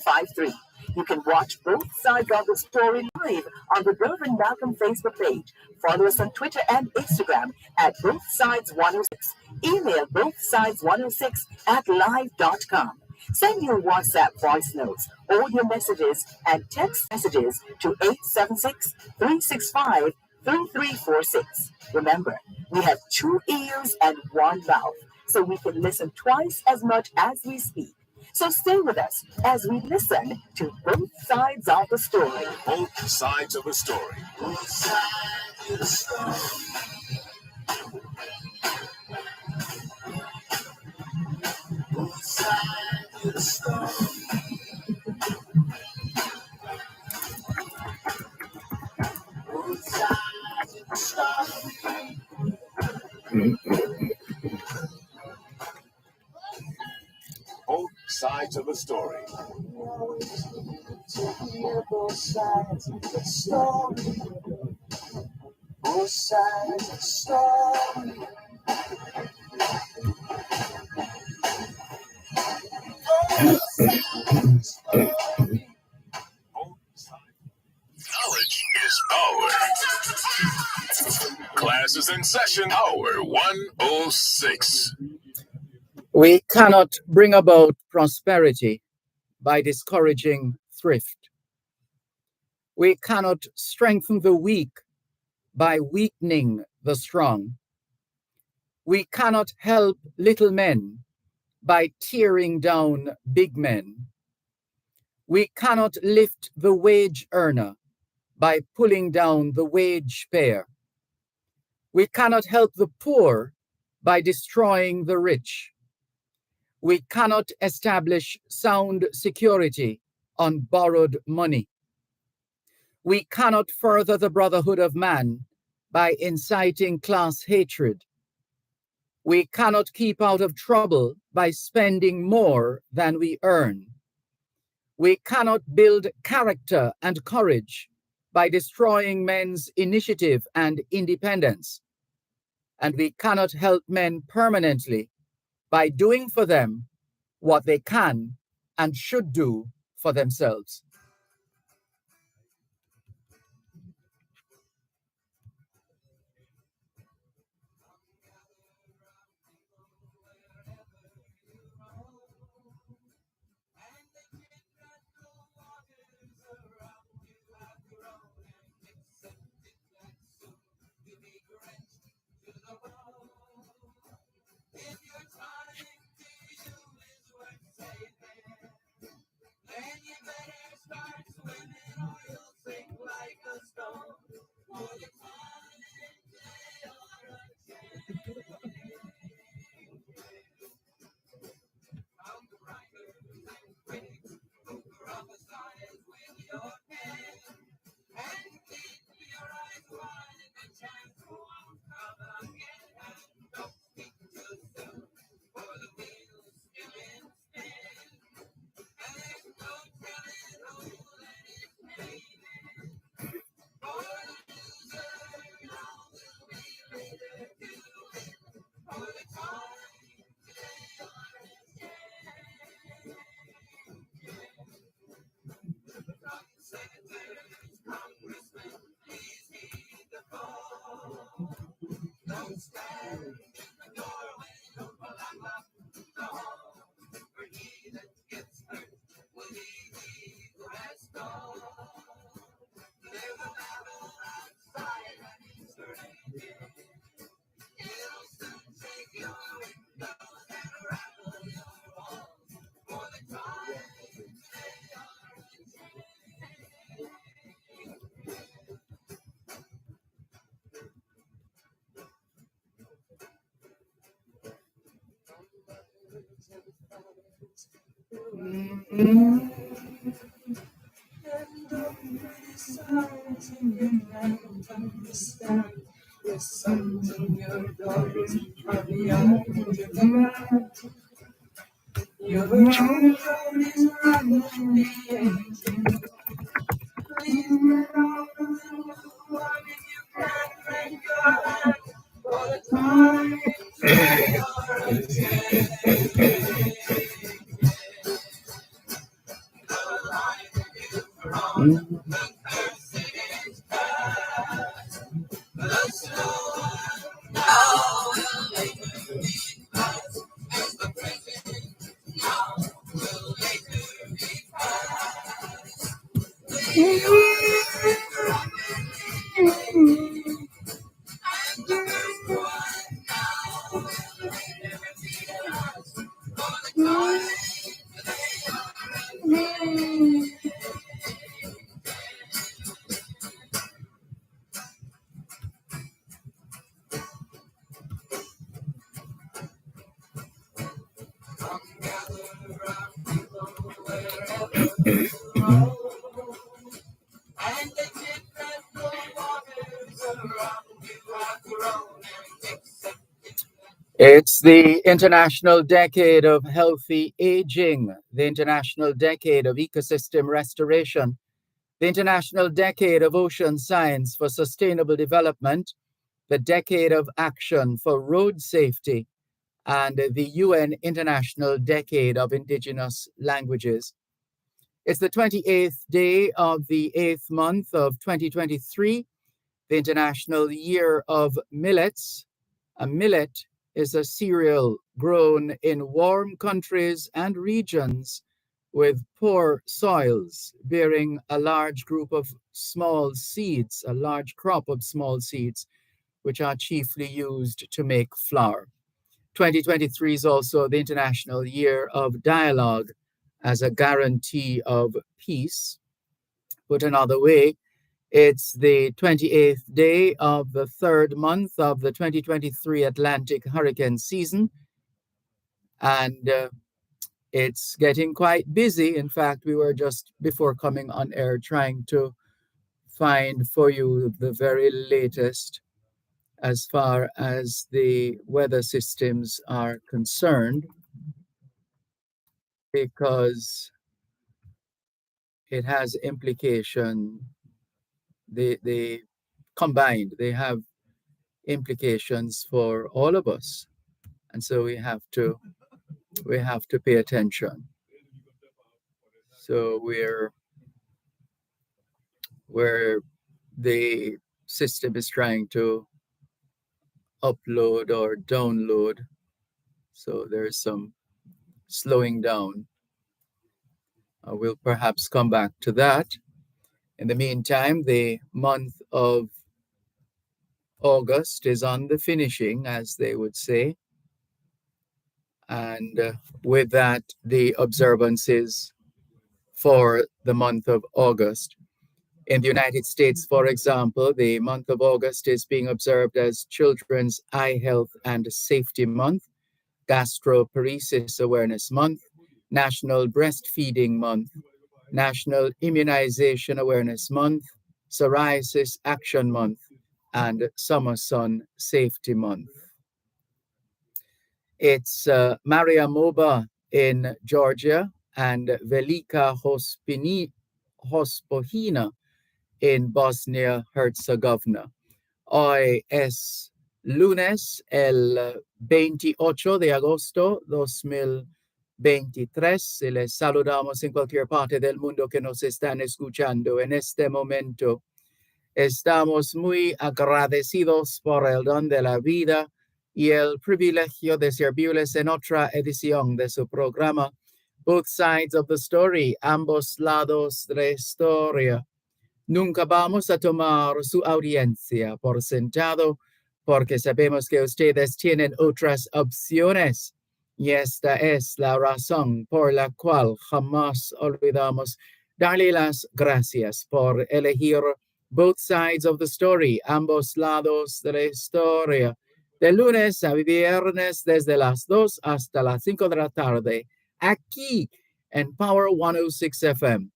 53. You can watch both sides of the story live on the Dervan Malcolm Facebook page. Follow us on Twitter and Instagram at Both Sides 106. Email bothsides106 at live.com. Send your WhatsApp voice notes, audio messages, and text messages to 876 365 3346. Remember, we have 2 ears and 1 mouth, so we can listen twice as much as we speak. So stay with us as we listen to both sides of the story. Both sides of a story. Both sides of the story. Both sides of the story. Both sides of the story. Both sides of a story. To hear both sides of the story. Both sides of the story. Both sides of the story. Knowledge is power. Class is in session. Hour 106. We cannot bring about prosperity by discouraging thrift. We cannot strengthen the weak by weakening the strong. We cannot help little men by tearing down big men. We cannot lift the wage earner by pulling down the wage payer. We cannot help the poor by destroying the rich. We cannot establish sound security on borrowed money. We cannot further the brotherhood of man by inciting class hatred. We cannot keep out of trouble by spending more than we earn. We cannot build character and courage by destroying men's initiative and independence. And we cannot help men permanently by doing for them what they can and should do for themselves. It's the International Decade of Healthy Aging, the International Decade of Ecosystem Restoration, the International Decade of Ocean Science for Sustainable Development, the Decade of Action for Road Safety, and the UN International Decade of Indigenous Languages. It's the 28th day of the 8th month of 2023, the International Year of Millets. A millet is a cereal grown in warm countries and regions with poor soils, bearing a large group of small seeds, a large crop of small seeds, which are chiefly used to make flour. 2023 is also the International Year of Dialogue as a guarantee of peace. Put another way, it's the 28th day of the third month of the 2023 Atlantic hurricane season, and it's getting quite busy. In fact, we were just before coming on air trying to find for you the very latest as far as the weather systems are concerned, because it has implication. They combined, they have implications for all of us, and so we have to pay attention. So where the system is trying to upload or download, so there's some slowing down. We'll perhaps come back to that. In the meantime, the month of August is on the finishing, as they would say. And with that, the observances for the month of August. In the United States, for example, the month of August is being observed as Children's Eye Health and Safety Month, Gastroparesis Awareness Month, National Breastfeeding Month, National Immunization Awareness Month, Psoriasis Action Month, and Summer Sun Safety Month. It's Maria Moba in Georgia and Velika Hospohina in Bosnia-Herzegovina. Hoy es lunes el 28 de agosto 2023 y les saludamos en cualquier parte del mundo que nos están escuchando en este momento. Estamos muy agradecidos por el don de la vida y el privilegio de servirles en otra edición de su programa Both Sides of the Story, ambos lados de la historia. Nunca vamos a tomar su audiencia por sentado, porque sabemos que ustedes tienen otras opciones. Y esta es la razón por la cual jamás olvidamos darle las gracias por elegir Both Sides of the Story, ambos lados de la historia, de lunes a viernes desde las 2 hasta las 5 de la tarde, aquí en Power 106 FM.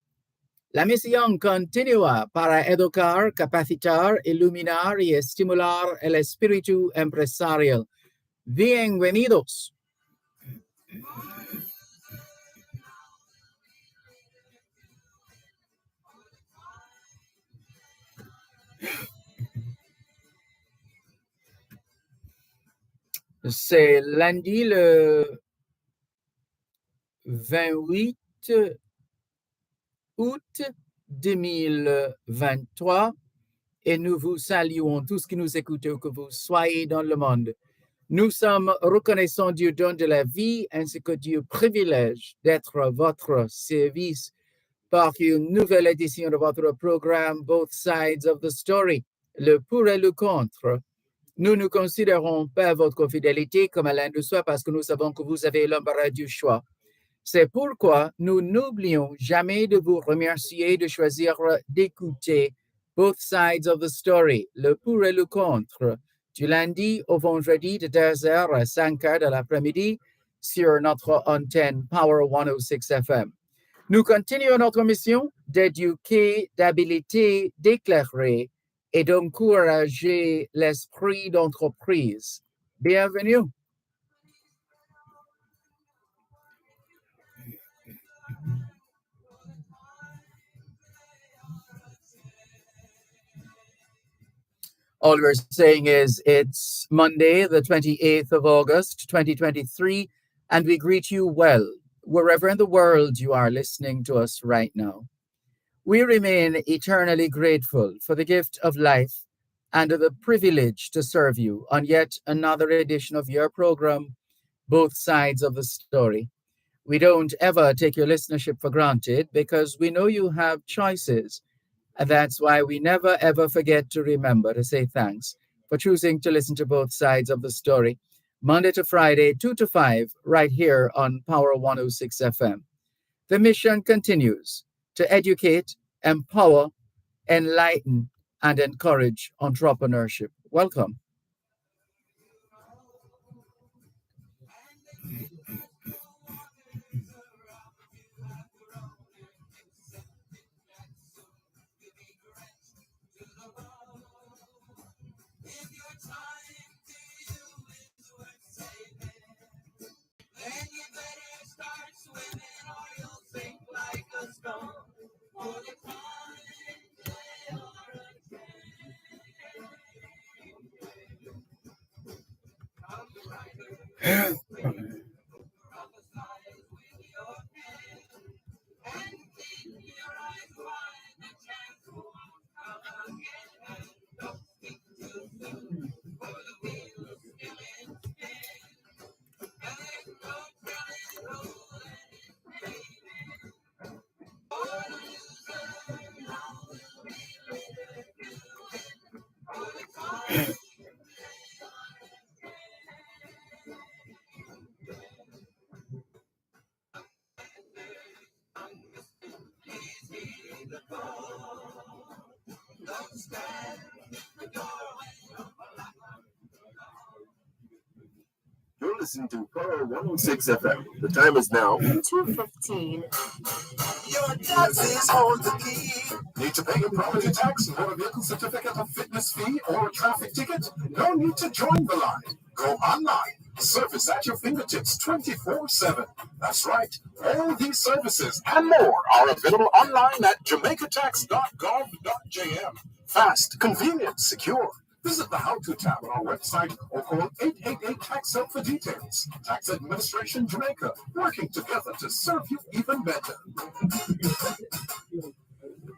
La misión continúa para educar, capacitar, iluminar y estimular el espíritu empresarial. Bienvenidos. C'est lundi le 28 août 2023 et nous vous saluons tous qui nous écoutez où que vous soyez dans le monde. Nous sommes reconnaissants du don de la vie ainsi que du privilège d'être à votre service par une nouvelle édition de votre programme Both Sides of the Story, le pour et le contre. Nous ne considérons pas votre fidélité comme allant de soi parce que nous savons que vous avez l'embarras du choix. C'est pourquoi nous n'oublions jamais de vous remercier de choisir d'écouter Both Sides of the Story, le pour et le contre, du lundi au vendredi de 2h à 5h de l'après-midi sur notre antenne Power 106 FM. Nous continuons notre mission d'éduquer, d'habiliter, d'éclairer et d'encourager l'esprit d'entreprise. Bienvenue. All we're saying is it's Monday, the 28th of August, 2023, and we greet you well, wherever in the world you are listening to us right now. We remain eternally grateful for the gift of life and the privilege to serve you on yet another edition of your program, Both Sides of the Story. We don't ever take your listenership for granted because we know you have choices. And that's why we never, ever forget to remember to say thanks for choosing to listen to Both Sides of the Story, Monday to Friday, 2 to 5, right here on Power 106 FM. The mission continues to educate, empower, enlighten, and encourage entrepreneurship. Welcome. You're listening to Power 106 FM. The time is now 2:15. Your taxes hold the key. Need to pay your property tax, motor vehicle certificate of fitness fee, or a traffic ticket? No need to join the line. Go online. Service at your fingertips 24/7. That's right. All these services and more are available online at jamaicatax.gov.jm. Fast, convenient, secure. Visit the How To tab on our website or call 888-TAX-HELP for details. Tax Administration Jamaica, working together to serve you even better.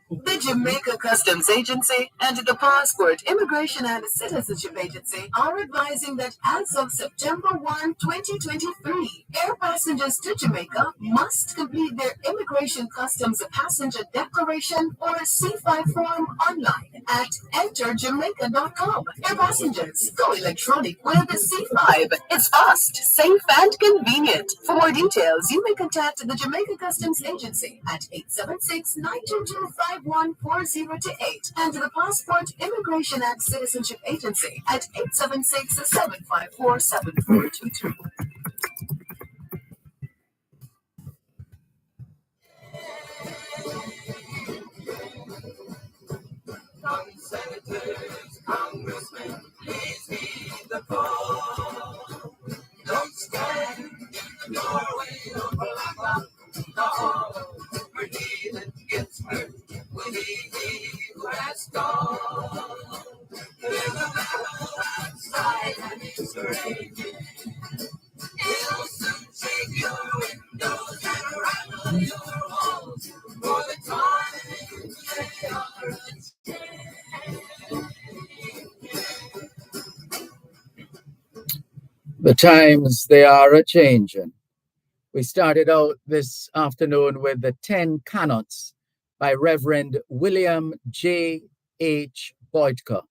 The Jamaica Customs Agency and the Passport, Immigration and Citizenship Agency are advising that as of September 1, 2023, air passengers to Jamaica must complete their Immigration Customs Passenger Declaration or C5 form online at enterjamaica.com. Air passengers, go electronic with the C5. It's fast, safe, and convenient. For more details, you may contact the Jamaica Customs Agency at 876-922-5140 and the Passport, Immigration and Citizenship Agency at 876-754-7422. Senators, congressmen, please heed the call. Don't stand in the doorway of a lockup. No, we're needed, gets hurt. We need he who has gone. There's a battle outside and it's raging. The times they are a changing. We started out this afternoon with the 10 Cannots by Reverend William J. H. Boydker.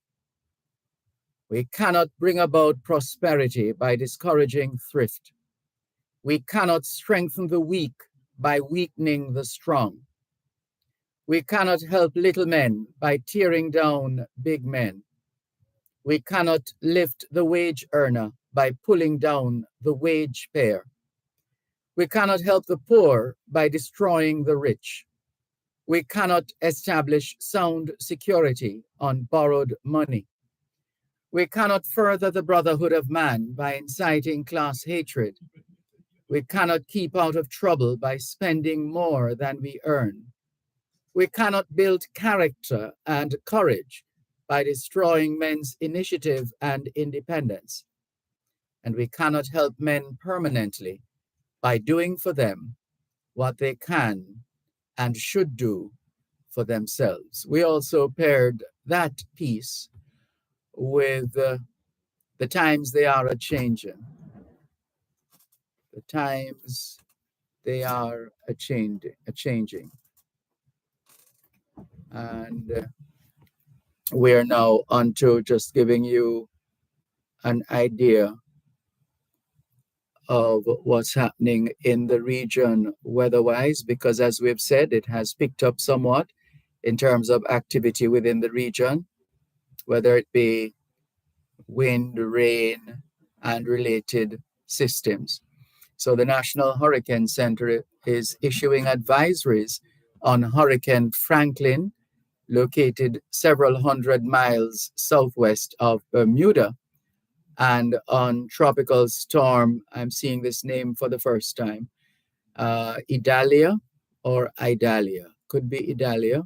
We cannot bring about prosperity by discouraging thrift. We cannot strengthen the weak by weakening the strong. We cannot help little men by tearing down big men. We cannot lift the wage earner by pulling down the wage payer. We cannot help the poor by destroying the rich. We cannot establish sound security on borrowed money. We cannot further the brotherhood of man by inciting class hatred. We cannot keep out of trouble by spending more than we earn. We cannot build character and courage by destroying men's initiative and independence. And we cannot help men permanently by doing for them what they can and should do for themselves. We also paired that piece with the times they are a changing. The times they are a changing. And we're now onto just giving you an idea of what's happening in the region weather-wise, because as we've said, it has picked up somewhat in terms of activity within the region, whether it be wind, rain, and related systems. So the National Hurricane Center is issuing advisories on Hurricane Franklin, located several hundred miles southwest of Bermuda, and on Tropical Storm, I'm seeing this name for the first time, Idalia or Idalia, could be Idalia,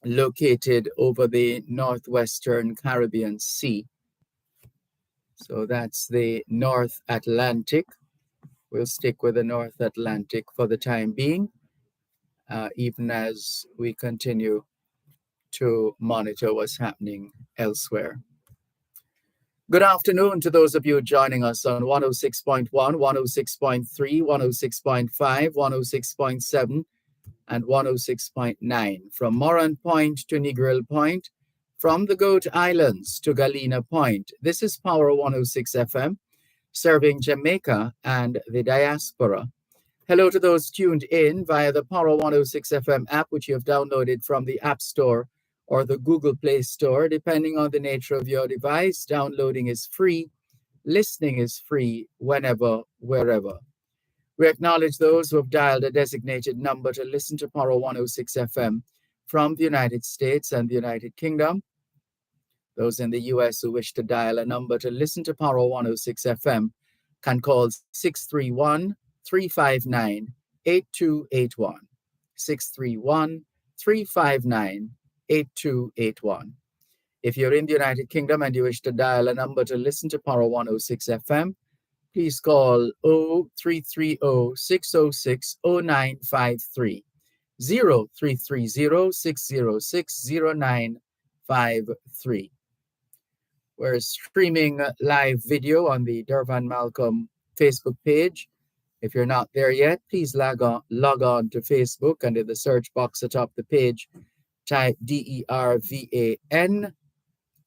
located over the northwestern Caribbean Sea. So that's the North Atlantic. We'll stick with the North Atlantic for the time being, even as we continue to monitor what's happening elsewhere. Good afternoon to those of you joining us on 106.1, 106.3, 106.5, 106.7, and 106.9. From Moran Point to Negril Point, from the Goat Islands to Galena Point. This is Power 106 FM, serving Jamaica and the diaspora. Hello to those tuned in via the Power 106 FM app, which you have downloaded from the App Store or the Google Play Store, depending on the nature of your device. Downloading is free. Listening is free whenever, wherever. We acknowledge those who have dialed a designated number to listen to Power 106 FM from the United States and the United Kingdom. Those in the US who wish to dial a number to listen to Power 106 FM can call 631-359-8281. 631-359-8281. If you're in the United Kingdom and you wish to dial a number to listen to Power 106 FM, please call 0330-606-0953, 0330-606-0953. We're streaming live video on the Dervan Malcolm Facebook page. If you're not there yet, please log on to Facebook, and in the search box atop the page, type DERVAN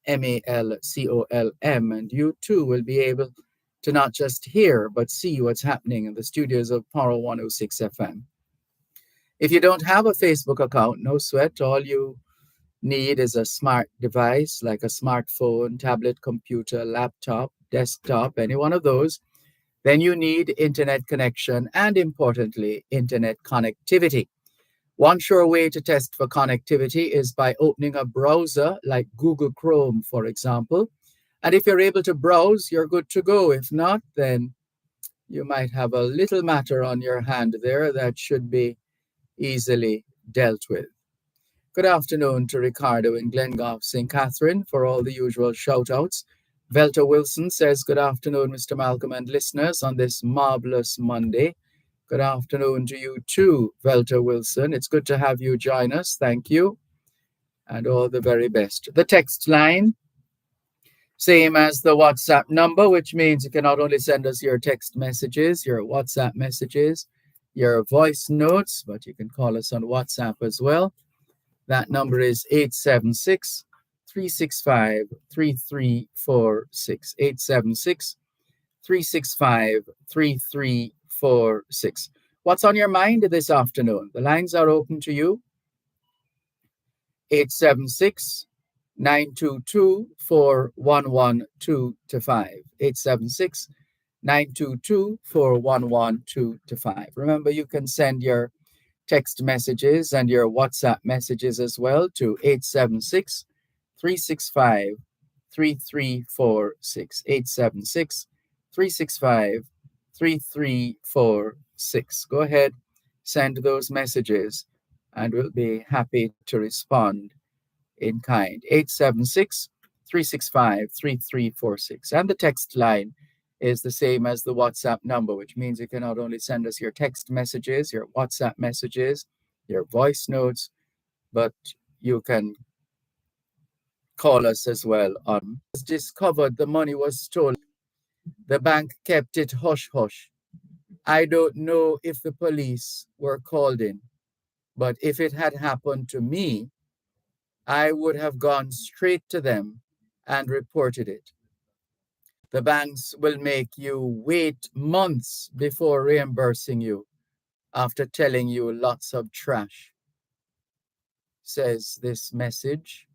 MALCOLM, and you too will be able to not just hear, but see what's happening in the studios of Power 106 FM. If you don't have a Facebook account, no sweat. All you need is a smart device like a smartphone, tablet, computer, laptop, desktop, any one of those. Then you need internet connection and, importantly, internet connectivity. One sure way to test for connectivity is by opening a browser like Google Chrome, for example. And if you're able to browse, you're good to go. If not, then you might have a little matter on your hand there that should be easily dealt with. Good afternoon to Ricardo in Glengoff, St. Catherine, for all the usual shout-outs. Velta Wilson says, good afternoon, Mr. Malcolm and listeners, on this marvelous Monday. Good afternoon to you too, Velta Wilson. It's good to have you join us. Thank you. And all the very best. The text line Same as the WhatsApp number, which means you can not only send us your text messages, your WhatsApp messages, your voice notes, but you can call us on WhatsApp as well. That number is 876 365 3346. 876 365 3346. What's on your mind this afternoon? The lines are open to you. 876 922 4112 5. 876 922 4112 5. Remember, you can send your text messages and your WhatsApp messages as well to 876 365 3346. 876 365 3346. Go ahead, send those messages, and we'll be happy to respond in kind. 876 365 3346. And the text line is the same as the WhatsApp number, which means you can not only send us your text messages, your WhatsApp messages, your voice notes, but you can call us as well on. Discovered the money was stolen. The bank kept it hush hush. I don't know if the police were called in, but if it had happened to me, I would have gone straight to them and reported it. The banks will make you wait months before reimbursing you after telling you lots of trash, says this message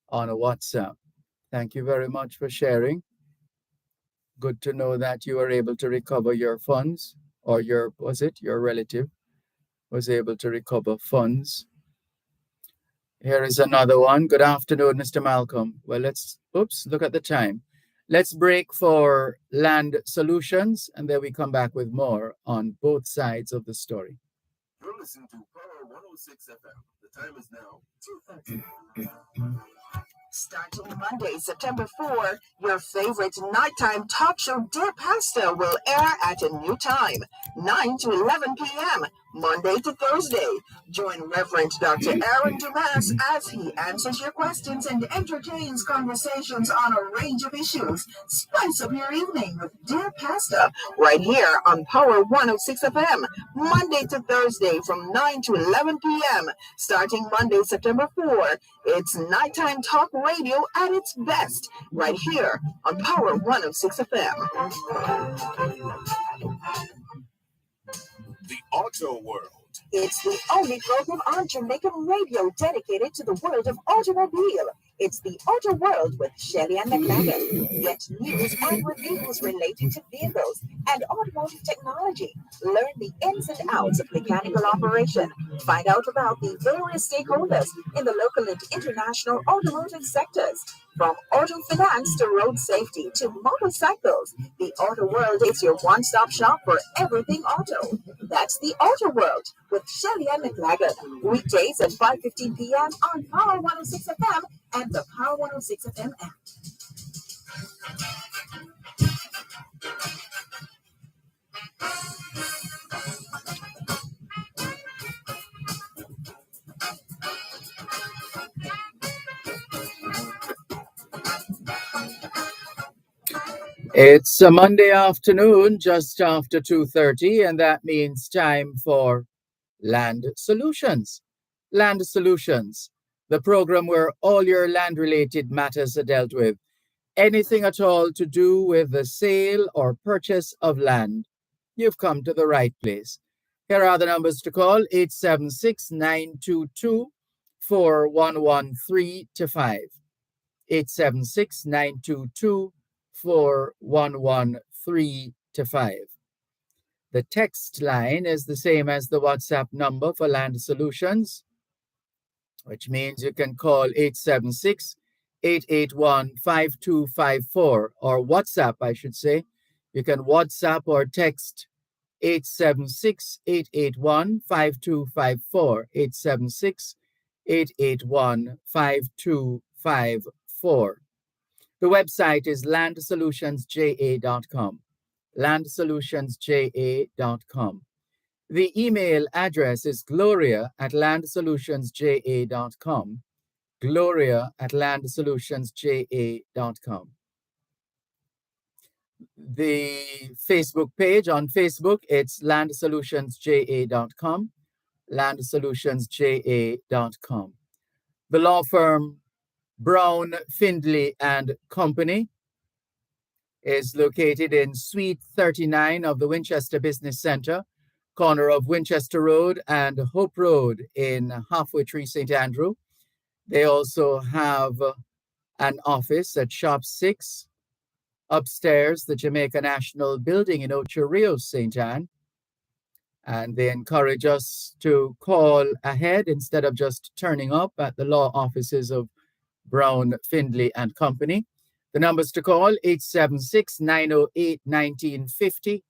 on a WhatsApp. Thank you very much for sharing. Good to know that you were able to recover your funds, or your relative was able to recover funds. Here is another one. Good afternoon, Mr. Malcolm. Well, look at the time. Let's break for Land Solutions, and then we come back with more on both sides of the story. You're listening to Power 106 FM. The time is now 2:30. Starting Monday, September 4, your favorite nighttime talk show, Dear Pastor, will air at a new time, 9 to 11 p.m., Monday to Thursday. Join Reverend Dr. Aaron Dumas as he answers your questions and entertains conversations on a range of issues. Spice up your evening with Dear Pastor right here on Power 106 FM, Monday to Thursday from 9 to 11 p.m. Starting Monday, September 4, it's nighttime talk radio at its best right here on Power 106 FM. The Auto World. It's the only program on Jamaican radio dedicated to the world of automobile. It's the Auto World with Shelley and McLagan. Get news and reviews related to vehicles and automotive technology. Learn the ins and outs of mechanical operation. Find out about the various stakeholders in the local and international automotive sectors. From auto finance to road safety to motorcycles, the Auto World is your one-stop shop for everything auto. That's the Auto World with Shelley and McLagan. Weekdays at 5:15 p.m. on Power 106 FM and the Power 106 FM app. It's a Monday afternoon, just after 2:30, and that means time for Land Solutions. Land Solutions, the program where all your land-related matters are dealt with. Anything at all to do with the sale or purchase of land, you've come to the right place. Here are the numbers to call: 876-922-4113 to 5. 876-922-4113 to 5. The text line is the same as the WhatsApp number for Land Solutions, which means you can call 876-881-5254, or WhatsApp, I should say. You can WhatsApp or text 876-881-5254, 876-881-5254. The website is landsolutionsja.com. landsolutionsja.com. The email address is gloria@landsolutionsja.com. Gloria at landsolutionsja.com. The Facebook page on Facebook, it's landsolutionsja.com, landsolutionsja.com. The law firm Brown, Findley and Company is located in Suite 39 of the Winchester Business Center, corner of Winchester Road and Hope Road in Halfway Tree, St. Andrew. They also have an office at Shop 6, upstairs, the Jamaica National Building in Ocho Rios, St. Anne. And they encourage us to call ahead instead of just turning up at the law offices of Brown, Findley and Company. The numbers to call, 876-908-1950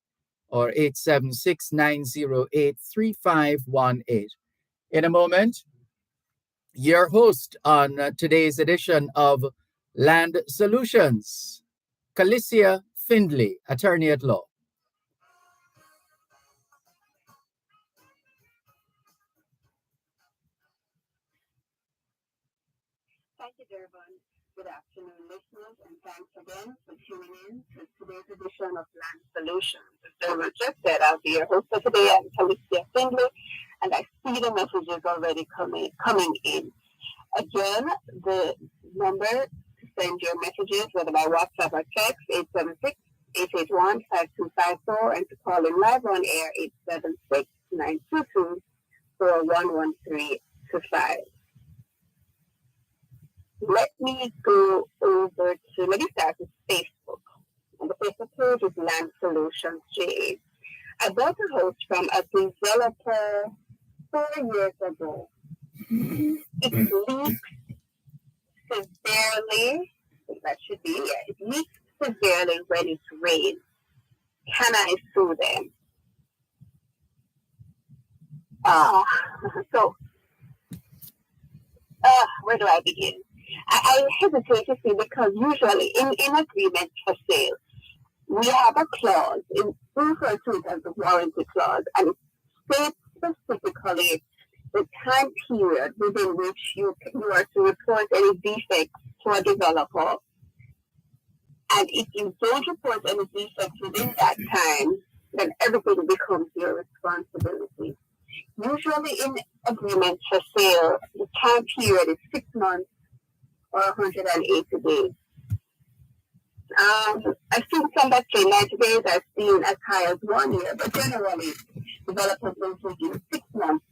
or 876-908-3518. In a moment, your host on today's edition of Land Solutions, Calicia Findley, attorney at law. Thank you, Dervan. Good afternoon, listeners, and thanks again for tuning in to today's edition of Land Solutions. As Dervan just said, I'll be your host for today. I'm Calicia Findley, and I see the messages already coming in. Again, the number to send your messages, whether by WhatsApp or text, 876-881-5254, and to call in live on air, 876-922-411325. Let me start with Facebook. And the Facebook page is Land Solutions JA. I bought a house from a developer 4 years ago. It leaks severely. It leaks severely when it rains. Can I sue them? Where do I begin? I hesitate to say because usually in agreements for sale, we have a clause, we refer to it as the warranty clause, and it states specifically the time period within which you are to report any defects to a developer. And if you don't report any defects within that time, then everything becomes your responsibility. Usually in agreements for sale, the time period is 6 months or 180 days. I've seen some that say 90 days. I've seen as high as 1 year, but generally developers will give you 6 months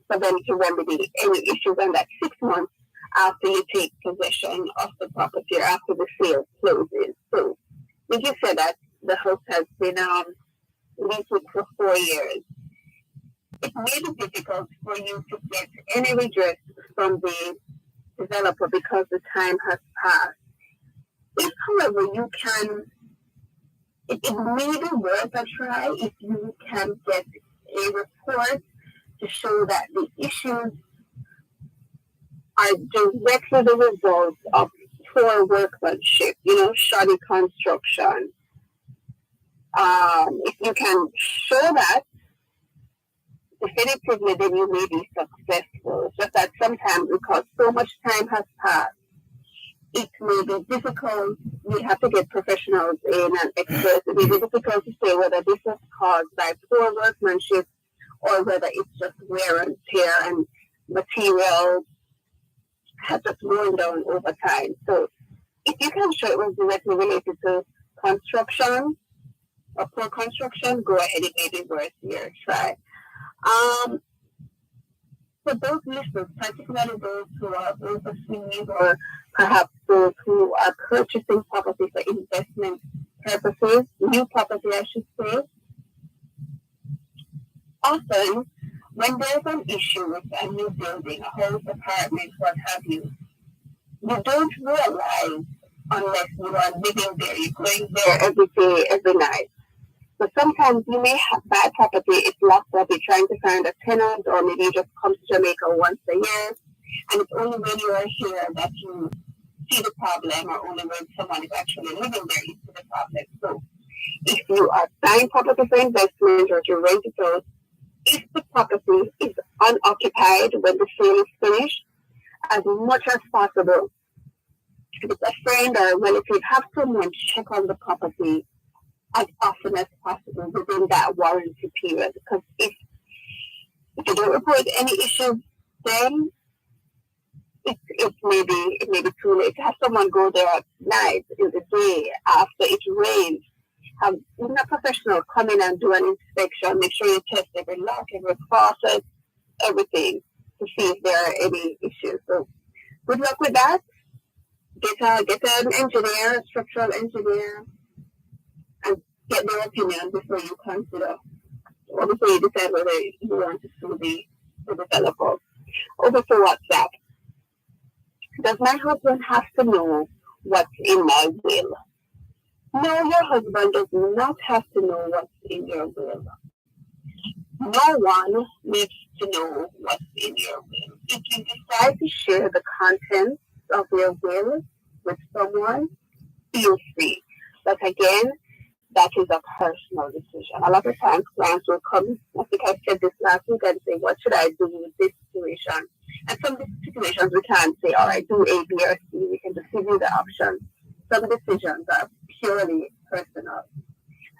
for them to remedy any issues in that 6 months after you take possession of the property or after the sale closes. So we just said that the house has been leased for 4 years. It may be difficult for you to get any redress from the developer because the time has passed. If, however, you can, it may be worth a try if you can get a report to show that the issues are directly the result of poor workmanship, shoddy construction. If you can show that definitively, then you may be successful. It's just that sometimes, because so much time has passed, it may be difficult. We have to get professionals in and experts. It may be difficult to say whether this is caused by poor workmanship or whether it's just wear and tear and material has just worn down over time. So if you can show it was directly related to construction or poor construction, go ahead, it may be worth your try. For those listeners, particularly those who are overseas or perhaps those who are purchasing property for investment purposes, new property I should say, often when there's an issue with a new building, a house, apartment, what have you, you don't realize unless you are living there, you're going there every day, every night. So sometimes you may buy property, it's locked up, you're trying to find a tenant, or maybe you just come to Jamaica once a year, and it's only when you are here that you see the problem, or only when someone is actually living there you see the problem. So if you are buying property for investment or to rent it out, if the property is unoccupied when the sale is finished, as much as possible, if it's a friend or a relative, have someone check on the property as often as possible within that warranty period. Because if you don't report any issues, then it may be too late. To have someone go there at night, in the day, after it rains, have even a professional come in and do an inspection, make sure you test every lock, every faucet, everything, to see if there are any issues. So good luck with that. Get an engineer, a structural engineer, and get their opinion before you consider, or before you decide whether you want to sue the developer. Over to WhatsApp. Does my husband have to know what's in my will? No, your husband does not have to know what's in your will. No one needs to know what's in your will. If you decide to share the contents of your will with someone, feel free. But again, that is a personal decision. A lot of times clients will come, I think I said this last week, and say, what should I do with this situation? And some situations we can't say, all right, do A, B, or C. We can just give you the option. Some decisions are purely personal.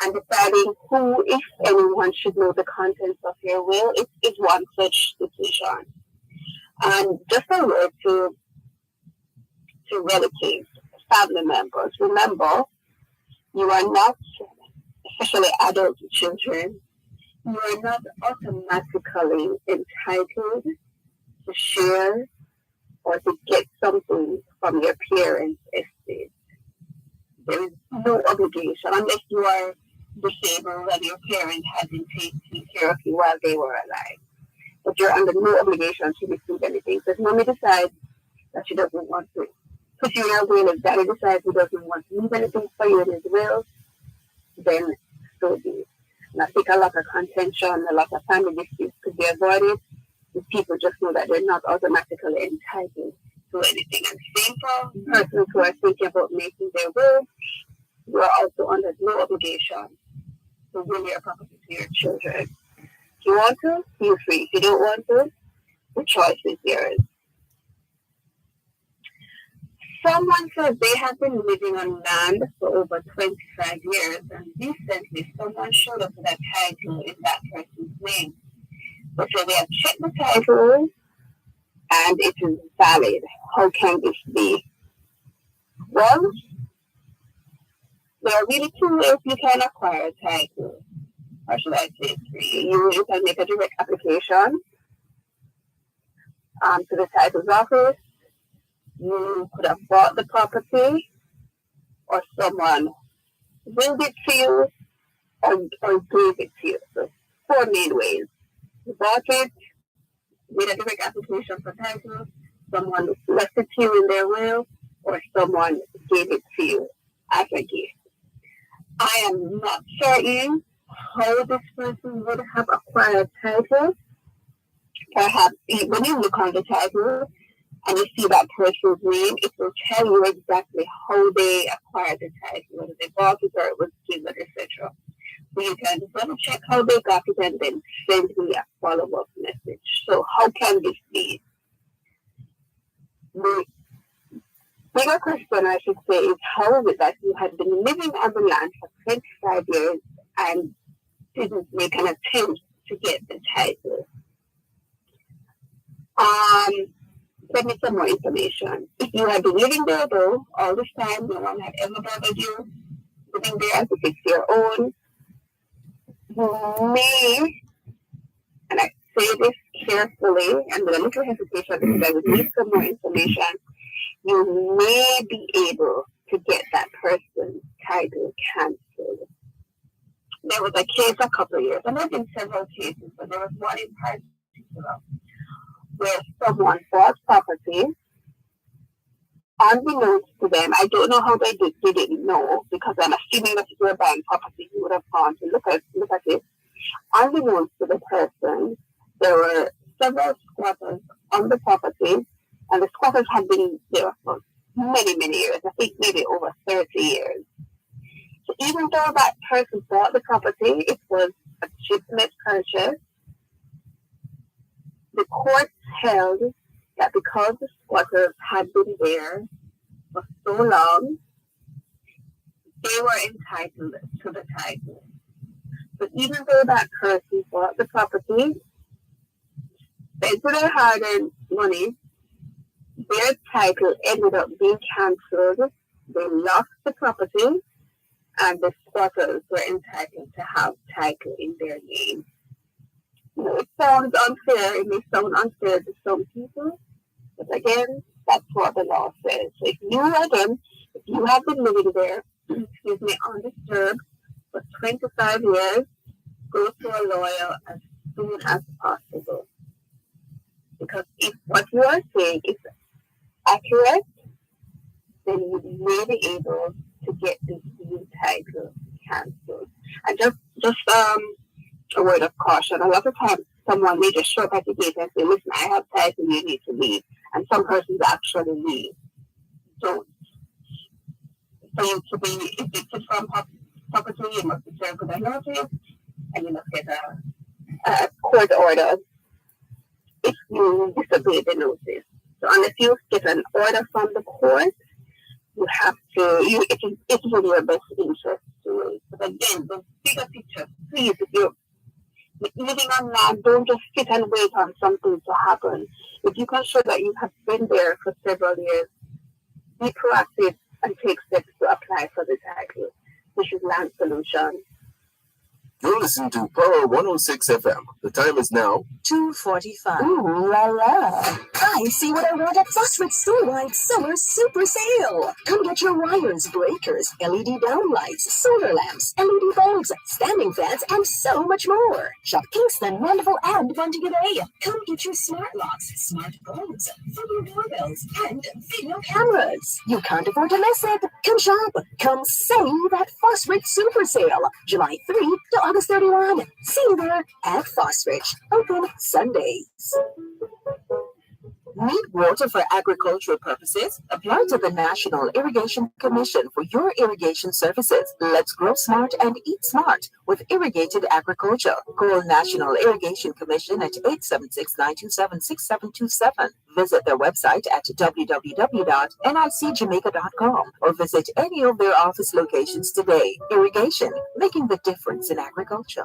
And deciding who, if anyone, should know the contents of your will is one such decision. And just a word to relatives, family members. Remember, you are not, especially adult children, you are not automatically entitled to share or to get something from your parents' estate. There is no obligation unless you are disabled and your parents had been taking care of you while they were alive. But you're under no obligation to receive anything. So if mommy decides that she doesn't want to put you in her will, if daddy decides he doesn't want to leave anything for you in his will, then so be it. And I think a lot of contention, a lot of family disputes could be avoided if people just know that they're not automatically entitled to anything. And same for persons who are thinking about making their will, you are also under no obligation to will your property to your children. If you want to, feel free. If you don't want to, the choice is yours. Someone says they have been living on land for over 25 years, and recently someone showed up with a title in that person's name. But so they have checked the title, and it is valid. How can this be? Well, there are really two ways you can acquire a title. Or should I say three? You can make a direct application to the title's office. You could have bought the property, or someone willed it to you, or gave it to you. So, four main ways. You bought it, made a direct application for title, someone left it to you in their will, or someone gave it to you as a gift. I am not certain how this person would have acquired title. Perhaps when you look on the title, and you see that person's name, it will tell you exactly how they acquired the title, whether they bought it or it was given, etc. So you can double check how they got it and then send me a follow-up message. So how can this be? The bigger question, I should say, is how is it that you had been living on the land for 25 years and didn't make an attempt to get the title? Send me some more information. If you had been living there though, all this time, no one had ever bothered you living there as if it's your own, you may, and I say this carefully and with a little hesitation because I would need some more information, you may be able to get that person's title cancelled. There was a case a couple of years, and there have been several cases, but there was one in particular where someone bought property, unbeknownst to them. I don't know how they didn't know, because I'm assuming that if you were buying property, you would have gone to look at it. Unbeknownst to the person, there were several squatters on the property, and the squatters had been there for many, many years. I think maybe over 30 years. So even though that person bought the property, it was a legitimate purchase. The court held that because the squatters had been there for so long, they were entitled to the title. But even though that person bought the property, spent their hard-earned money, their title ended up being cancelled. They lost the property, and the squatters were entitled to have title in their name. It sounds unfair. It may sound unfair to some people, but again, that's what the law says. So if you have been living there, undisturbed for 25 years, go to a lawyer as soon as possible. Because if what you are saying is accurate, then you may be able to get this new title cancelled. And just a word of caution. A lot of times someone may just show up at the gate and say, listen, I have title, you need to leave. And some persons actually leave. Don't. For you to be evicted from property, you must be served with a notice, and you must get a court order if you disobey the notice. So unless you get an order from the court, you have to, it is in your best interest to wait. But again, the bigger picture, please, if you're living on land, don't just sit and wait on something to happen. If you can show that you have been there for several years, be proactive and take steps to apply for the title. This is Land Solution. You're listening to Power 106 FM. The time is now 2:45. Ooh la la. I see what I want at Phosphate Store-wide Summer Super Sale. Come get your wires, breakers, LED downlights, solar lamps, LED bulbs, standing fans, and so much more. Shop Kingston, Wonderful, and Bunting Bay. Come get your smart locks, smart bulbs, video doorbells, and video cameras. You can't afford to miss it. Come shop. Come save at Phosphate Super Sale. July 3 to August 31. See you there at Phosphate. Open Sundays. Need water for agricultural purposes? Apply to the National Irrigation Commission for your irrigation services. Let's grow smart and eat smart with irrigated agriculture. Call National Irrigation Commission at 876-927-6727. Visit their website at www.nicjamaica.com or visit any of their office locations today. Irrigation, making the difference in agriculture.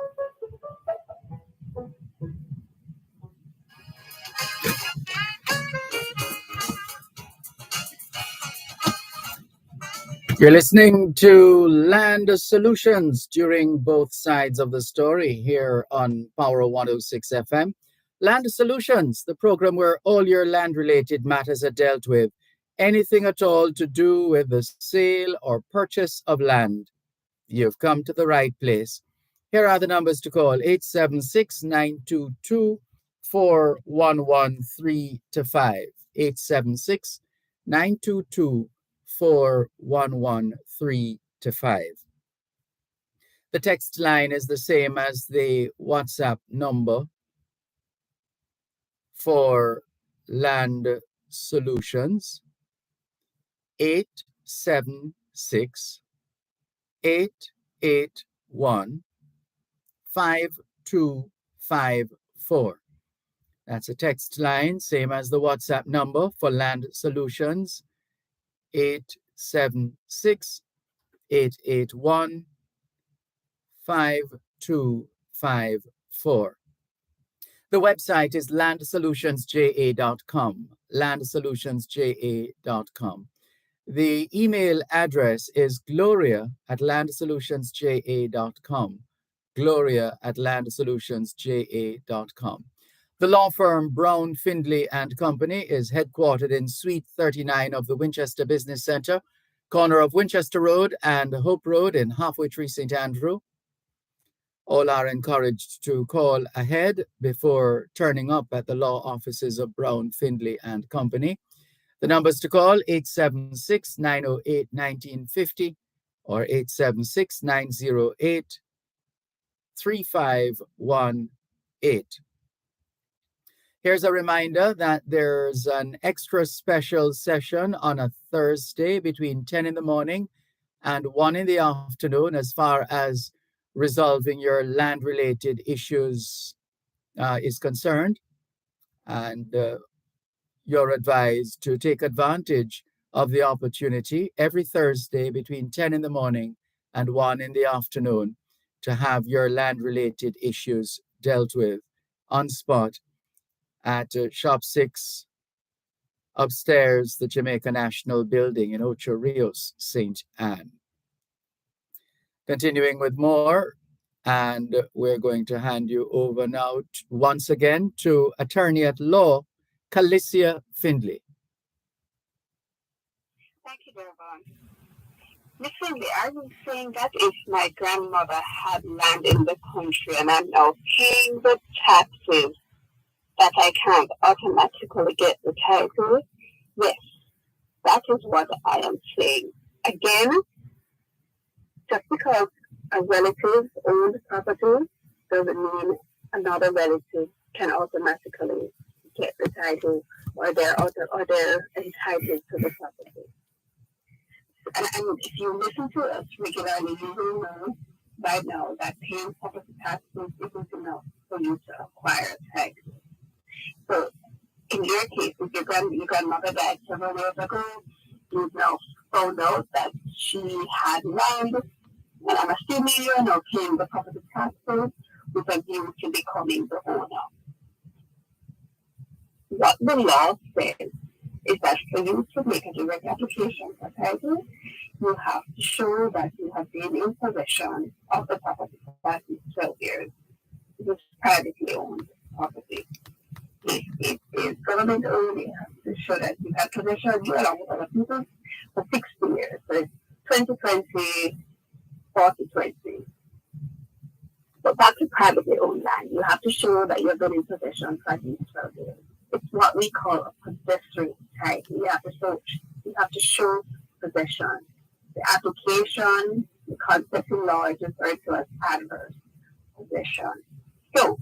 You're listening to Land Solutions during both sides of the story here on Power 106 FM. Land Solutions, the program where all your land-related matters are dealt with. Anything at all to do with the sale or purchase of land. You've come to the right place. Here are the numbers to call: 876-922-4113-5. 876-922-4113-5. The text line is the same as the WhatsApp number for Land Solutions: 876-881-5254. That's a text line, same as the WhatsApp number for Land Solutions: 876-881-5254. The website is landsolutionsja.com. Landsolutionsja.com. The email address is gloria@landsolutionsja.com. gloria@landsolutionsja.com. The law firm Brown, Findlay and Company is headquartered in Suite 39 of the Winchester Business Center, corner of Winchester Road and Hope Road in Halfway Tree, St. Andrew. All are encouraged to call ahead before turning up at the law offices of Brown, Findlay and Company. The numbers to call: 876-908-1950 or 876-908-3518. Here's a reminder that there's an extra special session on a Thursday between 10 in the morning and 1 in the afternoon as far as resolving your land-related issues is concerned. And you're advised to take advantage of the opportunity every Thursday between 10 in the morning and 1 in the afternoon to have your land-related issues dealt with on spot at Shop 6 upstairs, the Jamaica National Building in Ocho Rios, St. Anne. Continuing with more, and we're going to hand you over now once again to Attorney at Law, Calicia Findlay. Thank you, Dervan. Miss Findlay, are you saying that if my grandmother had land in the country and I'm now paying the taxes, that I can't automatically get the title? Yes, that is what I am saying. Again, just because a relative owns property doesn't mean another relative can automatically get the title or they're entitled to the property. And if you listen to us regularly, you will know by now that paying property taxes isn't enough for you to acquire a title. So in your case, if your grandmother died several years ago, you've now found out that she had land, and I'm assuming you're now paying the property taxes with a view to becoming the owner. What the law says is that for you to make a direct application for title, you have to show that you have been in possession of the property for at least 12 years. It is privately owned property. If it is government owned, you have to show that you have possession, you along with other people, for 60 years. So it's 2020, 40-20. But back to privately owned land, you have to show that you've been in possession for at least 12 years. It's what we call a possessory title. You have to show possession. The application, the concept in law is referred to as adverse possession. So,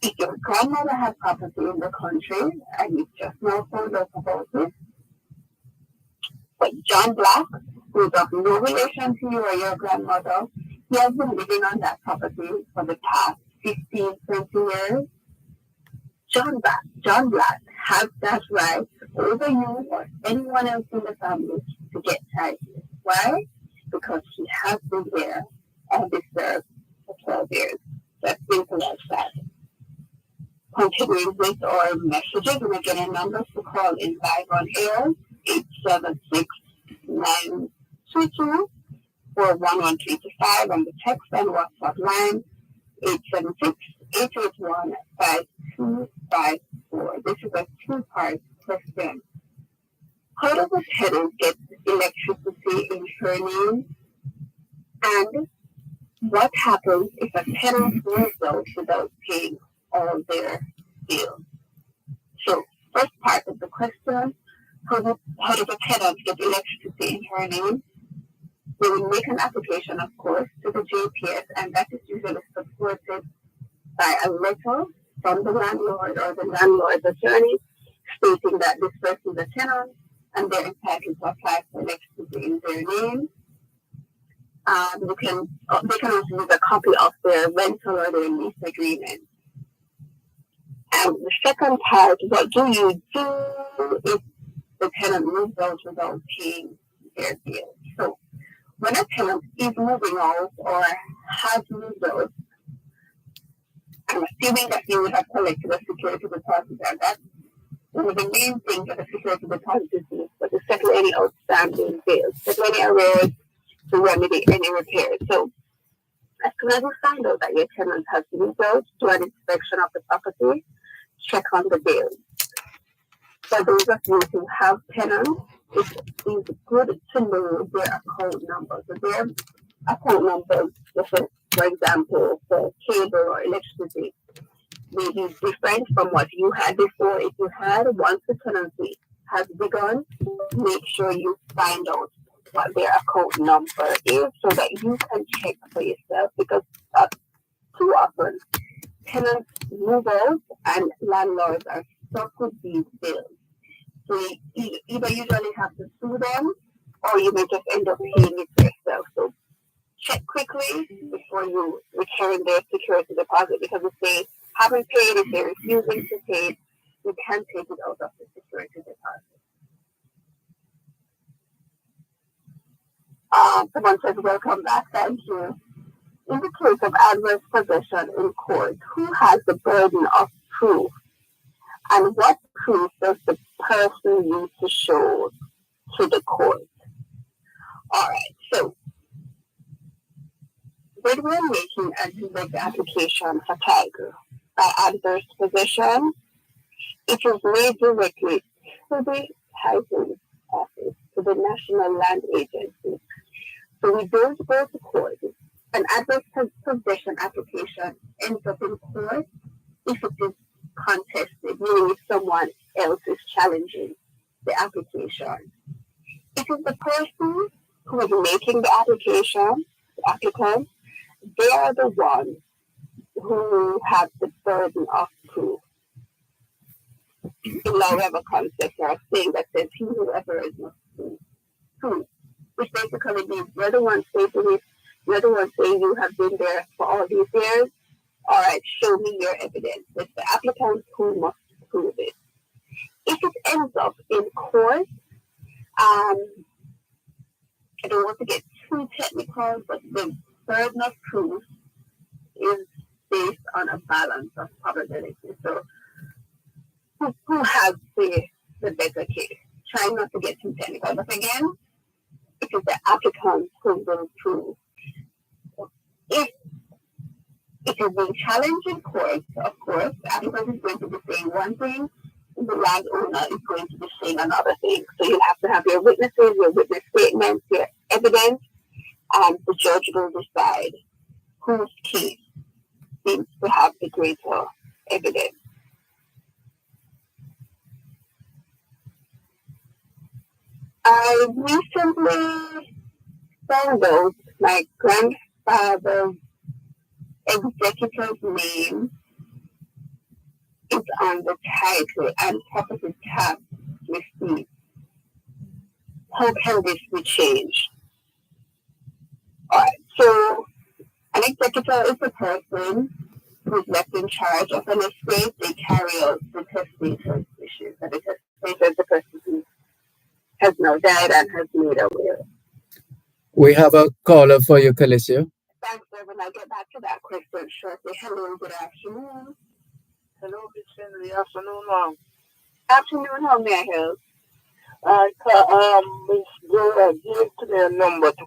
if your grandmother had property in the country and you just now found out about it, but John Black, who is of no relation to you or your grandmother, he has been living on that property for the past 15, 20 years. John Black has that right over you or anyone else in the family to get title. Why? Because he has been there on this earth for 12 years. That's simple as that. Continuing with our messages, we're getting numbers to call in live on air, 876-922-41135 on the text and WhatsApp line, 876-881-5254. This is a two-part question. How does a tenant get electricity in her name? And what happens if a tenant moves out without paying all their bills? So, first part of the question, how does a tenant get electricity in her name? They will make an application, of course, to the JPS, and that is usually supported by a letter from the landlord or the landlord's attorney stating that this person is a tenant and they're entitled to apply for electricity in their name. They can also use a copy of their rental or their lease agreement. And the second part, what do you do if the tenant moves out without paying their bills? So when a tenant is moving out or has moved out, I'm assuming that you would have collected a security deposit, and that's one of the main things that a security deposit is used for, to settle any outstanding bills, settle any arrears, to remedy any repairs. So as soon as you find out that your tenant has moved out, do an inspection of the property, check on the bills. For those of you who have tenants, it's good to know their account numbers. So their account numbers, for example, for cable or electricity, may be different from what you had before. If you had, once the tenancy has begun, make sure you find out what their account number is so that you can check for yourself, because too often tenants move out and landlords are stuck with these bills. So you either usually have to sue them or you may just end up paying it yourself. So check quickly before you return their security deposit, because if they haven't paid, if they're refusing to pay, you can take it out of the security security deposit. Someone says, welcome back, thank you. In the case of adverse possession in court, who has the burden of proof? And what proof does the person need to show to the court? All right, so when we're making a direct application for title by adverse possession, it is made directly to the title office, to the National Land Agency. So we don't go to court. An adverse possession application ends up in court if it is contested, meaning if someone else is challenging the application. It is the person who is making the application, the applicant, they are the ones who have the burden of proof. In law, we have a concept or a thing that says, he whoever is must prove, which basically means you're the one stating it, you're the one saying you have been there for all these years. All right, show me your evidence. It's the applicant who must prove it. If it ends up in court, I don't want to get too technical, but the burden of proof is based on a balance of probability. So who has the better case? Try not to get too technical, but again, it is the applicant who will prove. If it is being challenged in court, of course, the applicant is going to be saying one thing, the landowner is going to be saying another thing. So you'll have to have your witnesses, your witness statements, your evidence, and the judge will decide whose case seems to have the greater evidence. I recently found out my grandfather's executor's name is on the title and property tax receipt. How can this be changed? All right, so an executor is a person who's left in charge of an estate. They carry out the testator's wishes, and the testator is the person who has now died and has made a will. We have a caller for you, Calicio. Thanks, Dervan. I'll get back to that question shortly. Hello, good afternoon. Hello, Miss Henry. Afternoon, ma'am. Afternoon, how may I help? Miss Joe gave to me a number to,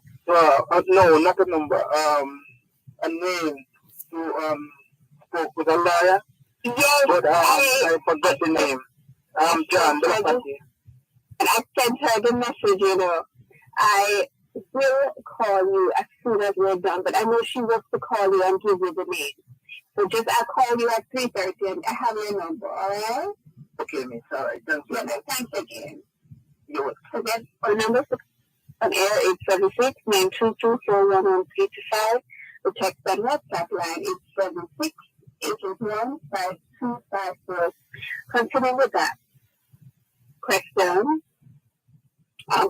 no, not a number, a name to, spoke with a lawyer. Yes, but I forgot the name. John, and I sent her the message, I will call you as soon as we're done, but I know she wants to call you and give you the name. So just I'll call you at 3:30 and I have your number, all right? Okay, miss, all right, thank you. Yeah, thanks again. You're welcome. Again, our number on air 876-922-411-325. The text and WhatsApp line is 76-881-5254. Continue with that question.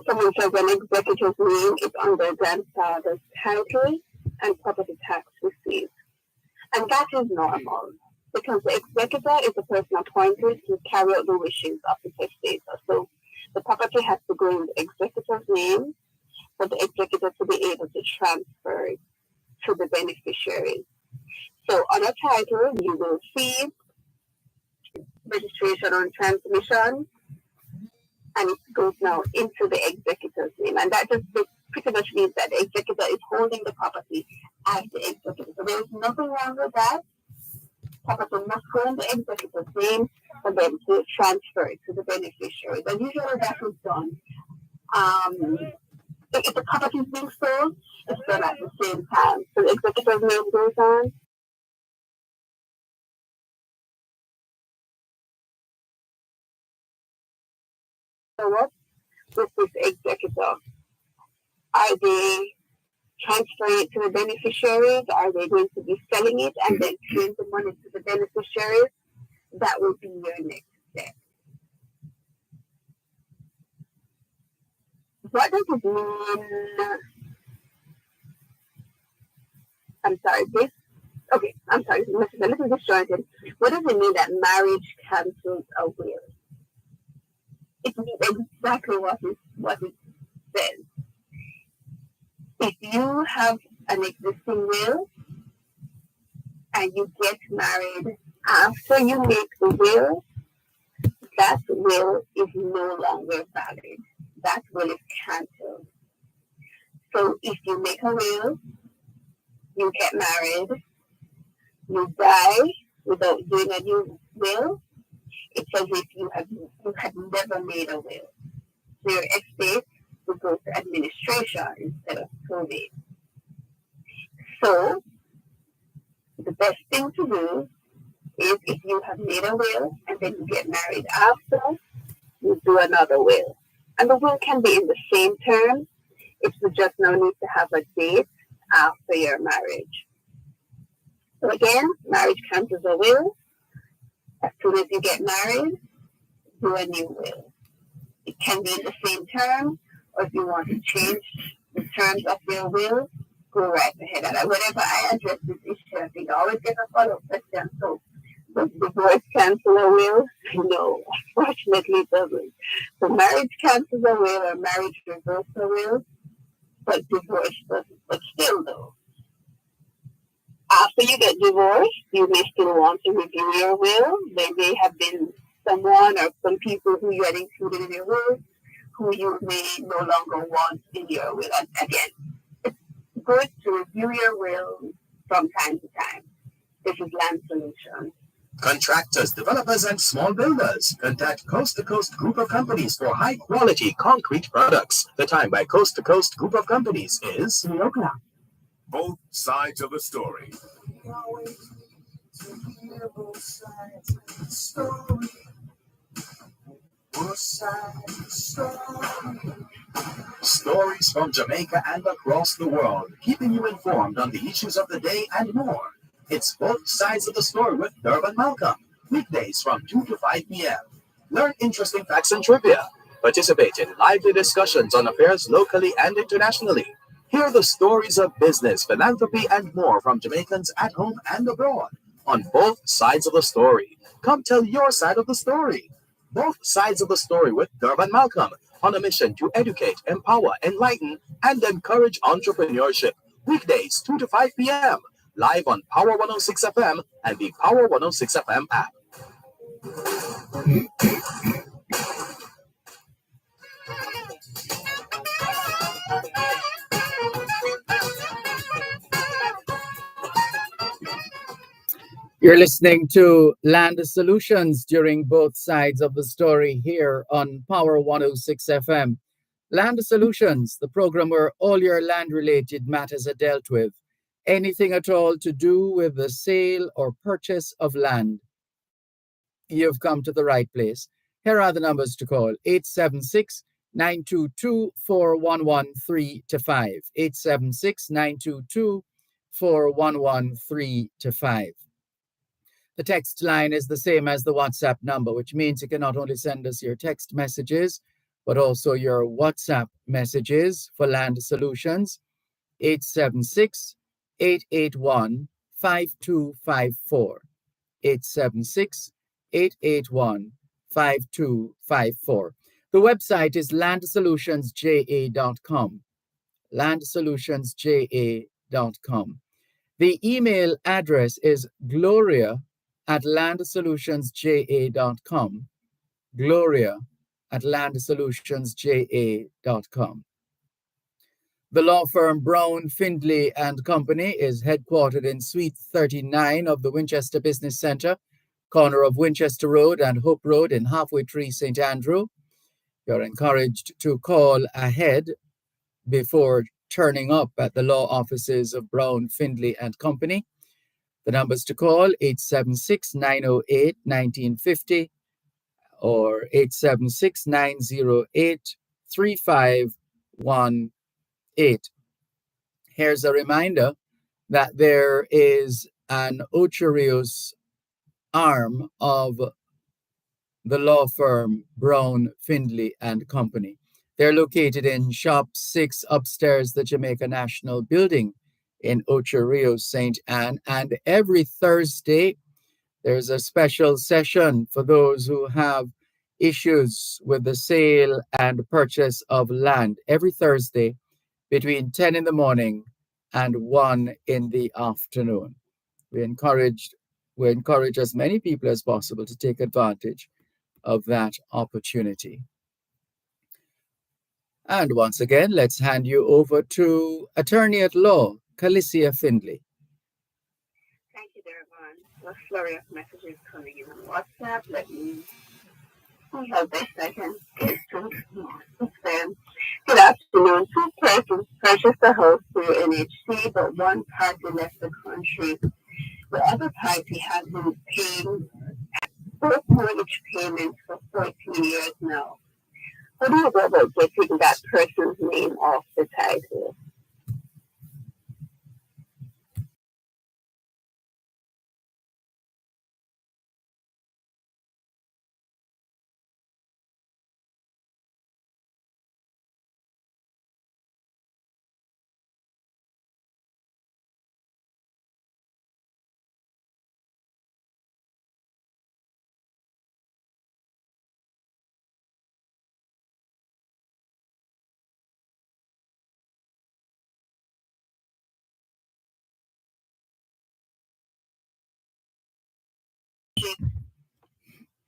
Someone says an executive's name is on their grandfather's title and property tax receipt. And that is normal because the executor is the person appointed to carry out the wishes of the testator. So the property has to go in the executor's name for the executor to be able to transfer it to the beneficiaries. So on a title, you will see registration on transmission, and it goes now into the executor's name. And that just pretty much means that the executor is holding the property as the executor. So there's nothing wrong with that. Property must go in the executor's name for them to transfer it to the beneficiary. And usually that is done. If the property is being sold, it's done at the same time. So the executor's name goes on. So what with this executor? Are they transferring it to the beneficiaries? Are they going to be selling it and then paying the money to the beneficiaries? That will be your next step. What does it mean? I'm sorry, this? Okay, I'm sorry, this is a little disjointed. What does it mean that marriage cancels a will? it means exactly what it says. If you have an existing will and you get married after you make the will, that will is no longer valid. That will is cancelled. So if you make a will, you get married, you die without doing a new will, it's as if you had never made a will. So your estate will go to administration instead of probate. So the best thing to do is if you have made a will and then you get married after, you do another will. And the will can be in the same term. It's just no need to have a date after your marriage. So again, marriage counts as a will. As soon as you get married, do a new will. It can be in the same term, or if you want to change the terms of your will, go right ahead. And whenever I address this issue, I think I always get a follow-up question. So, does divorce cancel a will? No, unfortunately it doesn't. So marriage cancels a will or marriage reverses a will, but divorce doesn't. But still though, after you get divorced, you may still want to review your will. There may have been someone or some people who you had included in your will who you may no longer want in your will. And again, it's good to review your will from time to time. This is Land Solutions. Contractors, developers, and small builders. Contact Coast to Coast Group of Companies for high-quality concrete products. The time by Coast to Coast Group of Companies is 3 o'clock. Both sides of the story. Both sides of the story. Both sides of the story. Stories from Jamaica and across the world, keeping you informed on the issues of the day and more. It's Both Sides of the Story with Dervan Malcolm, weekdays from 2 to 5 p.m. Learn interesting facts and trivia. Participate in lively discussions on affairs locally and internationally. Hear the stories of business, philanthropy, and more from Jamaicans at home and abroad on Both Sides of the Story. Come tell your side of the story. Both Sides of the Story with Dervan Malcolm, on a mission to educate, empower, enlighten, and encourage entrepreneurship. Weekdays, 2 to 5 p.m. Live on Power 106 FM and the Power 106 FM app. You're listening to Land Solutions during Both Sides of the Story here on Power 106 FM. Land Solutions, the program where all your land-related matters are dealt with. Anything at all to do with the sale or purchase of land. You've come to the right place. Here are the numbers to call: 876-922-4113-5. 876-922-4113-5. The text line is the same as the WhatsApp number, which means you can not only send us your text messages, but also your WhatsApp messages for Land Solutions. 876-881-5254. 876-881-5254. The website is landsolutionsja.com. landsolutionsja.com. The email address is gloria@landsolutionsja.com. gloria@landsolutionsja.com. The law firm Brown, Findlay and Company is headquartered in Suite 39 of the Winchester Business Center, corner of Winchester Road and Hope Road in Halfway Tree, St. Andrew. You're encouraged to call ahead before turning up at the law offices of Brown, Findlay and Company. The numbers to call: 876-908-1950 or 876-908-3518. Here's a reminder that there is an Ocho Rios arm of the law firm Brown, Findlay and Company. They're located in Shop 6 upstairs the Jamaica National Building in Ocho Rios, St. Anne. And every Thursday, there's a special session for those who have issues with the sale and purchase of land every Thursday between 10 in the morning and 1 in the afternoon. We encourage as many people as possible to take advantage of that opportunity. And once again, let's hand you over to Attorney at Law, Calicia Findlay. Thank you, Dervan. A flurry of messages coming in on WhatsApp. Let me see how best I can get to them. Good afternoon. Two persons purchased a house through NHC, but one party left the country. The other party has been paying both mortgage payments for 14 years now. How do you go about getting that person's name off the title?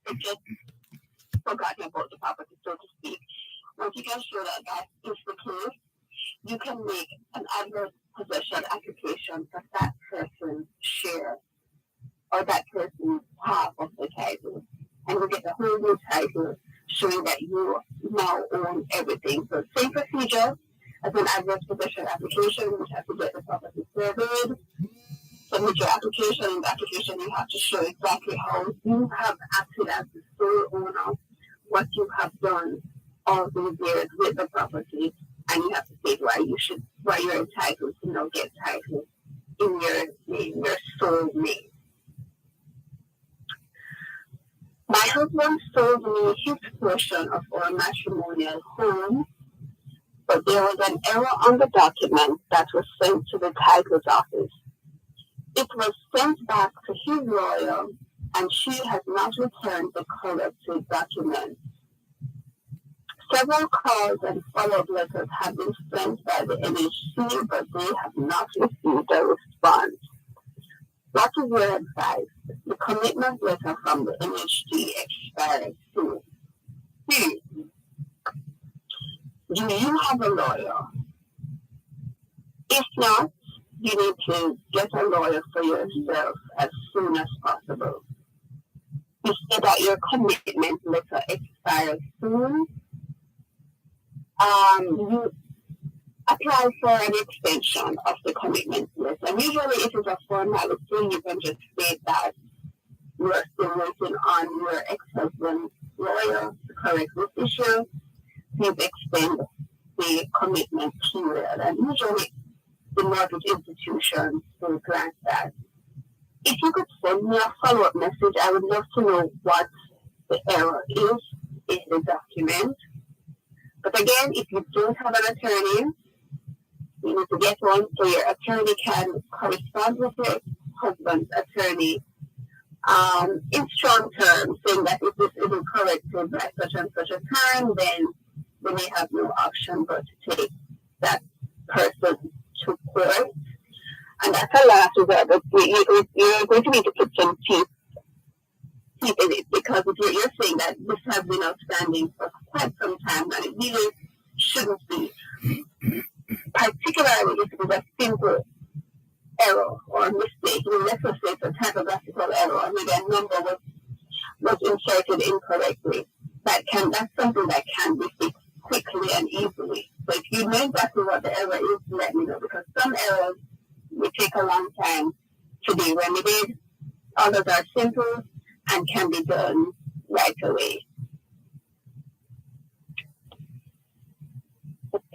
It just forgotten about the property, so to speak. Once you can show that that is the case, you can make an adverse possession application for that person's share or that person's half of the title. And you get a whole new title showing that you now own everything. So same procedure as an adverse possession application, you have to get the property surveyed, submit your application. In the application, you have to show exactly how you have acted as the sole owner, what you have done all these years with the property, and you have to state why you're entitled to now get title in your name, your sole name. My husband sold me his portion of our matrimonial home, but there was an error on the document that was sent to the title's office. It was sent back to his lawyer, and she has not returned the corrected document. Several calls and follow-up letters have been sent by the NHC, but they have not received a response. What is your advice? The commitment letter from the NHC expires soon. Do you have a lawyer? If not, you need to get a lawyer for yourself as soon as possible. You say that your commitment letter expires soon. You apply for an extension of the commitment letter. And usually it is a formality. You can just state that you are still working on your ex-husband's lawyer to correct this issue. Please extend the commitment period. And usually the mortgage institutions will grant that. If you could send me a follow-up message, I would love to know what the error is in the document. But again, if you don't have an attorney, you need to get one so your attorney can correspond with your husband's attorney in strong terms, saying that if this isn't corrected by such and such a time, then they may have no option but to take that person to court. And that's a last resort, but you're going to need to put some teeth in it, because if you're saying that this has been outstanding for quite some time, and it really shouldn't be, particularly if it is a simple error or mistake. Let's just say it's a typographical error, or maybe a number was inserted incorrectly. That's something that can be fixed quickly and easily. So if you know exactly what the error is, let me know, because some errors will take a long time to be remedied. Others are simple and can be done right away.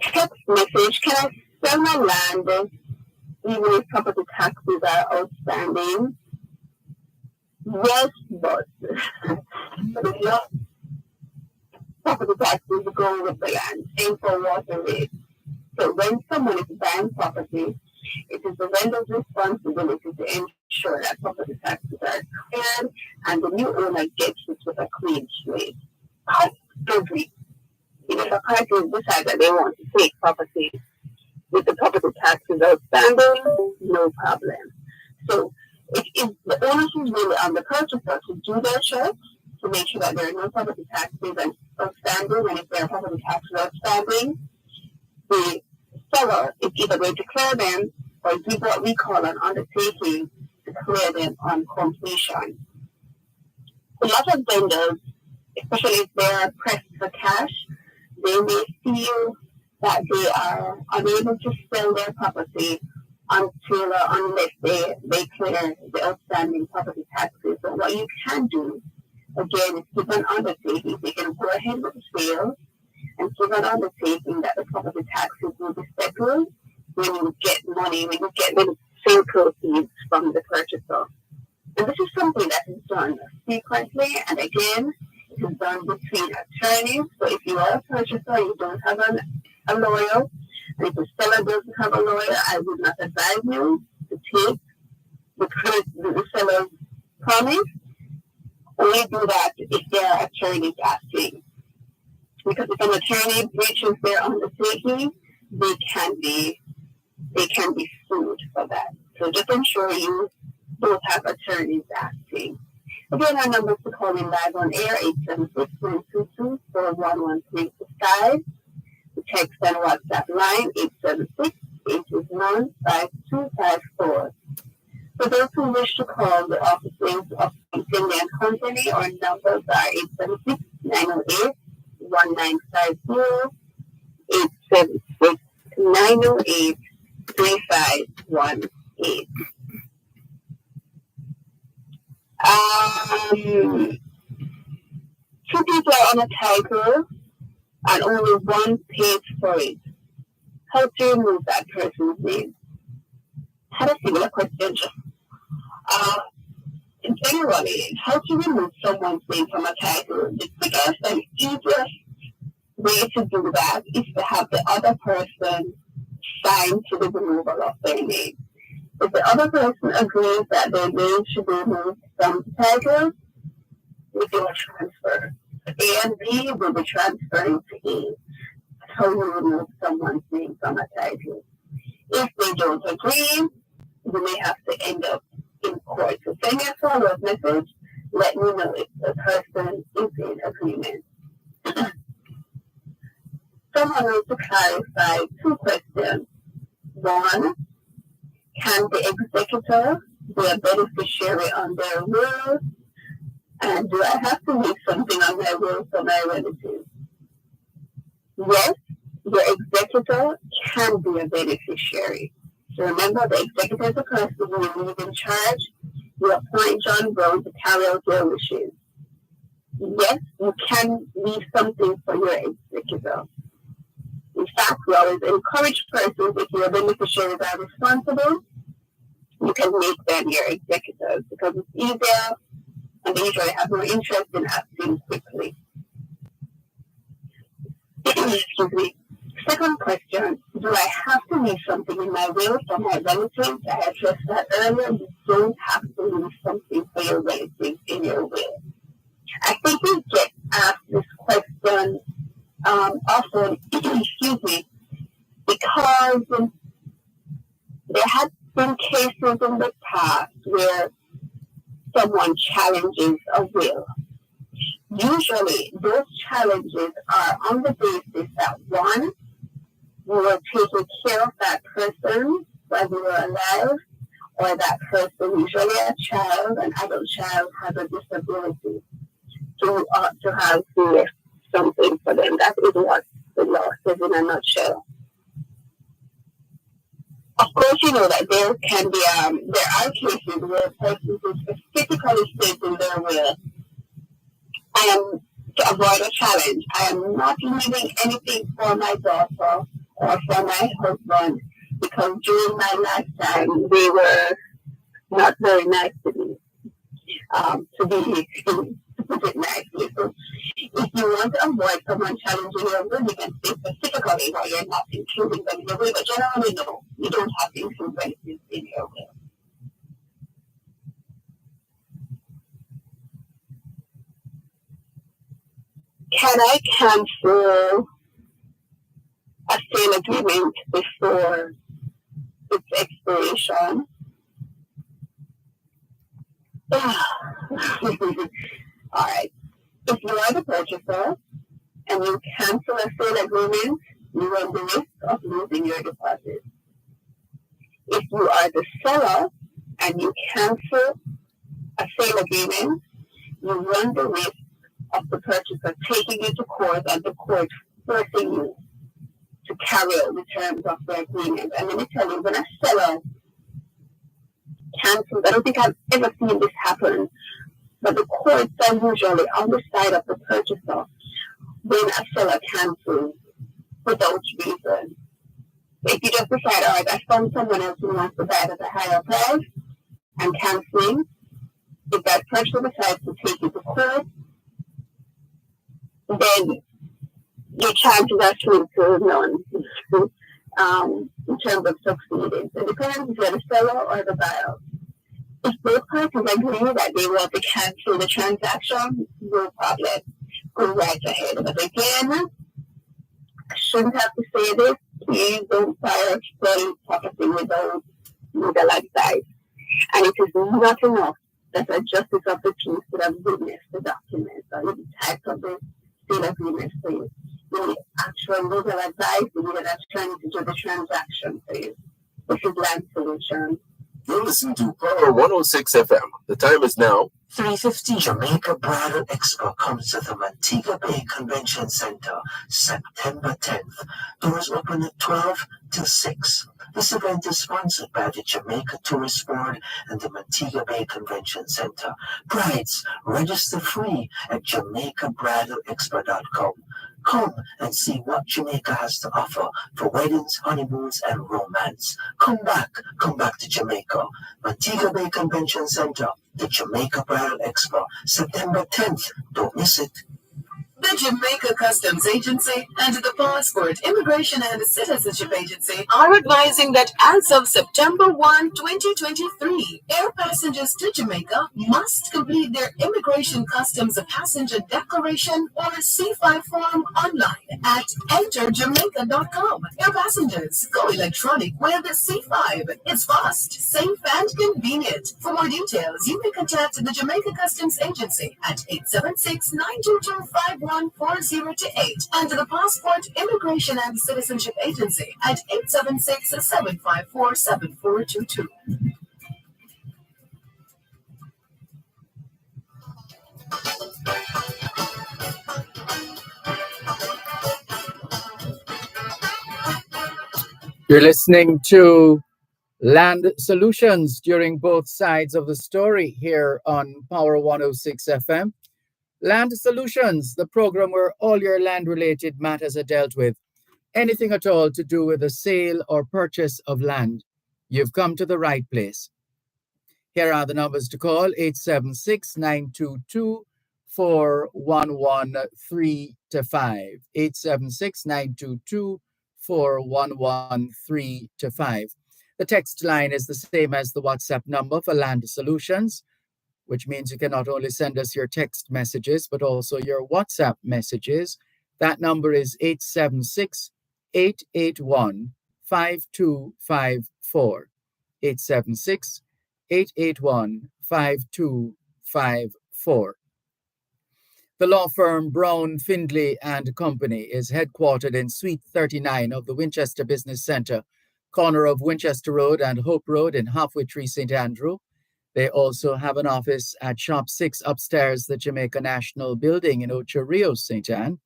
Text message: can I sell my land even if property taxes are outstanding? Yes, but the property taxes go with the land, same for water rates. So when someone is buying property, it is the vendor's responsibility to ensure that property taxes are cleared and the new owner gets it with a clean slate. custody. If a party decides that they want to take property with the property taxes outstanding, no problem. So the onus is really on the purchaser to do their checks to make sure that there are no property taxes outstanding, and if there are property taxes outstanding, the seller is either going to clear them or do what we call an undertaking to clear them on completion. A lot of vendors, especially if they are pressed for cash, they may feel that they are unable to sell their property until or unless they clear the outstanding property taxes. So what you can do, again, is give an undertaking. You can go ahead with the sale and give an undertaking that the property taxes will be settled when you get money, when you get the sale proceeds from the purchaser. And this is something that is done frequently, and again, it is done between attorneys. So if you are a purchaser, you don't have a lawyer, and if the seller doesn't have a lawyer, I would not advise you to take the seller's promise. Only do that if there are attorneys acting. Because if an attorney breaches their undertaking, they can be sued for that. So just ensure you both have attorneys acting. Again, our numbers to call in live on air, 876-922-4113-5. The text and WhatsApp line, 876-821-5254. For those who wish to call the offices of Finley and Company, our numbers are 876-908-1950, 876-908-3518. Two people are on a title and only one pays for it. How to remove that person's name? I had a similar question. Generally, how to remove someone's name from a title? The quickest and easiest way to do that is to have the other person sign to the removal of their name. If the other person agrees that their name should be removed from the title, we do a transfer. A and B will be transferring to A. That's how you remove someone's name from a title. If they don't agree, you may have to end up in court. So send me a follow-up message. Let me know if the person is in agreement. Someone wants to clarify two questions. One, can the executor be a beneficiary on their will? And do I have to leave something on my will for my relatives? Yes, your executor can be a beneficiary. So remember, the executor is the person who will leave in charge. You appoint John Brown to carry out your wishes. Yes, you can leave something for your executor. In fact, we always encourage persons, if your beneficiaries are responsible, you can make them your executors because it's easier and they usually have more interest in acting quickly. Excuse me. Second question, do I have to leave something in my will for my relatives? I addressed that earlier. You don't have to leave something for your relatives in your will. I think we get asked this question often, excuse me, because there have been cases in the past where someone challenges a will. Usually, those challenges are on the basis that one, you were taking care of that person while you were alive, or that person, usually a child, an adult child, has a disability. So you ought to have something for them. That is what the law says in a nutshell. Of course, you know that there can be, there are cases where a person who specifically states in their will, I am, to avoid a challenge, I am not leaving anything for my daughter or for my husband because during my lifetime they were not very nice to me, to put it nicely. So if you want to avoid someone challenging your will, you can say specifically why you're not including them in your will, but generally no, you don't have to include relatives in your will. can I cancel a sale agreement before its expiration? All right. If you are the purchaser and you cancel a sale agreement, you run the risk of losing your deposit. If you are the seller and you cancel a sale agreement, you run the risk of the purchaser taking you to court and the court forcing you to carry out the terms of the agreement. And let me tell you, when a seller cancels, I don't think I've ever seen this happen, but the courts are usually on the side of the purchaser when a seller cancels without reason. If you just decide, all right, I found someone else who wants to buy it at a higher price and canceling, if that purchaser decides to take you to court, then your chances are slim to none in terms of succeeding. So depending if you're the seller or the buyer. If both parties agree that they want to cancel the transaction, no problem. Go right ahead. But again, I shouldn't have to say this. Please don't fire stolen property without legal advice. And it is not enough that a justice of the peace would have witnessed the documents or the type of the sale agreement for you. You need actual legal advice. You need an attorney to do the transaction for you. This is Land Solutions. You're listening to Power 106 FM. The time is now 3:50. Jamaica Bridal Expo comes to the Montego Bay Convention Center September 10th. Doors open at 12 till 6. This event is sponsored by the Jamaica Tourist Board and the Montego Bay Convention Center. Brides, register free at JamaicaBridalExpo.com. Come and see what Jamaica has to offer for weddings, honeymoons, and romance. Come back to Jamaica. Montego Bay Convention Center, the Jamaica Bridal Expo, September 10th. Don't miss it. The Jamaica Customs Agency and the Passport, Immigration and Citizenship Agency are advising that as of September 1, 2023, air passengers to Jamaica must complete their Immigration Customs Passenger Declaration or C5 form online at enterjamaica.com. Air passengers, go electronic with C5. It's fast, safe, and convenient. For more details, you may contact the Jamaica Customs Agency at 876-922-5140 and the Passport, Immigration and Citizenship Agency at 876-754-7422. You're listening to Land Solutions during both sides of the story here on Power 106 FM. Land Solutions, the program where all your land-related matters are dealt with. Anything at all to do with the sale or purchase of land, you've come to the right place. Here are the numbers to call: 876-922-4113-5. 876-922-4113-5. The text line is the same as the WhatsApp number for Land Solutions, which means you can not only send us your text messages, but also your WhatsApp messages. That number is 876-881-5254. 876-881-5254. The law firm Brown, Findlay and Company is headquartered in Suite 39 of the Winchester Business Center, corner of Winchester Road and Hope Road in Halfway Tree, St. Andrew. They also have an office at Shop 6 upstairs, the Jamaica National Building in Ocho Rios, St. Anne.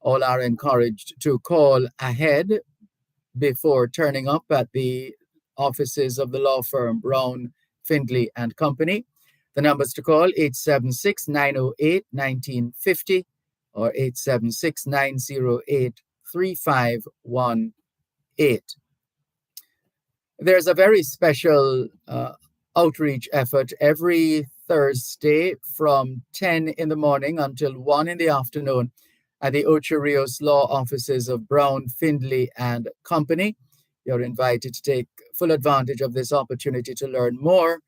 All are encouraged to call ahead before turning up at the offices of the law firm Brown, Findlay and Company. The numbers to call: 876-908-1950 or 876-908-3518. There's a very special outreach effort every Thursday from 10 in the morning until 1 in the afternoon at the Ocho Rios law offices of Brown, Findlay and Company. You're invited to take full advantage of this opportunity to learn more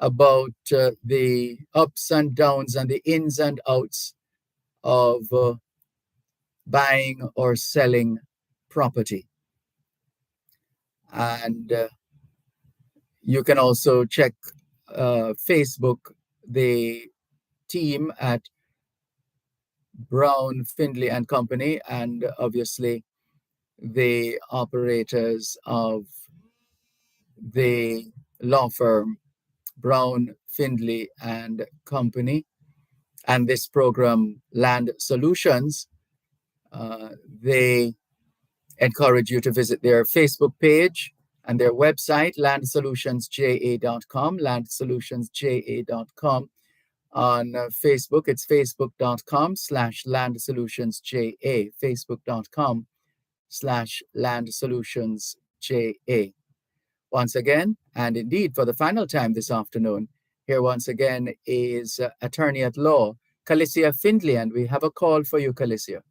about the ups and downs and the ins and outs of buying or selling property. And you can also check Facebook, the team at Brown, Findlay and Company, and obviously the operators of the law firm Brown, Findlay and Company, and this program Land Solutions. They encourage you to visit their Facebook page and their website, landsolutionsja.com, landsolutionsja.com. On Facebook, it's facebook.com/landsolutionsja, facebook.com/landsolutionsja. Once again, and indeed for the final time this afternoon, here once again is attorney at law, Calicia Findlay, and we have a call for you, Calicia.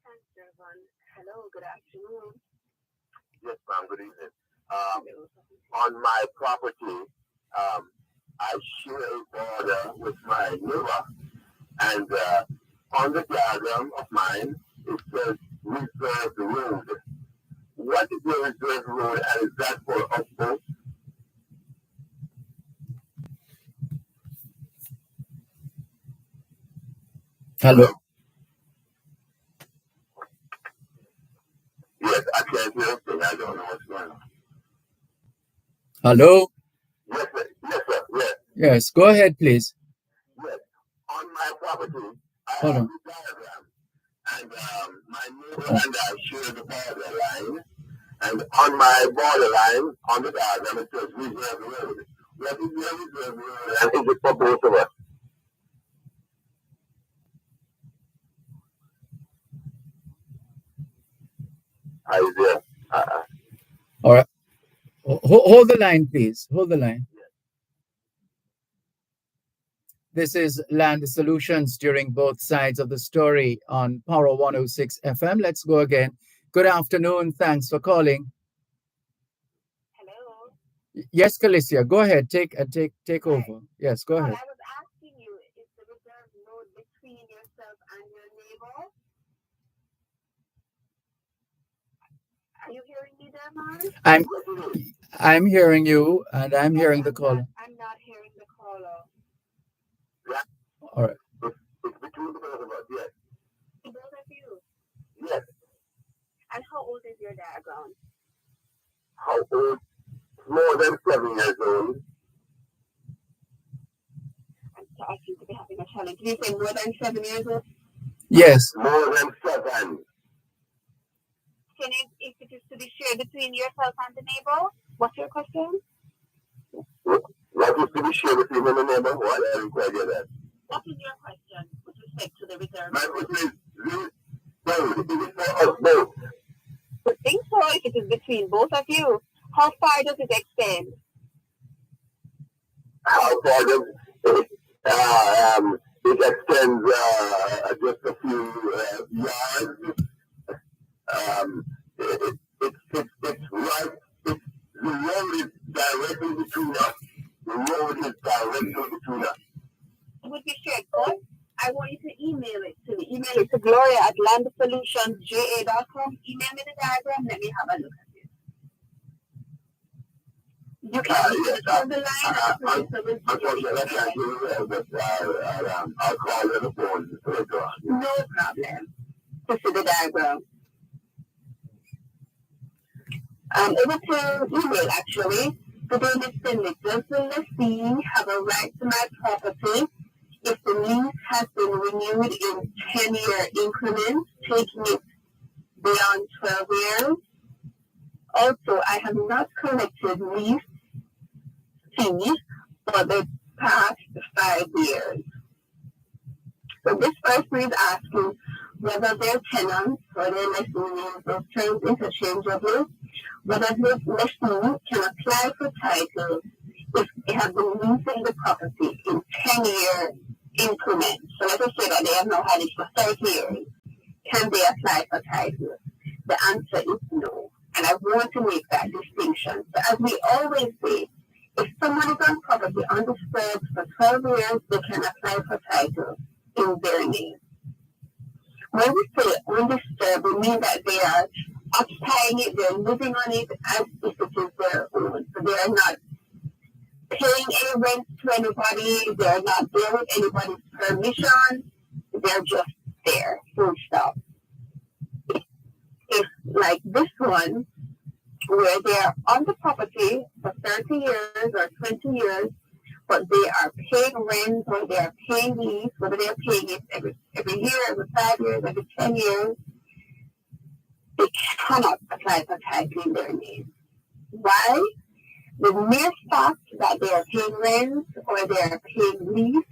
Thanks, Dervan. Hello, good afternoon. Yes, ma'am. Good evening. On my property, I share a border with my neighbor, and on the diagram of mine, it says reserve road. What is the reserve road, and is that for us both? Hello. Yes, I can't hear anything. I don't know what's going on. Hello. Yes, sir. Yes, sir. Yes. Yes, go ahead, please. Yes. On my property, I Hold have on. the diagram, and my neighbor and I share the border line. And on my borderline, on the diagram, it says reserve road. What is the reserve road, and is it for both of us? Are you there? All right. Hold the line, please. Hold the line. This is Land Solutions during both sides of the story on Power 106 FM. Let's go again. Good afternoon. Thanks for calling. Hello. Yes, Calicia, go ahead. Take over. Yes, go ahead. I was asking you, is the reserve road between yourself and your neighbor? Are you hearing me, Dervan? I'm hearing you, and I'm hearing the caller. I'm not hearing the caller. All right. It's between the both of us, yes. Both of you? Yes. And how old is your diagram? How old? More than 7 years old. I seem to be having a challenge. Did you say more than 7 years old? Yes. More than 7. If it is to be shared between yourself and the neighbor, what's your question? What is to be shared between me and the neighbor? What? I didn't quite get that. What is your question with respect to the reserve? My question is it for us both? I think so, if it is between both of you. How far does it extend? How far does it? It extends just a few yards. It's right. The road is directly between us. The road is directly between us. It would be shared, but I want you to email it to me. Email it to gloria@landsolutionsja.com. Email me the diagram. Let me have a look at it. You can hold the line. Unfortunately, I can't do it, but I'll call you on the phone later on. No problem. To see the diagram. Over to email, actually. Today, Ms. Finley, does the lessee have a right to my property if the lease has been renewed in 10-year increments, taking it beyond 12 years? Also, I have not collected lease fees for the past 5 years. So this person is asking whether their tenants or their lessee use those terms interchangeably, whether the lessee can apply for title if they have been leasing the property in 10-year increments. So let us say that they have now had it for 30 years. Can they apply for title? The answer is no. And I want to make that distinction. So as we always say, if someone is on property undisturbed for 12 years, they can apply for title in their name. when we say undisturbed, we mean that they are occupying it, they're living on it as if it is their own. So they are not paying any rent to anybody, they're not there with anybody's permission, they're just there, full stop. It's like this one, where they're on the property for 30 years or 20 years, but they are paying rent or they are paying lease, whether they're paying it every year, every 5 years, every 10 years, they cannot apply for title in their name. Why? The mere fact that they are paying rent or they are paying lease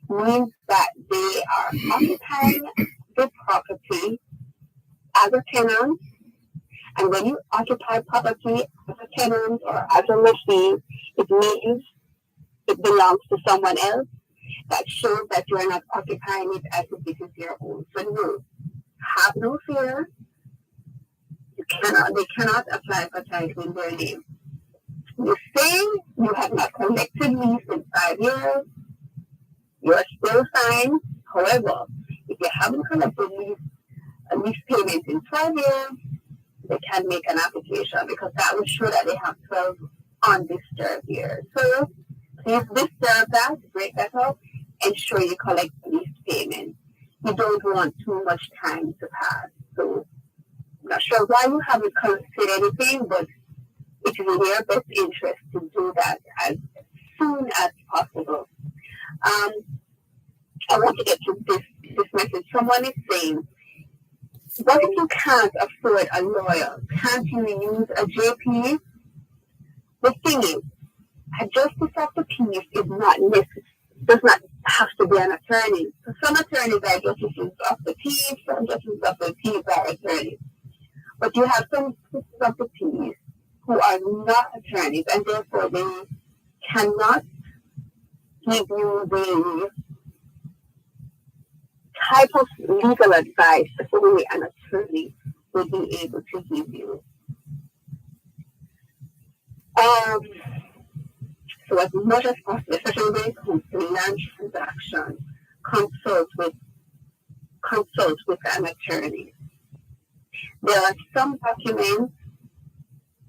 means that they are occupying the property as a tenant. And when you occupy property as a tenant or as a lessee, it means it belongs to someone else. That shows that you are not occupying it as if it is your own. So no, have no fear. They cannot apply for title in their name. You say you have not collected lease in 5 years, you are still fine. However, if you haven't collected a lease payment in 12 years, they can make an application because that will show that they have 12 undisturbed years. So please disturb that, break that up, ensure you collect the lease payment. You don't want too much time to pass. So I'm not sure why you haven't collected anything, but it is in your best interest to do that as soon as possible. I want to get to this message. Someone is saying, what if you can't afford a lawyer? Can't you use a JP? The thing is, a justice of the peace is not necessary, does not have to be an attorney. So some attorneys are justices of the peace, some justices of the peace are attorneys. But you have some justices of the peace who are not attorneys, and therefore they cannot give you the type of legal advice that only an attorney will be able to give you. So as much as possible, especially when it comes to land transactions, consult with an attorney. There are some documents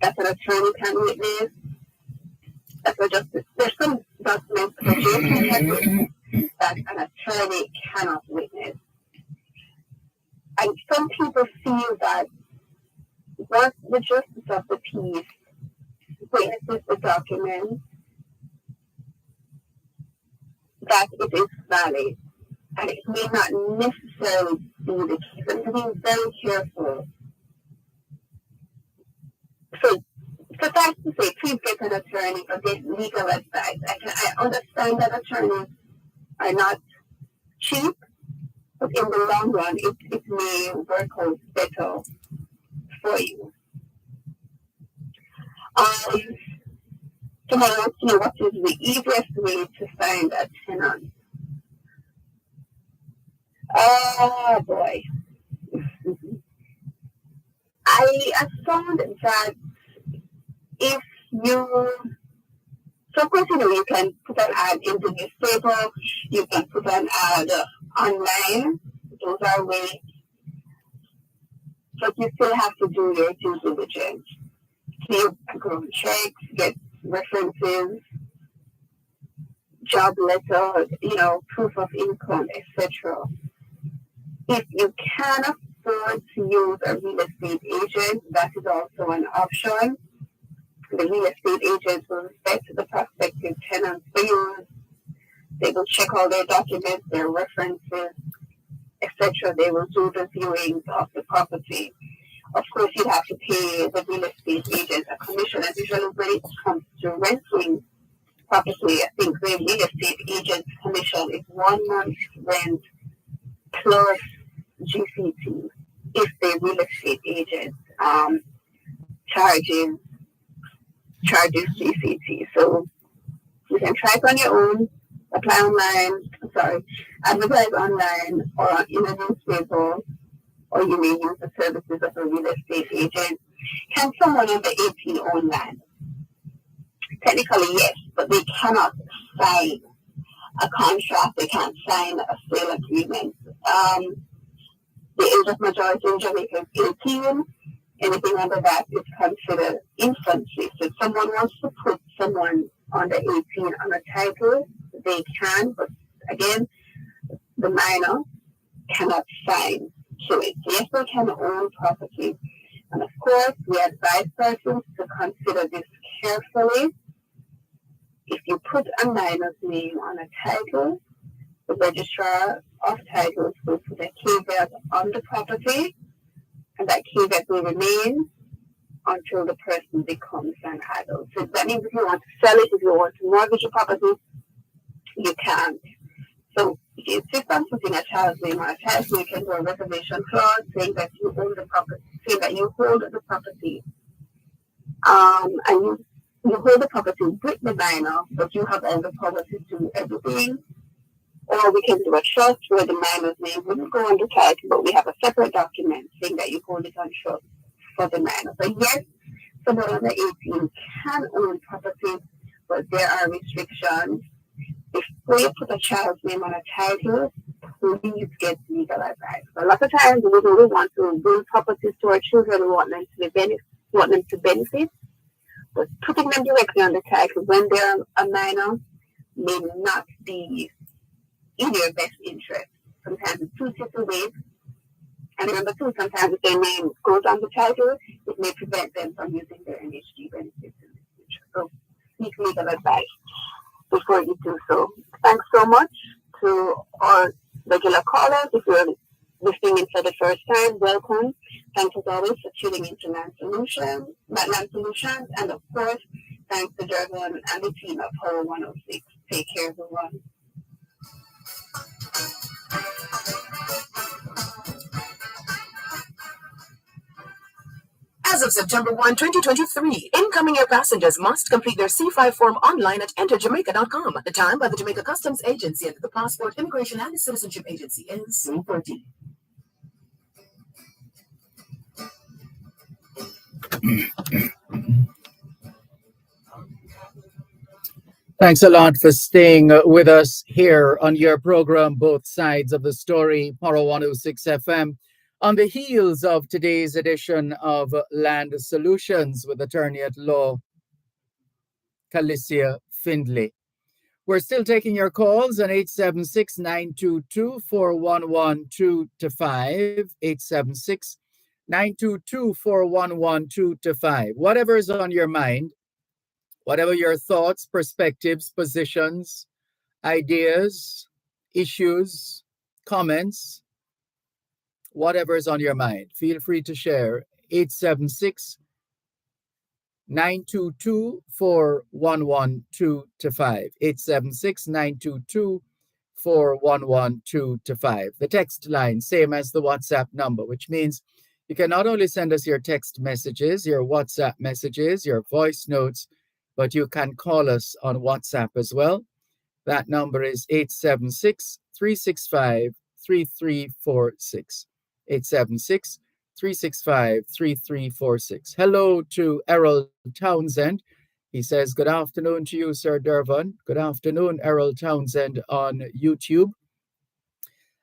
that an attorney can witness. There's some documents that a JP can witness that an attorney cannot witness. And some people feel that once the justice of the peace witnesses the document, that it is valid. And it may not necessarily be the case. And to be very careful. So suffice to say, please get an attorney or get legal advice. I understand that attorneys are not cheap, but in the long run, it may work out better for you. So now let's know what is the easiest way to find a tenant. Oh boy. I have found that if you, so of course, you can put an ad in the newspaper, you can put an ad online, those are ways, but you still have to do your due diligence. Clear background checks, get references, job letter, proof of income, etc. If you can afford to use a real estate agent, that is also an option. The real estate agent will respect the prospective tenants for you. They will check all their documents, their references, etc. They will do the viewings of the property. Of course, you have to pay the real estate agent a commission. And usually when it comes to renting property, I think the real estate agent's commission is 1 month's rent plus GCT if the real estate agent charges GCT. So you can try it on your own, apply online, advertise online or in a newspaper, or you may use the services of a real estate agent. Can someone under 18 own land? Technically, yes, but they cannot sign a contract, they can't sign a sale agreement. The age of majority in Jamaica is 18. Anything under that is considered infancy. So if someone wants to put someone under 18 on a title, they can, but again, the minor cannot sign to it. Yes, they can own property. And of course, we advise persons to consider this carefully. If you put a minor's name on a title, the registrar of titles will put a caveat on the property, and that caveat will remain until the person becomes an adult. So that means if you want to sell it, if you want to mortgage your property, you can't. So if you insist on putting a child's name on a title, you can do a reservation clause saying that you own the property, saying that you hold the property, and you hold the property with the minor, but you have all the power to do everything. Or we can do a trust where the minor's name wouldn't go on the title, but we have a separate document saying that you hold it on trust for the minor. So yes, someone under 18 can own property, but there are restrictions. Before you put a child's name on a title, please get legal advice. A lot of times we really want to build properties to our children, we want them to benefit, but putting them directly on the title when they're a minor may not be in their best interest. Sometimes it's too different ways. And remember too, sometimes if their name goes on the title, it may prevent them from using their NHG benefits in the future. So seek legal advice before you do so. Thanks so much to our regular callers. If you're listening in for the first time, welcome. Thanks as always for tuning into Land Solutions. And of course, thanks to Dervan and the team at Power 106. Take care, everyone. As of September 1, 2023, incoming air passengers must complete their C5 form online at enterjamaica.com. The time by the Jamaica Customs Agency and the Passport, Immigration and Citizenship Agency is 3:30. Thanks a lot for staying with us here on your program, Both Sides of the Story, Power 106 FM. On the heels of today's edition of Land Solutions with Attorney at Law Calicia Findlay. We're still taking your calls on 876-922-4112-5, 876-922-4112-5. Whatever is on your mind, whatever your thoughts, perspectives, positions, ideas, issues, comments, whatever is on your mind, feel free to share. 876-922-4112-5. 876-922-4112-5. The text line, same as the WhatsApp number, which means you can not only send us your text messages, your WhatsApp messages, your voice notes, but you can call us on WhatsApp as well. That number is 876-365-3346. 876-365-3346. Hello to Errol Townsend. He says, good afternoon to you, Sir Dervan. Good afternoon, Errol Townsend on YouTube.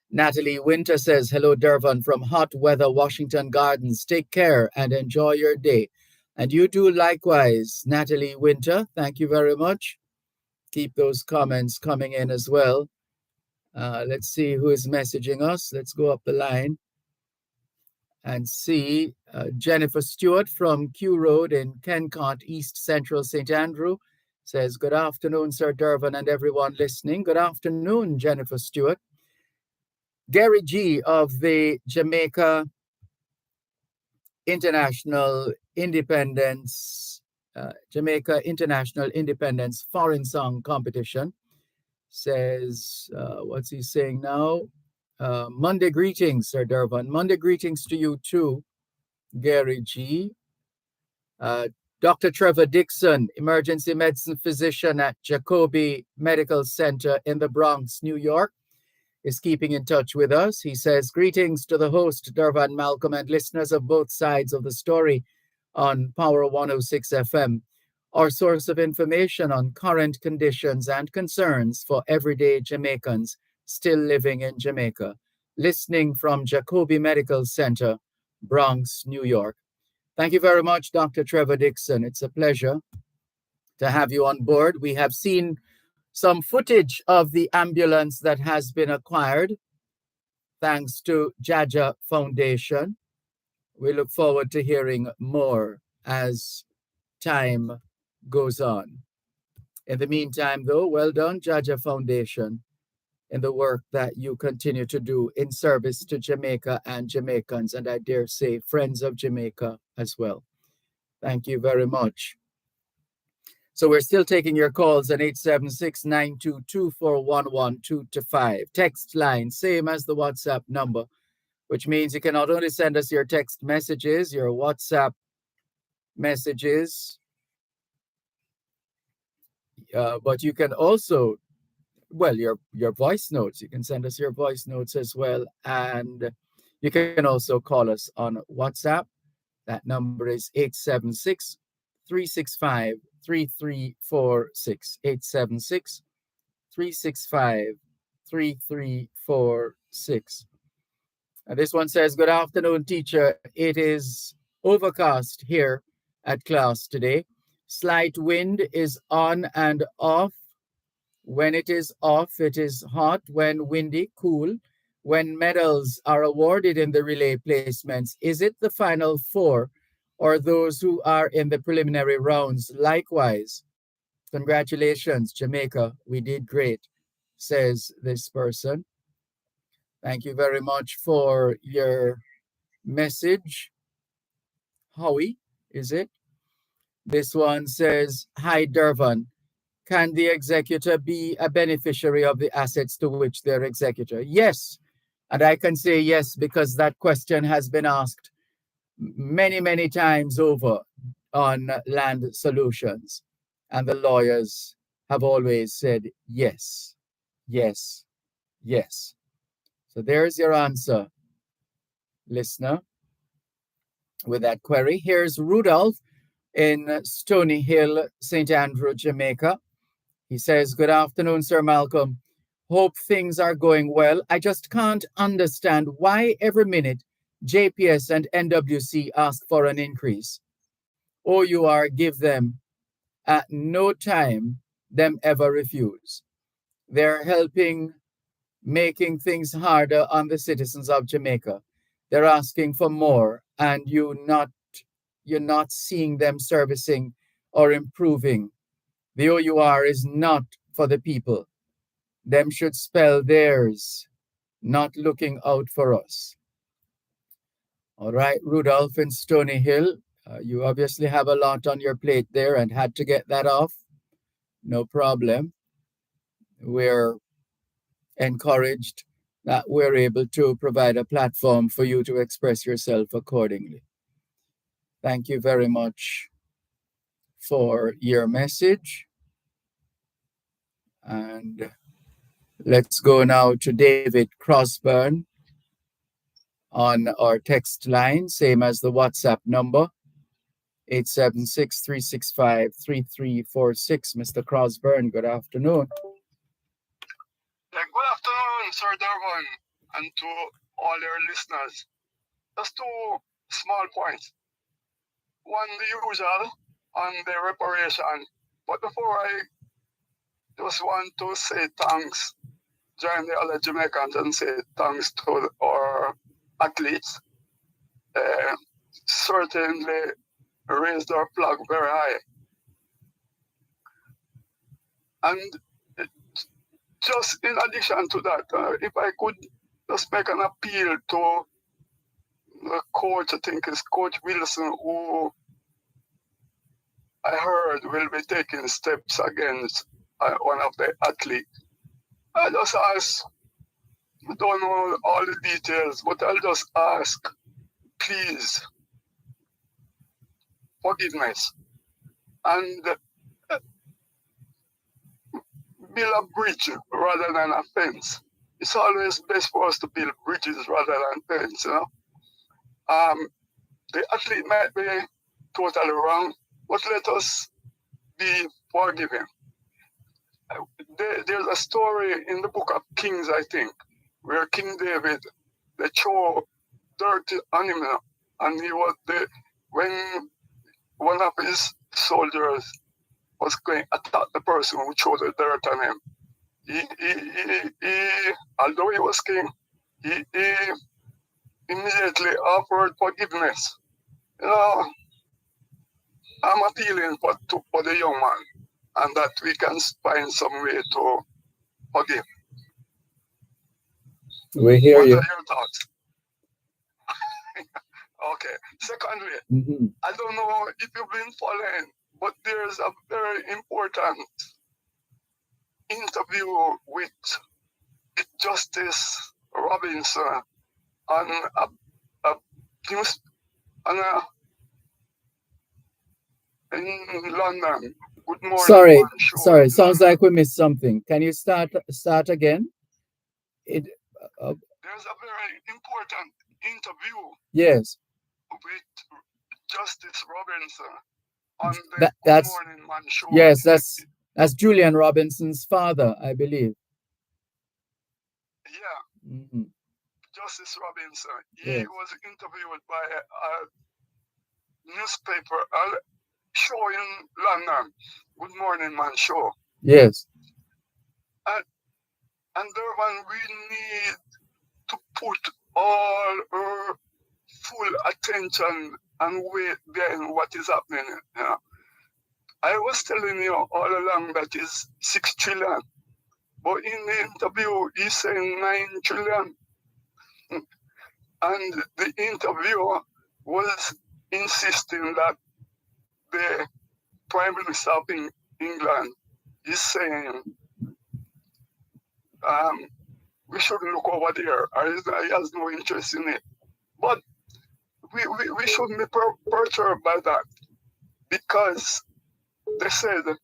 Natalie Winter says, hello, Dervan from hot weather, Washington Gardens. Take care and enjoy your day. And you do likewise, Natalie Winter. Thank you very much. Keep those comments coming in as well. Let's see who is messaging us. Let's go up the line and see Jennifer Stewart from Q Road in Kencott, East Central St. Andrew says, good afternoon, Sir Dervan and everyone listening. Good afternoon, Jennifer Stewart. Gary G. of the Jamaica International Independence Foreign Song Competition says, what's he saying now? Monday greetings, Sir Dervan. Monday greetings to you too, Gary G. Dr. Trevor Dixon, emergency medicine physician at Jacobi Medical Center in the Bronx, New York, is keeping in touch with us. He says, greetings to the host, Dervan Malcolm, and listeners of both sides of the story on Power 106 FM, our source of information on current conditions and concerns for everyday Jamaicans still living in Jamaica. listening from Jacobi Medical Center, Bronx, New York. Thank you very much, Dr. Trevor Dixon. It's a pleasure to have you on board. We have seen some footage of the ambulance that has been acquired thanks to Jaja Foundation. We look forward to hearing more as time goes on. In the meantime, though, well done, Jaja Foundation, in the work that you continue to do in service to Jamaica and Jamaicans, and I dare say friends of Jamaica as well. Thank you very much. So we're still taking your calls on 876-922-4112-5. Text line, same as the WhatsApp number, which means you can not only send us your text messages, your WhatsApp messages, but you can also, well, your voice notes. You can send us your voice notes as well. And you can also call us on WhatsApp. That number is 876-365-3346. 876-365-3346. And this one says, good afternoon, teacher. It is overcast here at class today. Slight wind is on and off. When it is off, it is hot. When windy, cool. When medals are awarded in the relay placements, is it the final four or those who are in the preliminary rounds? Likewise, congratulations, Jamaica. We did great, says this person. Thank you very much for your message. Howie, is it? This one says, hi, Dervan. Can the executor be a beneficiary of the assets to which they're executor? Yes. And I can say yes because that question has been asked many, many times over on Land Solutions. And the lawyers have always said yes, yes, yes. So there's your answer, listener, with that query. Here's Rudolph in Stony Hill, St. Andrew, Jamaica. He says, good afternoon, Sir Malcolm. Hope things are going well. I just can't understand why every minute JPS and NWC ask for an increase. OUR give them at no time them ever refuse. They're helping making things harder on the citizens of Jamaica. They're asking for more, and you're not seeing them servicing or improving. The OUR is not for the people. Them should spell theirs, not looking out for us. All right, Rudolph in Stony Hill, you obviously have a lot on your plate there and had to get that off. No problem. We're encouraged that we're able to provide a platform for you to express yourself accordingly. Thank you very much for your message. And let's go now to David Crossburn on our text line, same as the WhatsApp number, 876-365-3346. Mr. Crossburn, good afternoon. Good afternoon, Sir Dervan, and to all your listeners. Just two small points. One, the usual on the reparation. But before I just want to say thanks, join the other Jamaicans and say thanks to our athletes. Certainly raised our flag very high. And just in addition to that, if I could just make an appeal to the coach, I think it's Coach Wilson, who I heard will be taking steps against one of the athletes. I just ask, I don't know all the details, but I'll just ask, please, forgiveness, and build a bridge rather than a fence. It's always best for us to build bridges rather than fence, you know. The athlete might be totally wrong, but let us be forgiving. There's a story in the book of Kings, I think, where King David they throw dirty on him, and he was when one of his soldiers was going to attack the person who threw the dirt on him. He although he was king, he immediately offered forgiveness. I'm appealing for the young man, and that we can find some way to forgive. We hear what you. What are your thoughts? Okay. Secondly, I don't know if you've been following, but there's a very important interview with Justice Robinson on a news in London. Good morning. Sorry. Sounds like we missed something. Can you start again? There's a very important interview. Yes. With Justice Robinson on the Good Morning Man show. Yes, that's Julian Robinson's father, I believe. Yeah. Justice Robinson. He was interviewed by a newspaper, a show in London, Good Morning Man show. Yes. And Dervan, we need to put all our full attention and weight behind what is happening. I was telling you all along that is 6 trillion, but in the interview he's saying 9 trillion. And the interviewer was insisting that the Prime Minister of England is saying we shouldn't look over there. He has no interest in it. But we shouldn't be perturbed by that, because they said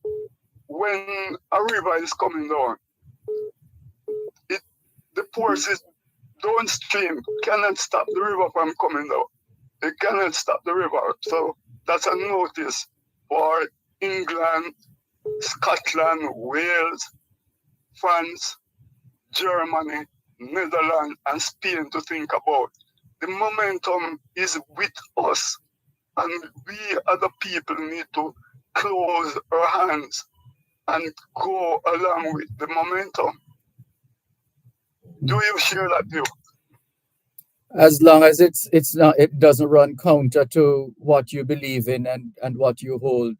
when a river is coming down, the forces downstream cannot stop the river from coming down. They cannot stop the river. So that's a notice for England, Scotland, Wales, France, Germany, Netherlands, and Spain to think about. The momentum is with us, and we other people need to close our hands and go along with the momentum. Do you share that view? As long as it doesn't run counter to what you believe in and what you hold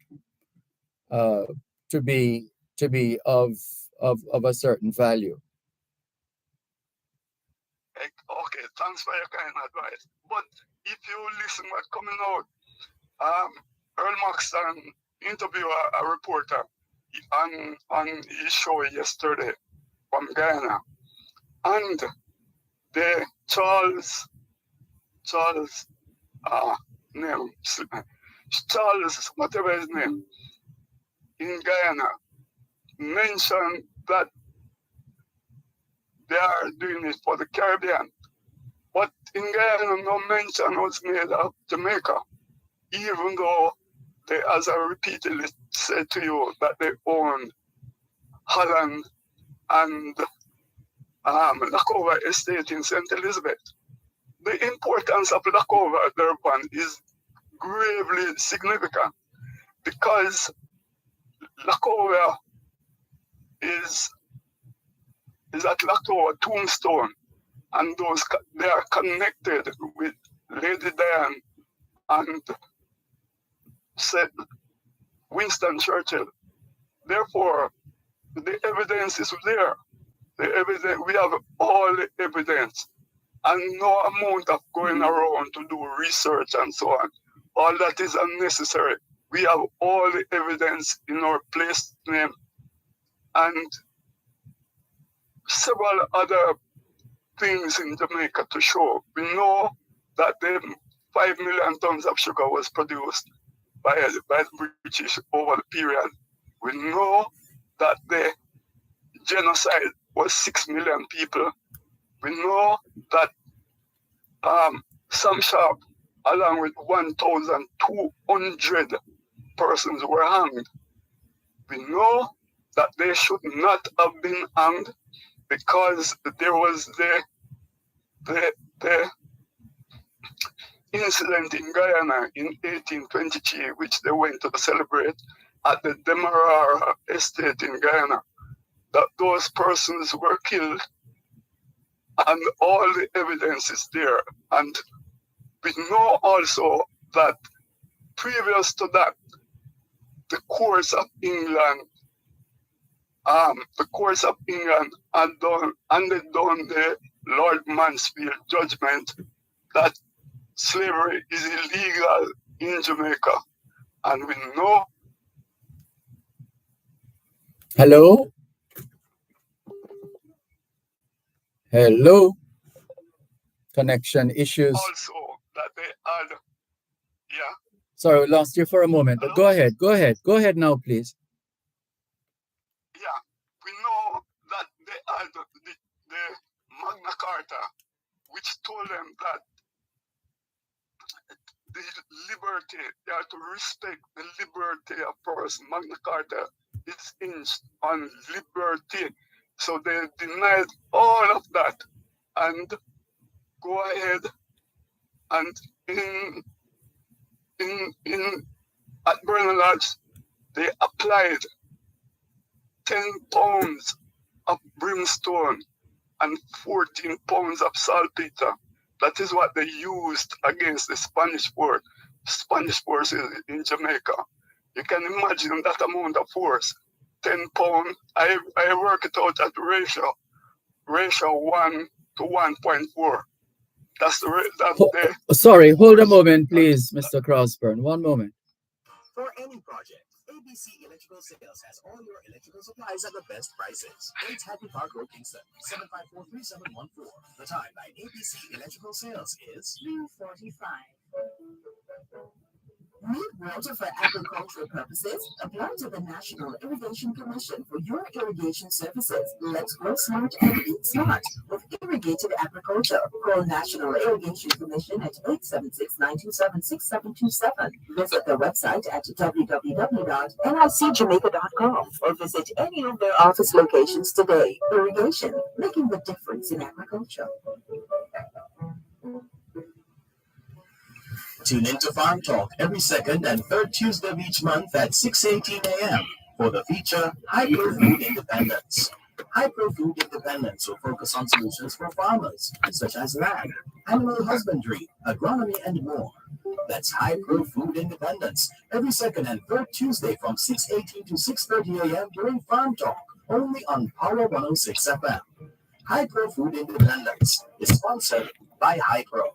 to be of a certain value. Okay, thanks for your kind advice. But if you listen what's coming out, Earl Maxton interviewed a reporter on his show yesterday from Guyana, and the Charles, whatever his name, in Guyana, mentioned that they are doing it for the Caribbean. But in Guyana, no mention was made of Jamaica, even though they, as I repeatedly said to you, that they own Holland and Lacova Estate in St. Elizabeth. The importance of Lacova, Dervan, is gravely significant, because Lacova is at Lacova Tombstone, and they are connected with Lady Diane and said Winston Churchill. Therefore, the evidence is there. We have all the evidence, and no amount of going around to do research and so on. All that is unnecessary. We have all the evidence in our place name, and several other things in Jamaica to show. We know that the 5 million tons of sugar was produced by the British over the period. We know that the genocide was 6 million people. We know that Sam Sharp, along with 1,200 persons, were hanged. We know that they should not have been hanged, because there was the the incident in Guyana in 1823, which they went to celebrate at the Demerara estate in Guyana, that those persons were killed, and all the evidence is there. And we know also that previous to that, the courts of England had handed down the Lord Mansfield judgment that slavery is illegal in Jamaica. And we know. Hello? Hello? Connection issues. Also, that they had, yeah. Sorry, we lost you for a moment. But go ahead now, please. Yeah, we know that they had the Magna Carta, which told them that the liberty, they are to respect the liberty of person. Magna Carta is hinged on liberty. So they denied all of that and go ahead and at Bernal Lodge, they applied 10 pounds of brimstone and 14 pounds of saltpeter. That is what they used against the Spanish forces in Jamaica. You can imagine that amount of force. 10 pounds. I work it out at ratio 1 to 1.4. That's the Sorry, hold a moment, please, Mr. Crossburn. One moment. For any project, ABC Electrical Sales has all your electrical supplies at the best prices. 8 Happy Park Road, Kingston, 7543714. The time by ABC Electrical Sales is 3:45. Need water for agricultural purposes? Apply to the National Irrigation Commission for your irrigation services. Let's grow smart and eat smart with irrigated agriculture. Call National Irrigation Commission at 876-927-6727. Visit their website at www.nicjamaica.com or visit any of their office locations today. Irrigation, making the difference in agriculture. Tune into Farm Talk every second and third Tuesday of each month at 6:18 a.m. for the feature Hyper Food Independence. Hyper Food Independence will focus on solutions for farmers, such as land, animal husbandry, agronomy, and more. That's Hyper Food Independence every second and third Tuesday from 6:18 to 6:30 a.m. during Farm Talk, only on Power 106 FM. Hyper Food Independence is sponsored by Hypro.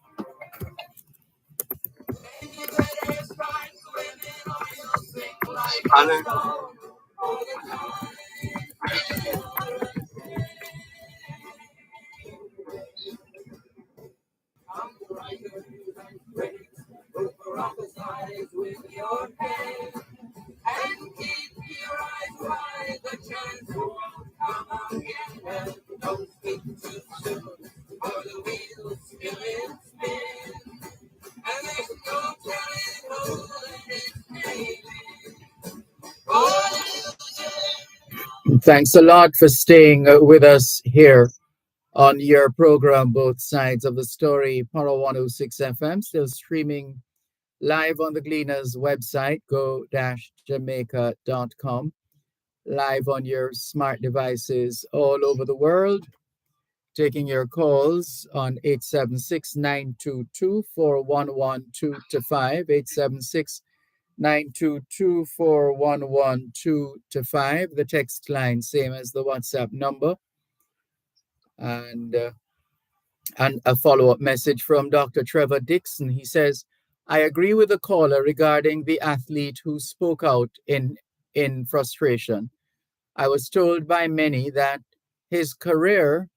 Thanks a lot for staying with us here on your program, Both Sides of the Story, Power 106 FM, still streaming live on the Gleaners website, go-jamaica.com, live on your smart devices all over the world, taking your calls on 876-922-4112-5, 876-922-4112-5, the text line, same as the WhatsApp number. And a follow-up message from Dr. Trevor Dixon. He says, I agree with the caller regarding the athlete who spoke out in frustration. I was told by many that his career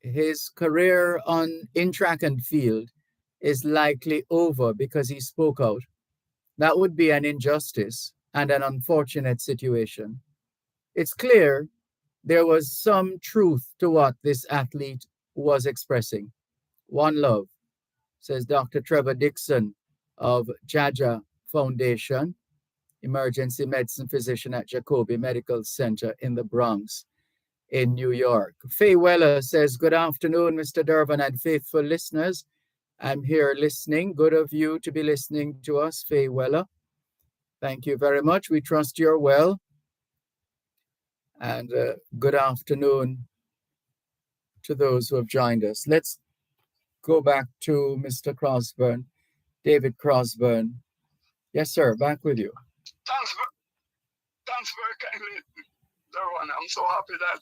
in track and field is likely over because he spoke out. That would be an injustice and an unfortunate situation. It's clear there was some truth to what this athlete was expressing. One love, says Dr. Trevor Dixon of Jaja Foundation, emergency medicine physician at Jacobi Medical Center in the Bronx. in New York. Faye Weller says, good afternoon, Mr. Dervan and faithful listeners. I'm here listening. Good of you to be listening to us, Faye Weller. Thank you very much. We trust you're well. And good afternoon to those who have joined us. Let's go back to Mr. Crosburn, David Crosburn. Yes, sir, back with you. Thanks very kindly, Dervan. I'm so happy that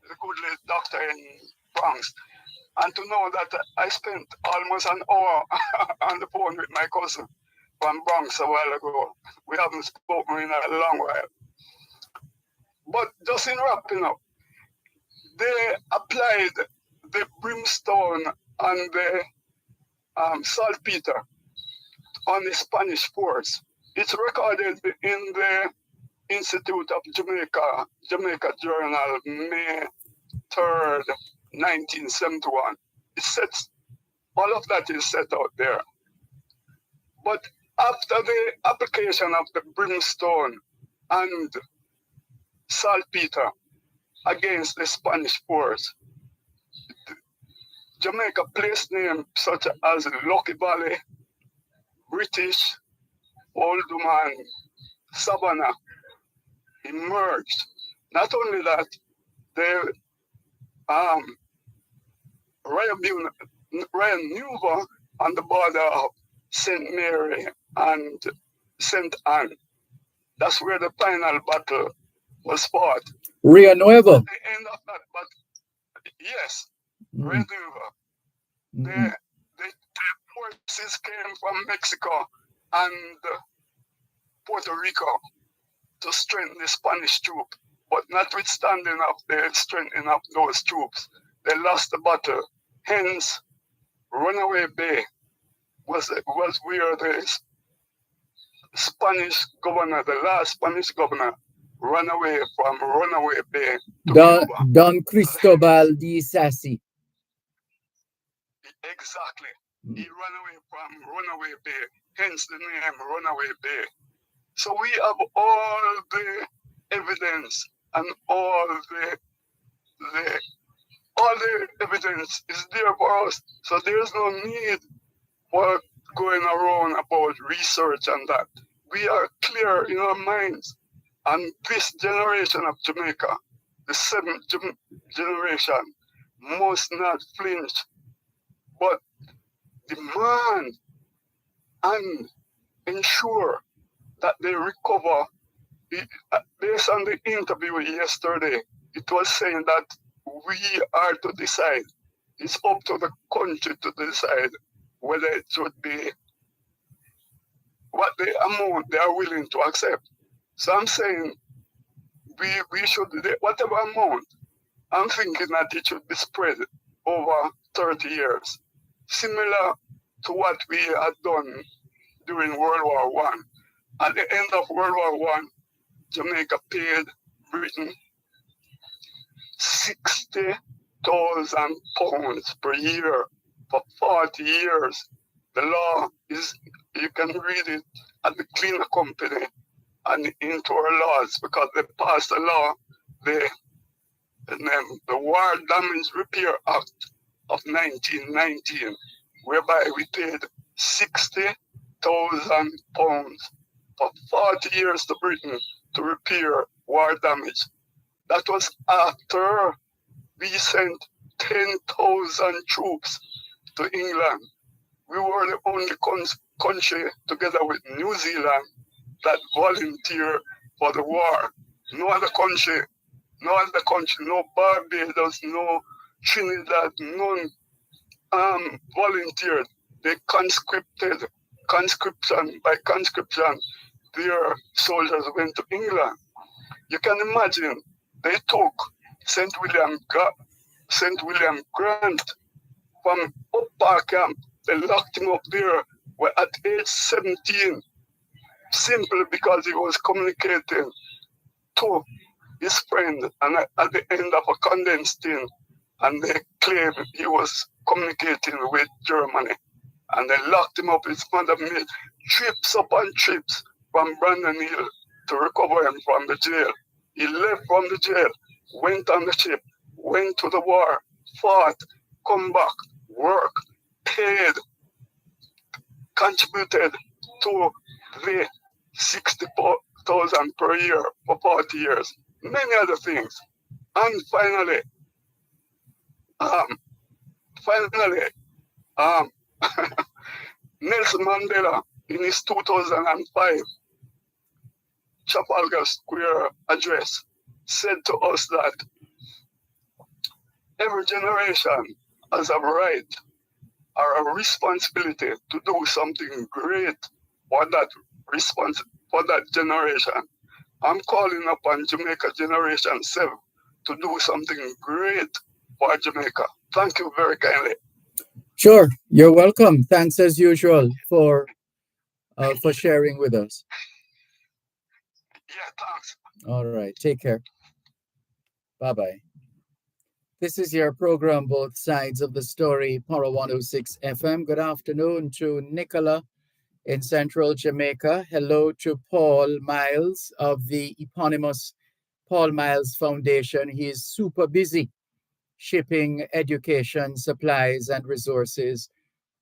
the good late doctor in Bronx. And to know that I spent almost an hour on the phone with my cousin from Bronx a while ago. We haven't spoken in a long while. But just in wrapping up, they applied the brimstone and the saltpeter on the Spanish force. It's recorded in the Institute of Jamaica Journal, May 3rd, 1971. It sets, all of that is set out there. But after the application of the brimstone and saltpeter against the Spanish force, Jamaica placed names such as Lucky Valley, British, Oldman, Savannah emerged. Not only that, the Ryan Nuva on the border of St. Mary and St. Anne. That's where the final battle was fought. Rio Nuevo. At the end of that battle, yes, Rio Nuevo. The forces came from Mexico and Puerto Rico to strengthen the Spanish troops. But notwithstanding of the strengthening of those troops, they lost the battle. Hence, Runaway Bay was where the Spanish governor, the last Spanish governor, ran away from Runaway Bay to Cuba. Don Cristobal de Sassy. Exactly. He ran away from Runaway Bay, hence the name Runaway Bay. So we have all the evidence and all the evidence is there for us. So there's no need for going around about research and that. We are clear in our minds. And this generation of Jamaica, the seventh generation, must not flinch, but demand and ensure that they recover. Based on the interview yesterday, it was saying that we are to decide. It's up to the country to decide whether it should be what the amount they are willing to accept. So I'm saying we should, whatever amount, I'm thinking that it should be spread over 30 years, similar to what we had done during World War I. At the end of World War I, Jamaica paid Britain £60,000 per year for 40 years. The law is, you can read it at the Cleaner Company and into our laws, because they passed a law, the War Damage Repair Act of 1919, whereby we paid £60,000 for 40 years to Britain to repair war damage. That was after we sent 10,000 troops to England. We were the only country, together with New Zealand, that volunteered for the war. No other country, no Barbados, no Trinidad, none volunteered. They conscription by conscription, their soldiers went to England. You can imagine, they took St. William Grant from Up Park Camp. They locked him up there at age 17, simply because he was communicating to his friend, and at the end of a condensed tin, and they claimed he was communicating with Germany. And they locked him up. His mother made trips upon trips from Brandon Hill to recover him from the jail. He left from the jail. went on the ship, went to the war, fought, come back, work, paid, contributed to the 60,000 per year for 40 years, many other things. And finally, Nelson Mandela, in his 2005 Trafalgar Square address, said to us that every generation has a right or a responsibility to do something great for that generation. I'm calling upon Jamaica Generation 7 to do something great for Jamaica. Thank you very kindly. Sure, you're welcome. Thanks as usual for sharing with us. Yeah, thanks. All right, take care. Bye-bye. This is your program, Both Sides of the Story, Para 106 FM. Good afternoon to Nicola in central Jamaica. Hello to Paul Miles of the eponymous Paul Miles Foundation. He is super busy shipping education, supplies, and resources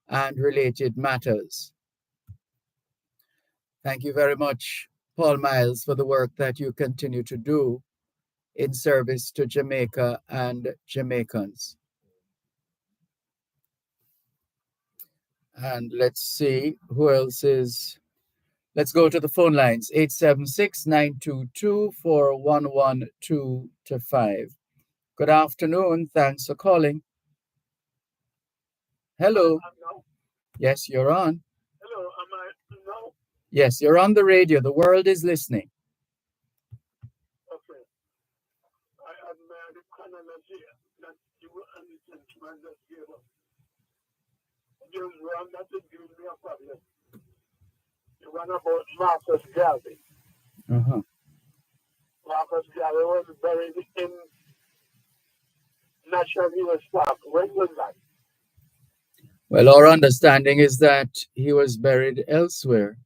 and related matters. Thank you very much, Paul Miles, for the work that you continue to do in service to Jamaica and Jamaicans. And let's see who else is. Let's go to the phone lines, 876-922-4112-5. Good afternoon. Thanks for calling. Hello. Yes, you're on. Hello, am I now? Yes, you're on the radio. The world is listening. Okay. I admire the chronology that you and the gentleman just gave us. There's one that will give me a problem. The one about Marcus Garvey. Marcus Garvey was buried in National Hill Park. When was that? Well, our understanding is that he was buried elsewhere.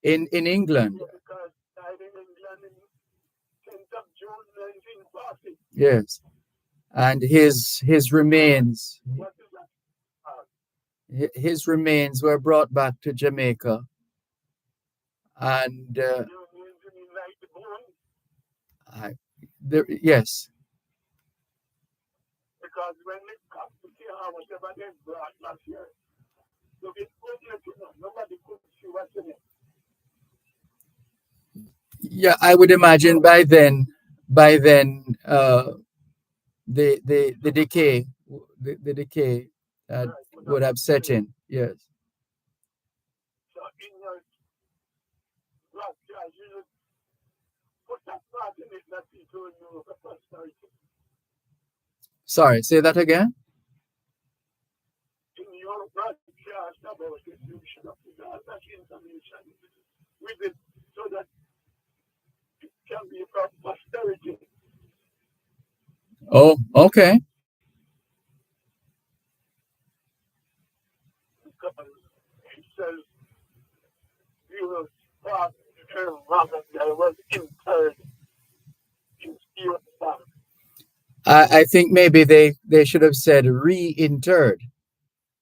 In England. Yeah, because died in England in 10th of June 1940. Yes. And his remains. What is that? His remains were brought back to Jamaica. And yes. Because when they come to see how much ever they brought last year, so it nobody could see what's in it. Yeah, I would imagine by then the decay would have set in. Yes. So in your last year, you put that part in it that people know the prosperity. Sorry, say that again. In your broadcast about it, you should have put all that information with it so that it can be for posterity. Oh, okay. Because it says he was part of that was interred in Steel Park. I think maybe they should have said reinterred,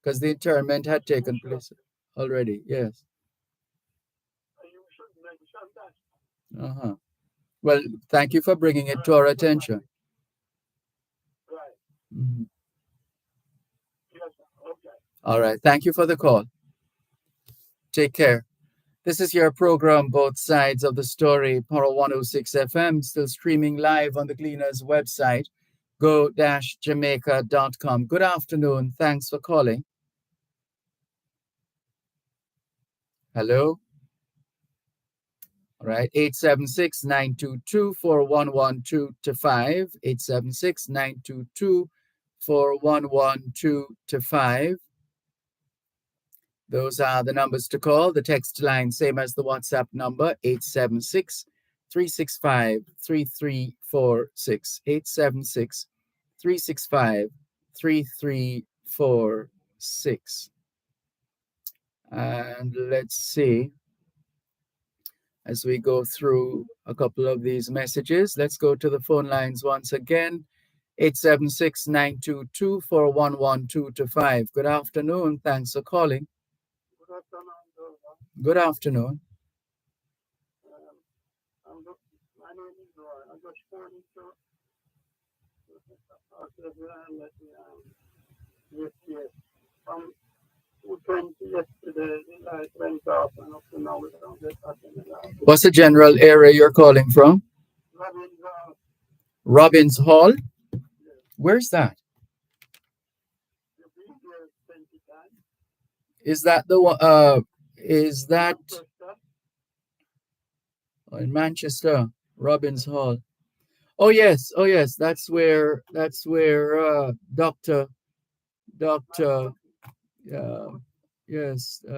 because the interment had taken place already. Yes. You should mention that. Well, thank you for bringing it to our attention. Right. Mm-hmm. Yes, okay. All right. Thank you for the call. Take care. This is your program, Both Sides of the Story, Para 106 FM, still streaming live on the Gleaners website, go-jamaica.com. Good afternoon. Thanks for calling. Hello? All right, 876-922-4112-5, 876-922-4112-5. Those are the numbers to call. The text line, same as the WhatsApp number, 876-365-3346, 876-365-3346. And let's see. as we go through a couple of these messages. Let's go to the phone lines once again. 876-922-4112-5. Good afternoon. Thanks for calling. Good afternoon, Dervan. Good afternoon. My name is Roy. I just calling to yes. From 2:20 yesterday, the light went off, and up to now we don't get back in the light. What's the general area you're calling from? Robbins Hall? Yes. Where's that? You've been here 20 times. Is that the one? Is that in Manchester? Robbins Hall. Oh yes. That's where. Doctor. Yes. My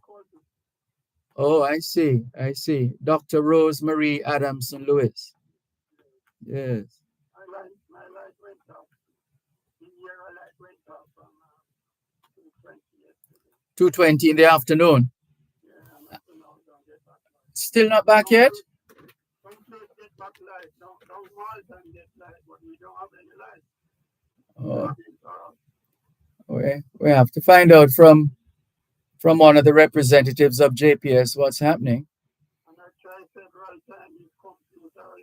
cousin. Oh, I see. Dr. Rosemary Adamson Lewis. Yes. My light went off. The year light went off from 2:20 yesterday. 2:20 in the afternoon. Yeah, and up to now we don't get back light. Still not back yet? Some place get back light. Don't malls and get light, but we don't have any light. Oh. We have to find out from one of the representatives of JPS what's happening. And I tried several times his computer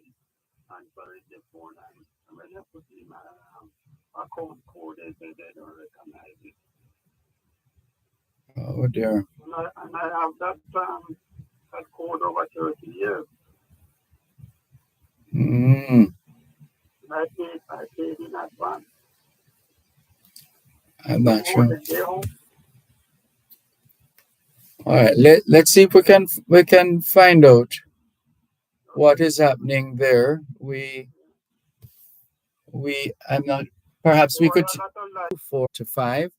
and for the phone, and when I put in my account code, they say they don't recognize it. Oh dear. And I have that code over 30 years. I paid in advance. I'm not sure. All right, let's see if we can find out what is happening there. I'm not. Perhaps we could 4-5.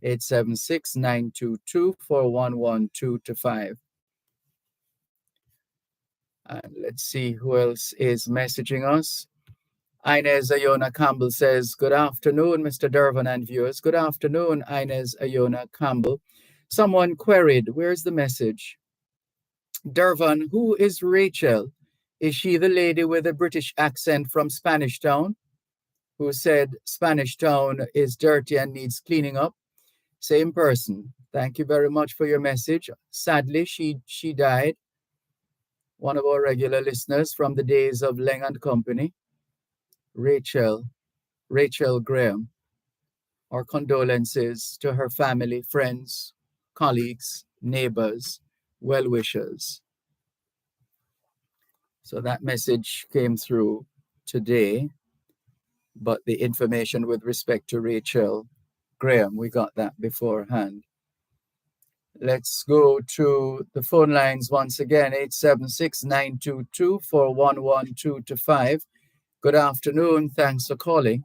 876-922-4112-5. And let's see who else is messaging us. Inez Ayona Campbell says, good afternoon, Mr. Dervan and viewers. Good afternoon, Inez Ayona Campbell. Someone queried, where's the message? Dervan, who is Rachel? Is she the lady with a British accent from Spanish Town who said Spanish Town is dirty and needs cleaning up? Same person. Thank you very much for your message. Sadly, she died. One of our regular listeners from the days of Leng and Company. Rachel Graham. Our condolences to her family, friends, colleagues, neighbors, well-wishers. So that message came through today, but the information with respect to Rachel Graham, we got that beforehand. Let's go to the phone lines once again, 876-922-4112-5. Good afternoon. Thanks for calling.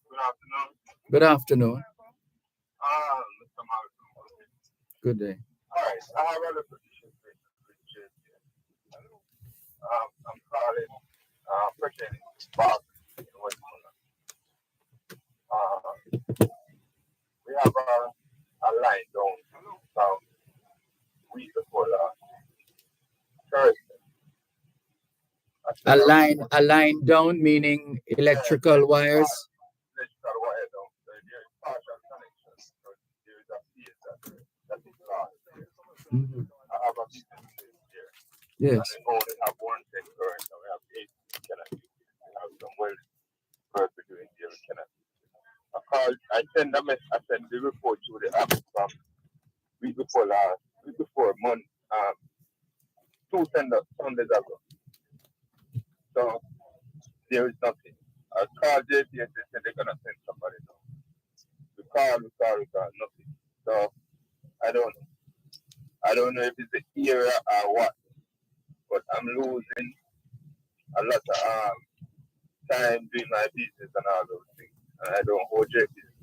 Good afternoon. Good afternoon. Mr. Malcolm. Good day. All right, I have other positions with I'm calling President Park in Westmoreland. We have a line down south week before Thursday. A line down, meaning electrical wires. Electrical wire down. So there is partial connection. So there is a piece that is lost there. Mm-hmm. I have a business place here. Yes. And we only have one set current, and we have 8 we cannot use it. We have some welding work we're doing here, we cannot use it. I send the report to the app from week before month, 2 Sundays ago. So there is nothing. I called JPS, they said they're gonna send somebody now. We call, nothing. So I don't know if it's the era or what, but I'm losing a lot of time doing my business and all those things, and I don't hold JPS.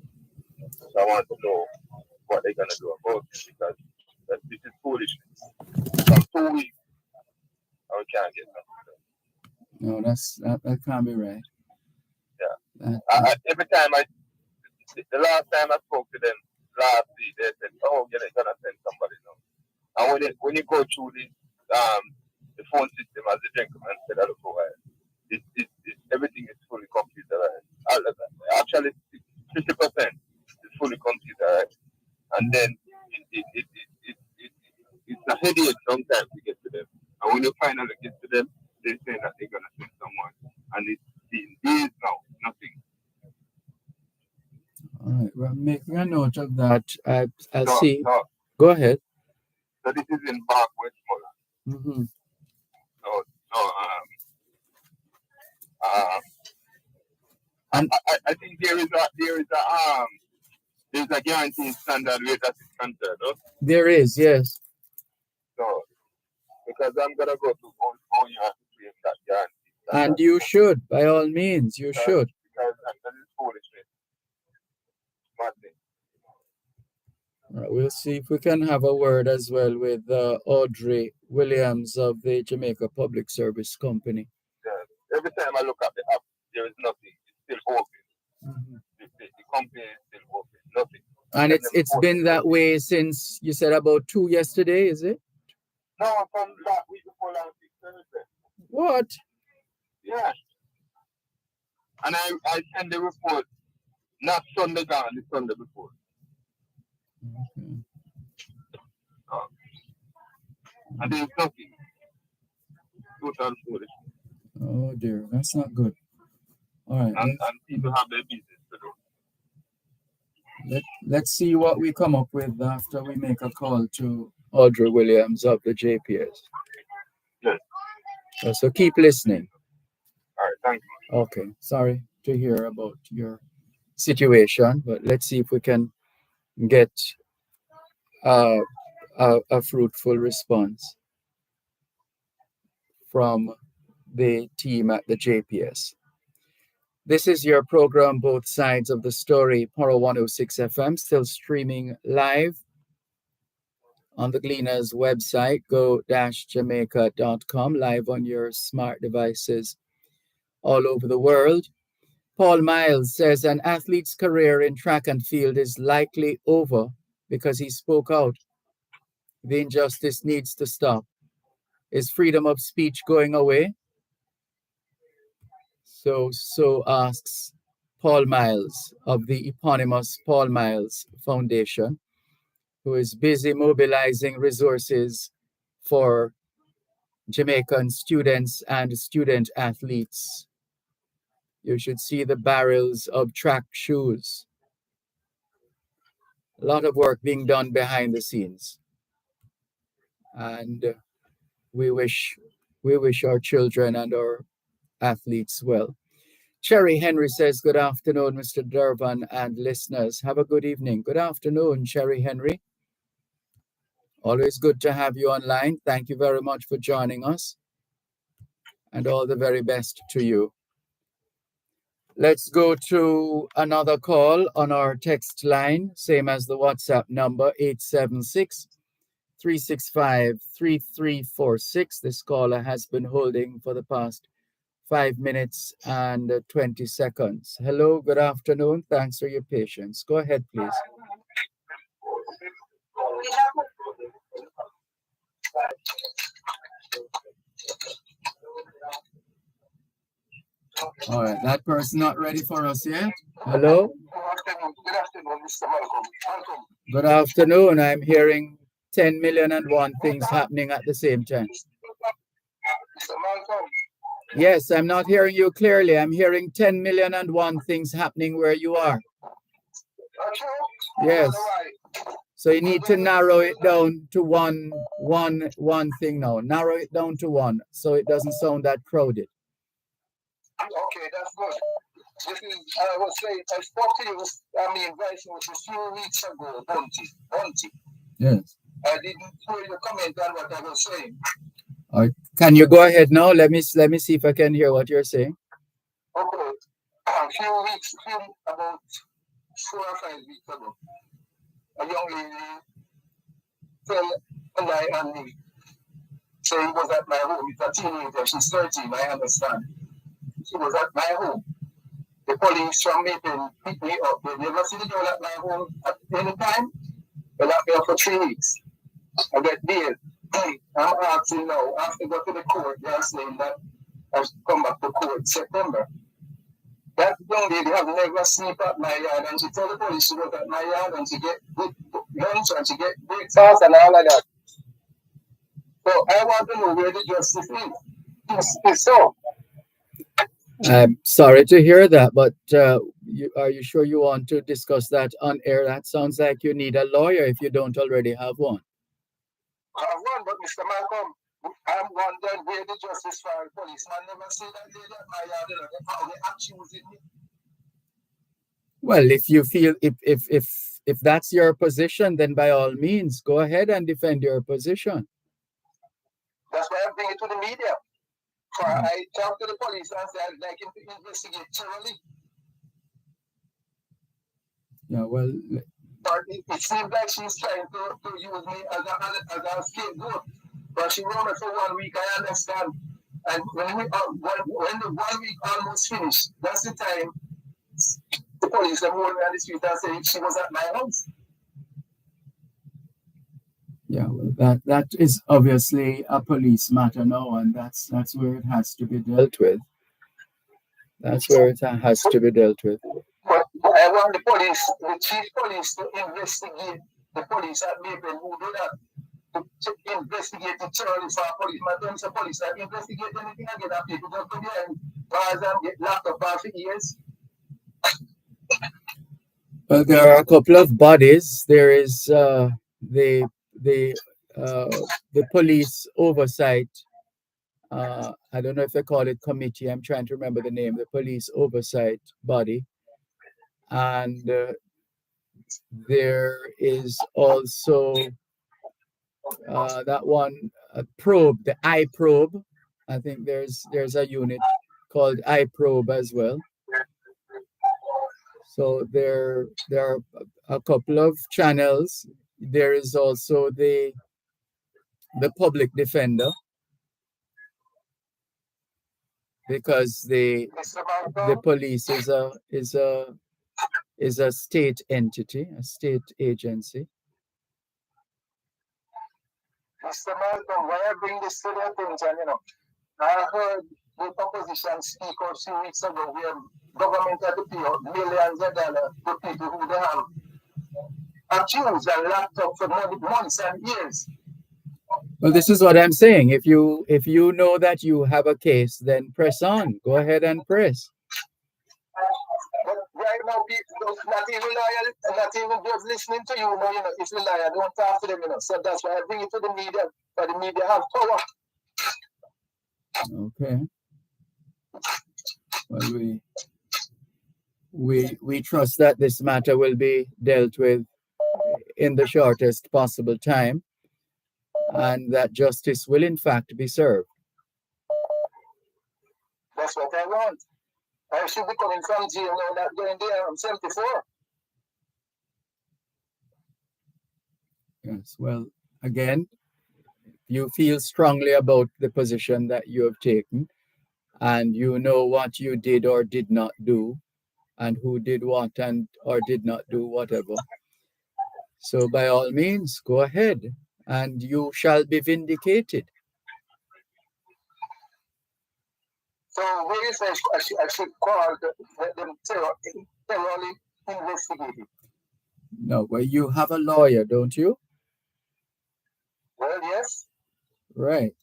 So I want to know what they're gonna do about it, because this is foolishness. From 2 weeks, I can't get nothing done. No, that can't be right. Yeah. Every time the last time I spoke to them last week, they said, "Oh, yeah, they're gonna send somebody now." when you go through the phone system, as the gentleman said a little while, everything is fully computerized. Actually, 50% is fully computerized, and then it's a headache sometimes to get to them. And when you finally get to them, they say that they're gonna send someone, and it's been days now, nothing. All right, we're making a note of that. I'll So, see. Go ahead. So this is in Bark, Westmoreland. Mm-hmm. I think there's a guaranteed standard rate as it's concerned, no? There is, yes. So because I'm gonna go to all you have to claim that guarantee. And you should, by all means, you should. Because that is foolishness. Madness. All right, we'll see if we can have a word as well with Audrey Williams of the Jamaica Public Service Company. Yeah. Every time I look at the app, there is nothing. It's still open. Mm-hmm. The company is still open. Nothing. And it's been that way since, you said, about 2 yesterday, is it? No, from last week before last week Thursday. What? Yeah. And I sent the report not Sunday gone, the Sunday before. Okay. And there's nothing. Total foolish. Oh dear, that's not good. All right. And people have their business to do. Let's see what we come up with after we make a call to Audrey Williams of the JPS. Yes. So keep listening. All right, thank you. Okay, sorry to hear about your situation, but let's see if we can get a fruitful response from the team at the JPS. This is your program, Both Sides of the Story, Poro 106 FM, still streaming live on the Gleaners website, go-jamaica.com, live on your smart devices all over the world. Paul Miles says an athlete's career in track and field is likely over because he spoke out. The injustice needs to stop. Is freedom of speech going away? So asks Paul Miles of the eponymous Paul Miles Foundation, who is busy mobilizing resources for Jamaican students and student athletes. You should see the barrels of track shoes. A lot of work being done behind the scenes. And we wish our children and our athletes well. Cherry Henry says, good afternoon, Mr. Dervan and listeners. Have a good evening. Good afternoon, Cherry Henry. Always good to have you online. Thank you very much for joining us. And all the very best to you. Let's go to another call on our text line, same as the WhatsApp number, 876-365-3346. This caller has been holding for the past 5 minutes and 20 seconds. Hello, good afternoon. Thanks for your patience. Go ahead, please. All right, that person not ready for us yet? Hello? Good afternoon, Mr. Malcolm. Good afternoon. I'm hearing 10 million and one things happening at the same time. Mr. Malcolm. Yes, I'm not hearing you clearly. I'm hearing 10 million and one things happening where you are. Yes. So you need to narrow it down to one thing now. Narrow it down to one so it doesn't sound that crowded. Okay, that's good. This is, I was saying, I spoke to you, Vice, a few weeks ago, Bunty. Yes. I didn't hear your comment on what I was saying. All right. Can you go ahead now? Let me see if I can hear what you're saying. Okay. About 4 or 5 weeks ago, a young lady fell a lie on me. So he was at my home. It's a teenager. She's 13, I understand. She was at my home. The police from Maple picked me up. They never see the girl at my home at any time. They locked me up for 3 weeks. I get bail. I'm asking now, after go to the court, they're saying that I should come back to court September. That young lady have never sneaked at my yard, and she told the police she was at my yard and she get lunch and she get breakfast and all of that. So I want to know where the justice is so. I'm sorry to hear that, but are you sure you want to discuss that on air? That sounds like you need a lawyer if you don't already have one. I have one, but Mr. Malcolm, I'm wondering where the justice for the policeman never see that lady at my yard. They accusing me. Well, if you feel if that's your position, then by all means, go ahead and defend your position. That's why I bring it to the media. I talk to the police and say I'd like him to investigate thoroughly. Yeah, well, But it seems like she's trying to use me as a scapegoat. But she wrote me for 1 week, I understand. And when the 1 week almost finished, that's the time the police are moving on the street and saying she was at my house. yeah, well, that is obviously a police matter now, and that's where it has to be dealt with. That's where it has to be dealt with. But I want the police, the chief police, to investigate the police at Maple who do that. To investigate the terrorists or policemen. Don't say police that investigate anything again and people just come here and bars and get locked up for years. Well, there are a couple of bodies. There is the police oversight. I don't know if they call it committee. I'm trying to remember the name. The police oversight body, and there is also that one probe, the iProbe. I think there's a unit called iProbe as well. So there are a couple of channels. There is also the public defender, because the police is a state entity, a state agency. Mr. Malcolm, why I bring this to the attention, I heard the opposition speak out 2 weeks ago where government had to pay out millions of dollars to people who they have accused and locked up for months and years. Well, this is what I'm saying. If you know that you have a case, then press on. Go ahead and press. But right now, people, not even loyal, not even just listening to you, if you're loyal, don't talk to them, So that's why I bring it to the media, but the media have power. Okay. Well, we trust that this matter will be dealt with in the shortest possible time, and that justice will in fact be served. That's what I want. I should be coming from jail now, not going there. I'm 74. Yes, well, again, you feel strongly about the position that you have taken, and you know what you did or did not do, and who did what and or did not do whatever. So by all means, go ahead, and you shall be vindicated. So where is I should call them thoroughly investigated? No, well, you have a lawyer, don't you? Well, yes. Right.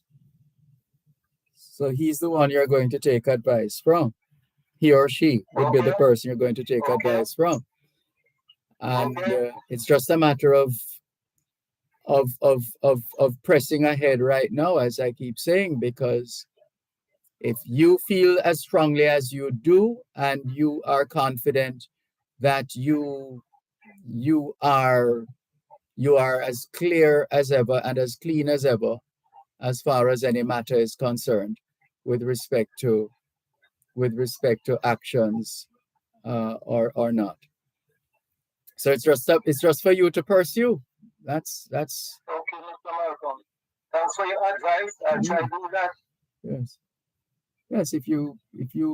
So he's the one you're going to take advice from. He or she would be the person you're going to take advice from. And it's just a matter of pressing ahead right now, as I keep saying, because if you feel as strongly as you do, and you are confident that you are as clear as ever and as clean as ever as far as any matter is concerned with respect to actions or not. So it's just for you to pursue. That's okay, Mr. Malcolm. Thanks for your advice. I'll try to do that. Yes, if you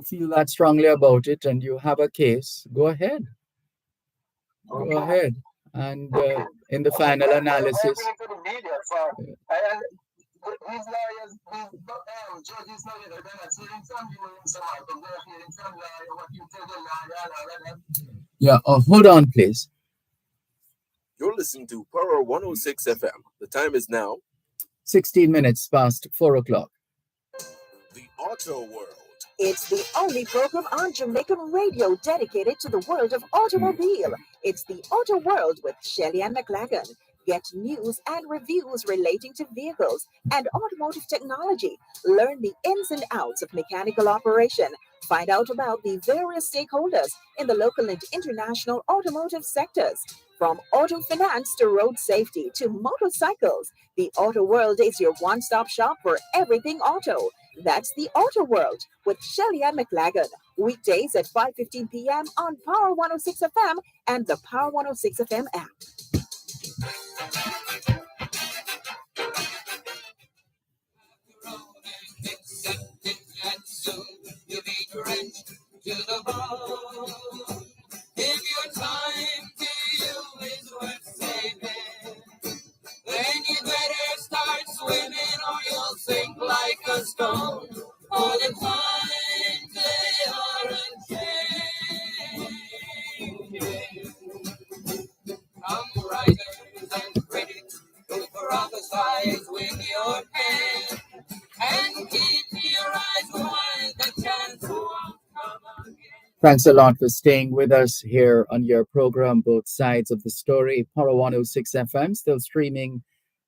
feel that strongly about it and you have a case, go ahead. Go ahead. And Okay. in the final I analysis, bring it to the media for and these lawyers, these judges now, they're not saying something in some of them, they're hearing some lawyer, what you tell the lawyer and all of that. yeah, hold on, please. You're listening to Power 106 FM. The time is now 16 minutes past 4 o'clock. the Auto World. It's the only program on Jamaican radio dedicated to the world of automobile. It's the Auto World with Shelley and McLagan. Get news and reviews relating to vehicles and automotive technology. Learn the ins and outs of mechanical operation. Find out about the various stakeholders in the local and international automotive sectors. From auto finance to road safety to motorcycles, the Auto World is your one-stop shop for everything auto. That's the Auto World with Shelley and McLagan. Weekdays at 5:15 p.m. on Power 106 FM and the Power 106 FM app. If your time to you is worth saving, then you better start swimming or you'll sink like a stone. For the times they aren't changing. Come writers and critics, look for other sides with your pen, and keep your eyes wide, the chance won't come again. Thanks a lot for staying with us here on your program, Both Sides of the Story, Power 106 FM, still streaming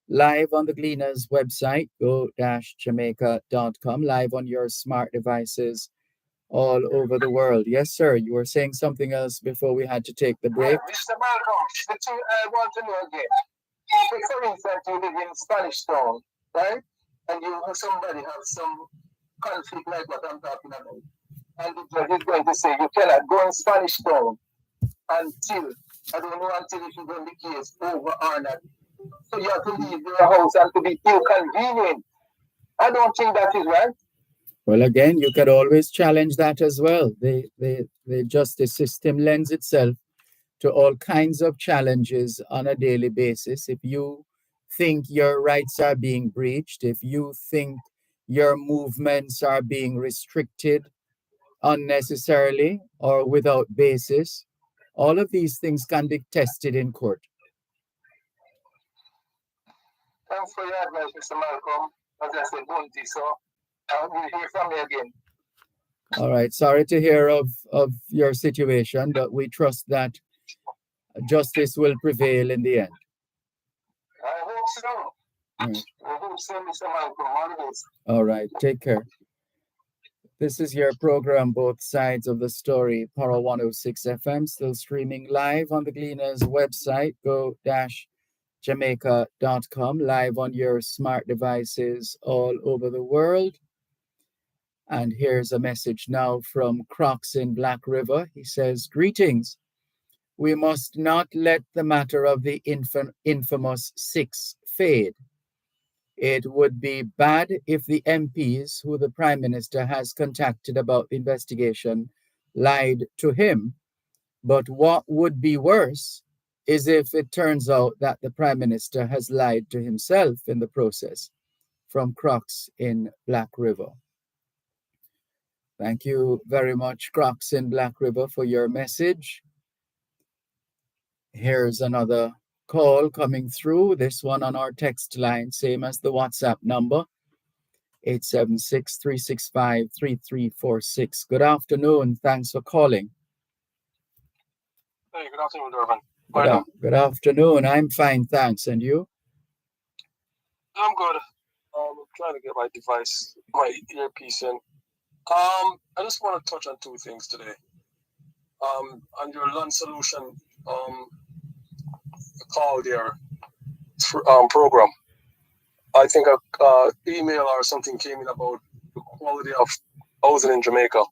live on the Gleaners website, go-jamaica.com, live on your smart devices all over the world. Yes, sir, you were saying something else before we had to take the break. Mr. Malcolm, the thing I want to know again. Say, for instance, you live in Spanish Town, right? And you somebody have some conflict like what I'm talking about. And the judge is going to say you cannot go in Spanish Town until, I don't know until if you run the case over or not. So you have to leave your house and to be inconvenient. I don't think that is right. Well, again, you could always challenge that as well. The justice system lends itself to all kinds of challenges on a daily basis. If you think your rights are being breached, if you think your movements are being restricted unnecessarily or without basis, all of these things can be tested in court. Thanks for your advice, Mr. Malcolm. As I said, Bunty, so we'll hear from you again. All right. Sorry to hear of your situation, but we trust that justice will prevail in the end. I hope so. Right. I hope so, Mr. Malcolm. All the best. All right. Take care. This is your program, Both Sides of the Story, Power 106 FM, still streaming live on the Gleaners website, go-jamaica.com, live on your smart devices all over the world. And here's a message now from Crocs in Black River. He says, greetings. We must not let the matter of the infamous 6 fade. It would be bad if the MPs who the Prime Minister has contacted about the investigation lied to him. But what would be worse is if it turns out that the Prime Minister has lied to himself in the process. From Crocs in Black River. Thank you very much, Crocs in Black River, for your message. Here's another call coming through, this one on our text line, same as the WhatsApp number, 876-365-3346. Good afternoon. Thanks for calling. Hey, good afternoon, Dervan. Good afternoon. I'm fine, thanks. And you? I'm good. I'm trying to get my device, my earpiece in. I just want to touch on 2 things today. On your Land Solution call there program. I think a email or something came in about the quality of housing in Jamaica.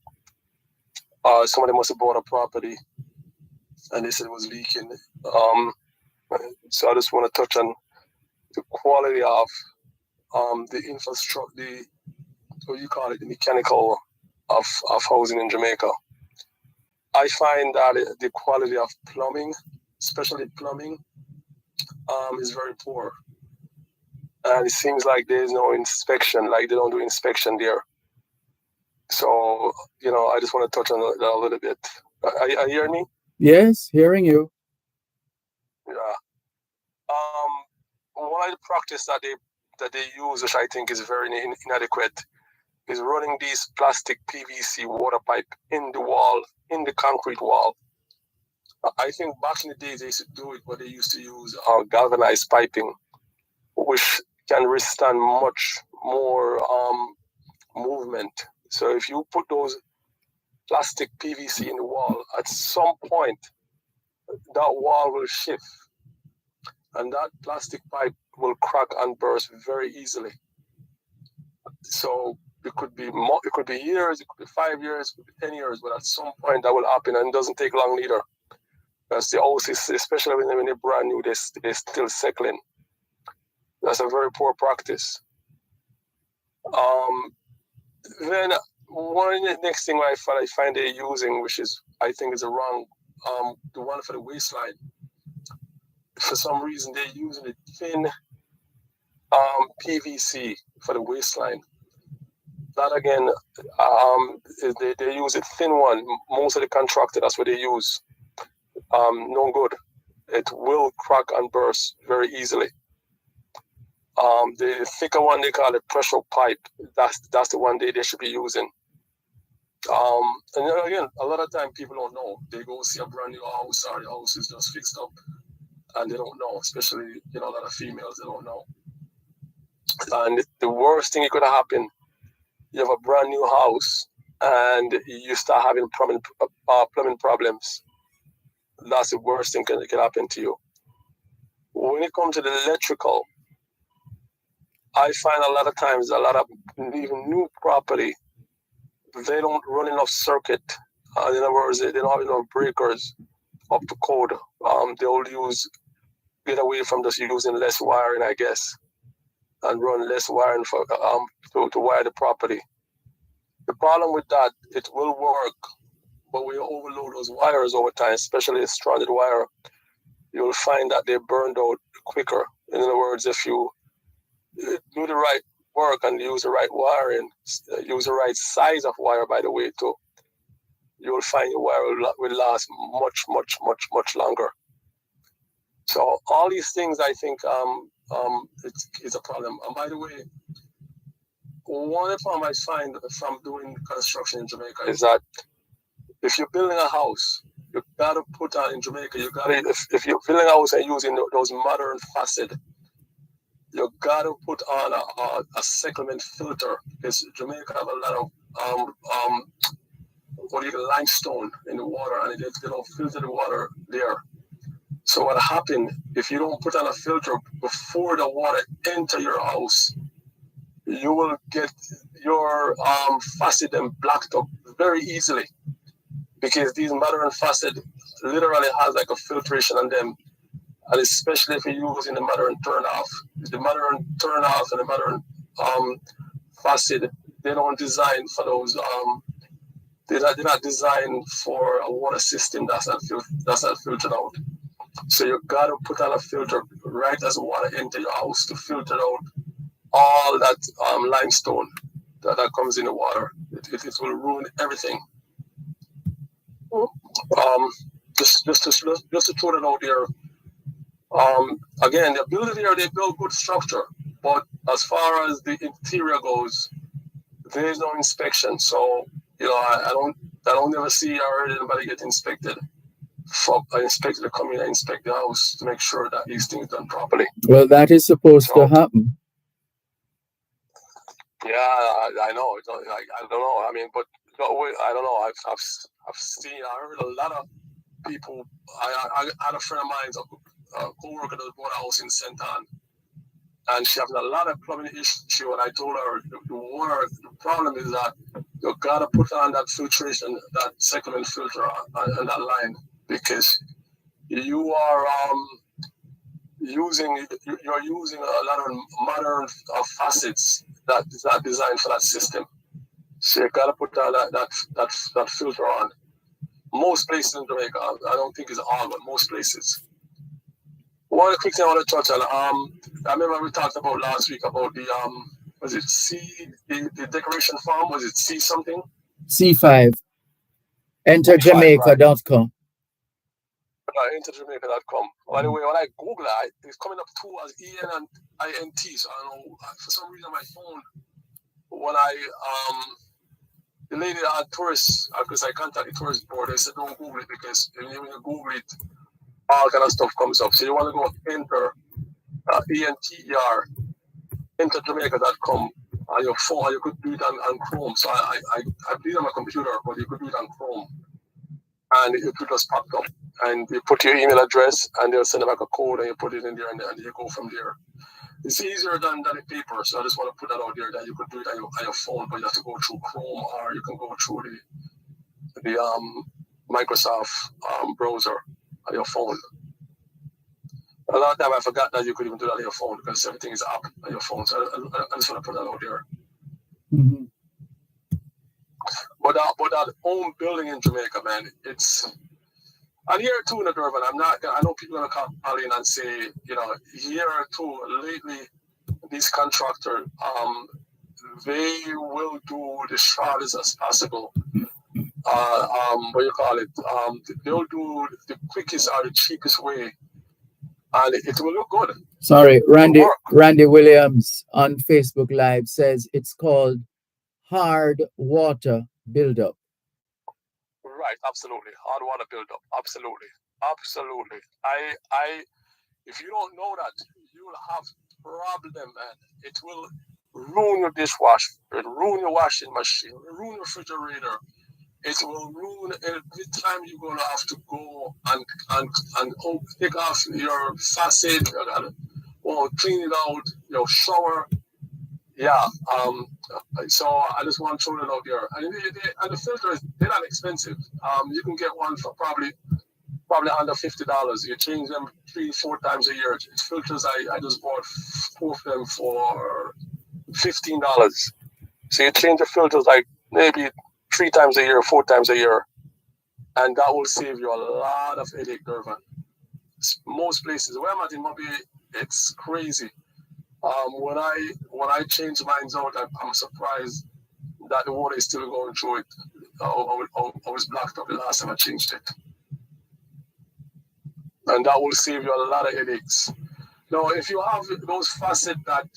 Somebody must have bought a property and they said it was leaking. So I just want to touch on the quality of the infrastructure, the mechanical of housing in Jamaica. I find that the quality of plumbing, especially plumbing, is very poor. And it seems like there's no inspection, like they don't do inspection there. So, I just want to touch on that a little bit. Are you hearing me? Yes, hearing you. Yeah. One of the practice that they use, which I think is very inadequate, is running these plastic PVC water pipe in the wall, in the concrete wall. I think back in the days they used to do it, but they used to use galvanized piping, which can withstand much more movement. So if you put those plastic PVC in the wall, at some point that wall will shift, and that plastic pipe will crack and burst very easily. So it could be years, it could be 5 years, it could be 10 years, but at some point that will happen, and it doesn't take long either. Because the houses, especially when they're brand new, they're still settling. That's a very poor practice. Then one of the next thing I find they're using, which is I think is wrong, the one for the waistline. For some reason they're using a thin PVC for the waistline. That again, they use a thin one. Most of the contractor, that's what they use. No good. It will crack and burst very easily. The thicker one they call it pressure pipe. That's the one they should be using. And then again, a lot of time people don't know. They go see a brand new house, or the house is just fixed up, and they don't know. Especially a lot of females, they don't know. And the worst thing that could happen, you have a brand new house and you start having plumbing problems. That's the worst thing that can happen to you. When it comes to the electrical, I find a lot of times a lot of even new property, they don't run enough circuit. In other words, they don't have enough breakers up to code. They'll get away from just using less wiring, I guess, and run less wiring for to wire the property. The problem with that, it will work, but when you overload those wires over time, especially a stranded wire, you'll find that they burned out quicker. In other words, if you do the right work and use the right wiring, use the right size of wire, by the way, too, you'll find your wire will last much, much, much, much longer. So all these things, I think, it's a problem. And by the way, one of the problems I find from doing construction in Jamaica is that if you're building a house, you gotta put on in Jamaica. If you're building a house and using those modern facade, you gotta put on a cyclamen filter, because Jamaica have a lot of limestone in the water, and they don't filter the water there. So what happened if you don't put on a filter before the water enter your house? You will get your facade blacked up very easily, because these modern facade literally has like a filtration on them, and especially if you're using the modern turnoff. The modern turnoff and the modern facade, they don't design for those. They're not designed for a water system that's not filtered out. So you gotta put on a filter right as the water enter your house to filter out all that limestone that comes in the water. It will ruin everything. Just to throw that out there. Again, the building here, they build good structure, but as far as the interior goes, there is no inspection. So I don't ever see or heard anybody get inspected. An inspector to come in and inspect the house to make sure that these things done properly. Well, that is supposed to happen. Yeah, I know. I don't know. I mean, but I don't know. I've seen. I heard a lot of people. I had a friend of mine, a co-worker that bought a house in St. Anne, and she having a lot of plumbing issue. And I told her the problem is that you gotta put on that filtration, that cyclamen filter on that line, because you are using a lot of modern facets that is not designed for that system. So you gotta put that filter on. Most places in Jamaica, I don't think it's all, but most places. one quick thing I want to touch on. I remember we talked about last week about the was it the decoration farm? Was it C something? C5. EnterJamaica.com. EnterJamaica.com. By the way, when I Google it, it's coming up too as EN and INT. So I don't know, for some reason my phone, when I the lady at tourists, because I contacted the tourist board, they said don't Google it because when you Google it, all kind of stuff comes up. So you want to go enter ENTER, EnterJamaica.com on your phone. You could do it on Chrome. So I did it on my computer, but you could do it on Chrome. And it will just pop up. And you put your email address and they'll send back a code and you put it in there and you go from there. It's easier than the paper, so I just want to put that out there that you could do it on your phone, but you have to go through Chrome or you can go through the Microsoft browser on your phone. A lot of time I forgot that you could even do that on your phone because everything is up on your phone. So I just want to put that out there. Mm-hmm. But that home building in Jamaica, man, it's. And here too in the Dervan, I know people are going to call in and say, here too, lately, these contractors, they will do the shortest as possible. What do you call it? They'll do the quickest or the cheapest way, and it will look good. Sorry, Randy Williams on Facebook Live says it's called hard water buildup. Right, absolutely. Hard water buildup. Absolutely. If you don't know that, you will have problem, man. It will ruin your dishwasher, it will ruin your washing machine, it will ruin your refrigerator. It will ruin every time you're gonna have to go and take off your faucet, or clean it out, your shower. Yeah. So I just want to throw it out there. And the filters, they're not expensive. You can get one for probably under $50. You change them 3-4 times a year. It's filters. I just bought 4 of them for $15. So you change the filters like maybe 3 times a year, 4 times a year, and that will save you a lot of headache, Dervan. Most places where I'm at in Mobile, it's crazy. When I change mine out, I'm surprised that the water is still going through it. I was blocked up the last time I changed it. And that will save you a lot of headaches. Now, if you have those faucets that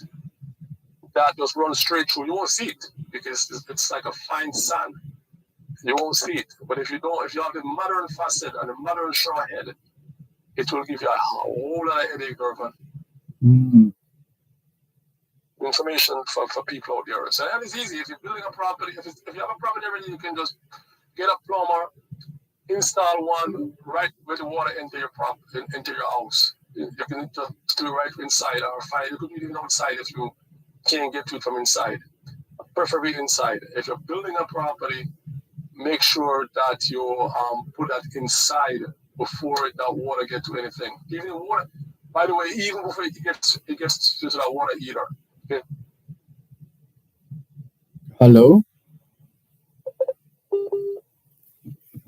just run straight through, you won't see it because it's like a fine sand. You won't see it. But if you have the modern faucet and the modern shower head, it will give you a whole lot of headache, Dervan. Mm-hmm. Information for people out there. So that is easy. If you're building a property, if you have a property already, you can just get a plumber, install one right where the water into your house. You can just do it right inside, or fine. You could do it even outside if you can't get to it from inside. Preferably inside. If you're building a property, make sure that you put that inside before that water gets to anything. Even the water, by the way, even before it gets to that water heater. Okay. Hello?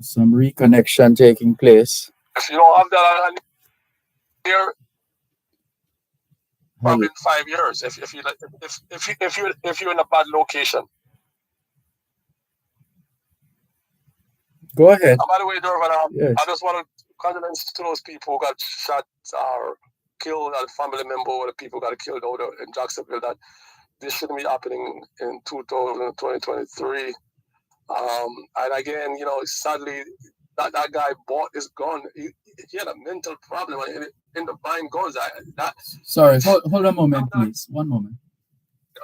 Some reconnection taking place. If you don't have that here, probably in 5 years. If you're in a bad location. Go ahead. By the way, Dervan, yes. I just want to condolence to those people who got shot or killed, a family member, or the people got killed out in Jacksonville. That this shouldn't be happening in 2023. And again, sadly, that guy bought his gun. He had a mental problem in the buying guns. Sorry, hold a moment, please. One moment.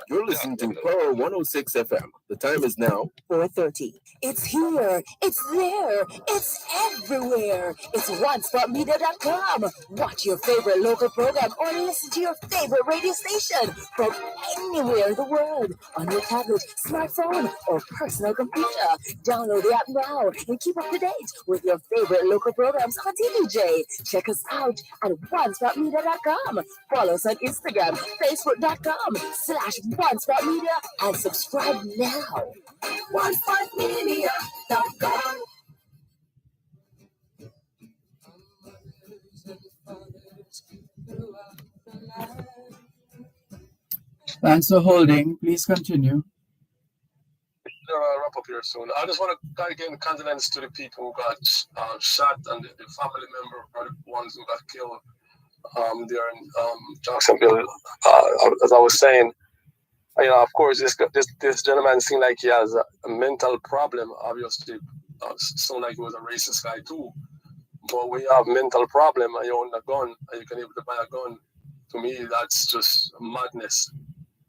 You're listening to Pearl 106 FM. The time is now 4:30. It's here. It's there. It's everywhere. It's onespotmedia.com. Watch your favorite local program or listen to your favorite radio station from anywhere in the world on your tablet, smartphone, or personal computer. Download the app now and keep up to date with your favorite local programs on TVJ. Check us out at onespotmedia.com. Follow us on Instagram, facebook.com/onespotmedia, and subscribe now. OneSpotMedia.com. Thanks for holding. Please continue. Wrap up here soon. I just want to again condolence to the people who got shot and the family member or the ones who got killed there in Jacksonville. As I was saying, of course, this gentleman seemed like he has a mental problem. Obviously, sound like he was a racist guy too. But when you have mental problem and you own a gun and you can able to buy a gun, to me that's just madness.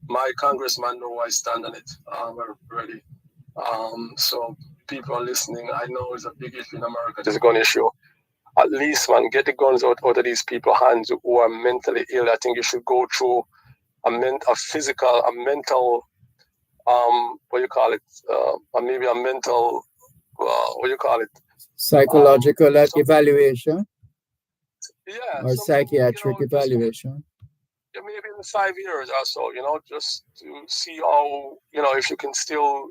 My congressman know I stand on it already. So people are listening. I know it's a big issue in America. This gun issue. At least, man, get the guns out of these people's hands who are mentally ill. I think you should go through a mental, what you call it, maybe a mental, what you call it? Psychological evaluation? Yeah. Or psychiatric evaluation? Maybe in 5 years or so, just to see how, if you can still,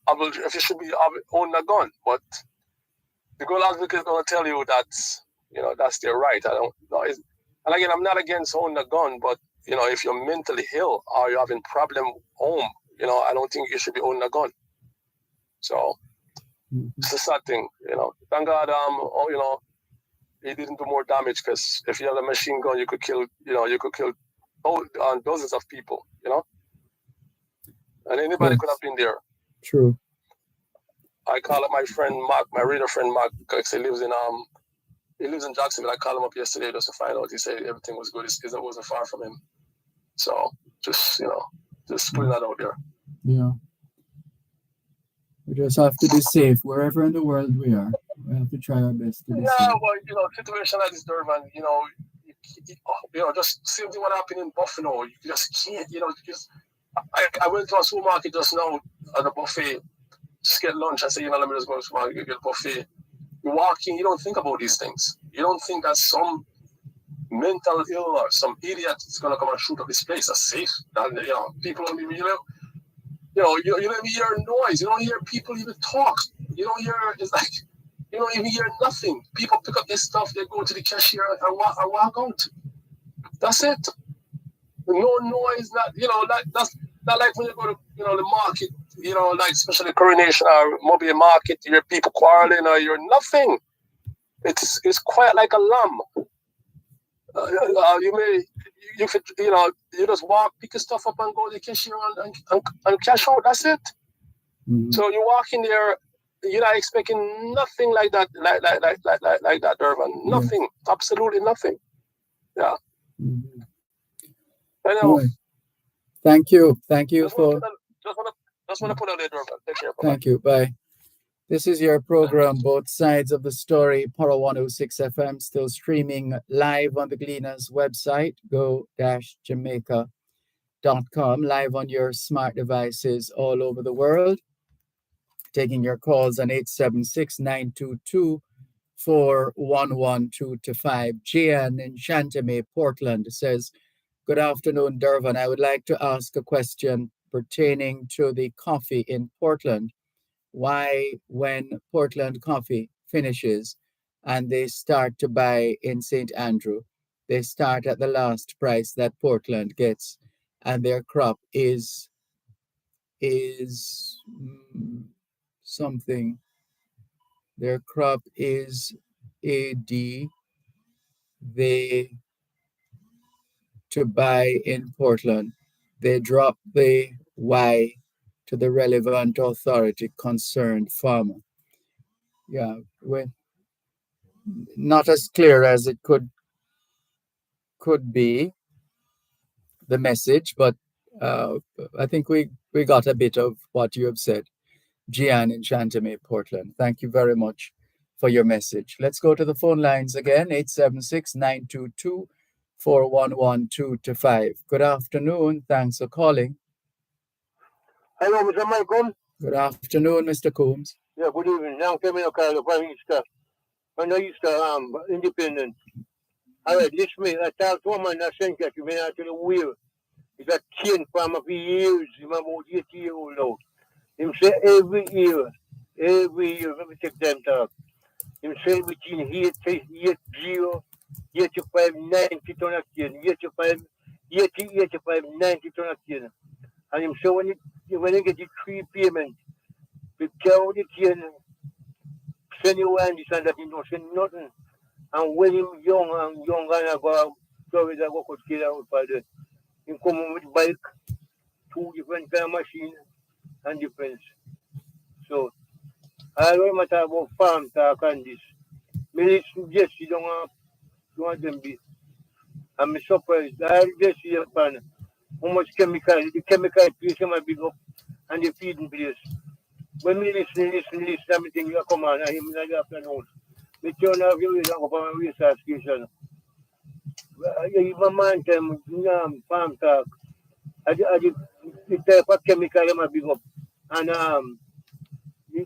if you should be owning a gun. But the gun advocate is going to tell you that's their right. I don't know. And again, I'm not against owning a gun, but, if you're mentally ill or you're having problem home, I don't think you should be owning a gun. So it's a sad thing, Thank God, he didn't do more damage, because if you had a machine gun, you could kill dozens of people, and anybody could have been there. True. I call up my friend Mark, my reader friend Mark, because he lives in Jacksonville. I called him up yesterday just to find out. He said everything was good. It wasn't far from him. So just putting that out there. Yeah. We just have to be safe wherever in the world we are. We have to try our best to be safe. Well, situation like this, Dervan, just same thing what happened in Buffalo. You just can't, I went to a supermarket just now at a buffet, just get lunch. I said, let me just go to the supermarket, get a buffet. You walk in, you don't think about these things. You don't think that some mental ill or some idiot is gonna come and shoot up this place. That's safe. And people don't even, you don't even hear noise. You don't hear people even talk. You don't hear. It's like you don't even hear nothing. People pick up their stuff. They go to the cashier and walk out. That's it. No noise. That's not like when you go to the market. Like especially Coronation or Mobile Market. You hear people quarreling or you're nothing. It's quiet like a lamb. You could you just walk, pick your stuff up and go to the cashier and cash out. That's it. Mm-hmm. So you walk in there, you're not expecting nothing like that, like that, Dervan. Nothing, absolutely nothing. Yeah. Mm-hmm. I know. Right. Thank you Just want to put out there, Dervan. Take care. Bye-bye. Thank you. Bye. This is your program, Both Sides of the Story, Power 106 FM, still streaming live on the Gleaners website, go-jamaica.com, live on your smart devices all over the world. Taking your calls on 876-922-4112-5. Gian in Chantemay, Portland says, good afternoon, Dervan. I would like to ask a question pertaining to the coffee in Portland. Why, when Portland coffee finishes and they start to buy in St. Andrew, they start at the last price that Portland gets, and their crop is something. Their crop is AD. They to buy in Portland. They drop the Y to the relevant authority concerned farmer. Yeah, not as clear as it could be, the message, but I think we got a bit of what you have said. Gian in Chantemay, Portland. Thank you very much for your message. Let's go to the phone lines again, 876-922-4112-5. Good afternoon. Thanks for calling. Hello, Mr. Malcolm. Good afternoon, Mr. Coombs. Yeah, good evening. Now coming up from Easter. I know Easter Independence. All right, this me. I talked to a man that sent that you may not tell the wheel. He's a chain farmer for years. He's about 80 years old now. He say every year, let me take them talk. He say between 8 0 85, 90 ton of cane, 85, 90 ton of cane. And him say when you get the three payment, the cow the cane, send you and this and that, you don't send nothing. And when him young and I go sorry that go could kill out by the him come with bike, two different kind of machine and difference. So I don't matter about farm talk and this. Me listen just you don't want them be. I'm surprised. I just see upon how much the chemical place might be up and the feeding place. When me listen, everything you come on, I him in the afternoon. Me turn off your way and go for my research station. Even man time, farm talk. The type of chemical they might be up. And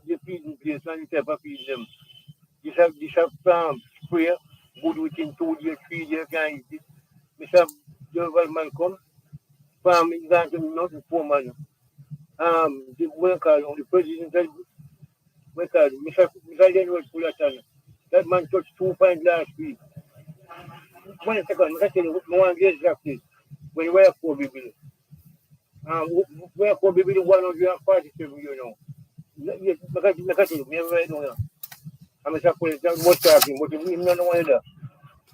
the feeding place and the type of feeding them. This have spray, good within 2 days, 3 days, can eat it. Mr. Dervan man come, farm is going to nothing for man. The worker on the president, worker, Mr. General Fullerton, that man touched 2 points last week. 1 second, I tell you, no one gets exactly. When you wear 4 people, wear 4 people, 147, you know. Yes, because I tell you, me never know. I'm a support, what's talking, but you don't know what it is.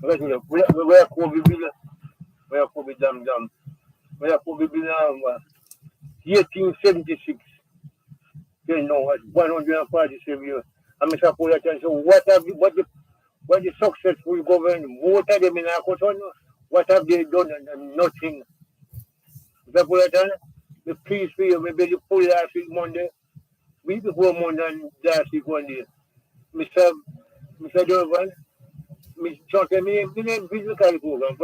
Because we wear 4 people, we are 4 damn. We are 4 people, 1876. You know, 147 years. I'm a support, so what the successful government, what have they been what have they done? Nothing. The peace for you, maybe the full last week Monday, week before Monday and last week one day. Mr. Dervan, Mr. Chocolate, me name physical program.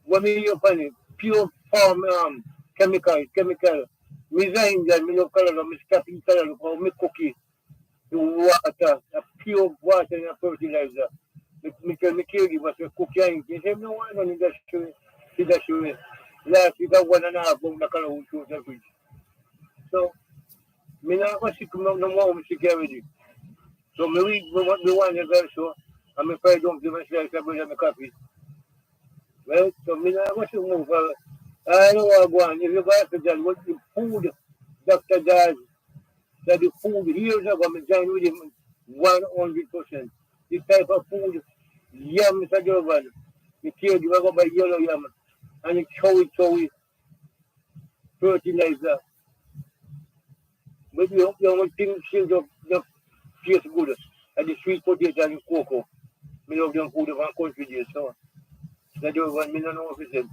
When me you find it, pure farm chemical. Resign that me no color, me stepping color, or me cookie, the water, a pure water and a fertilizer. Me tell me caregiver say cookie and he say no one on that show. Last week I 1.5 pound of color show the fridge. So me not go sick no more me security. So me want to go so I'm afraid don't give myself a bit of coffee. Well, so me not go to move. I don't want to go on. If you go to that, what the food, Dr. Dad, that the food years ago, I'm joined with him 100%. The type of food, yam, Mr. Dervan, the kid, you go by yellow yam, and it's chowy fertilizer. But the only thing seems to taste good, and the sweet potato and the cocoa. Me love them food of our country there, so Mr. Dervan, me don't know if it's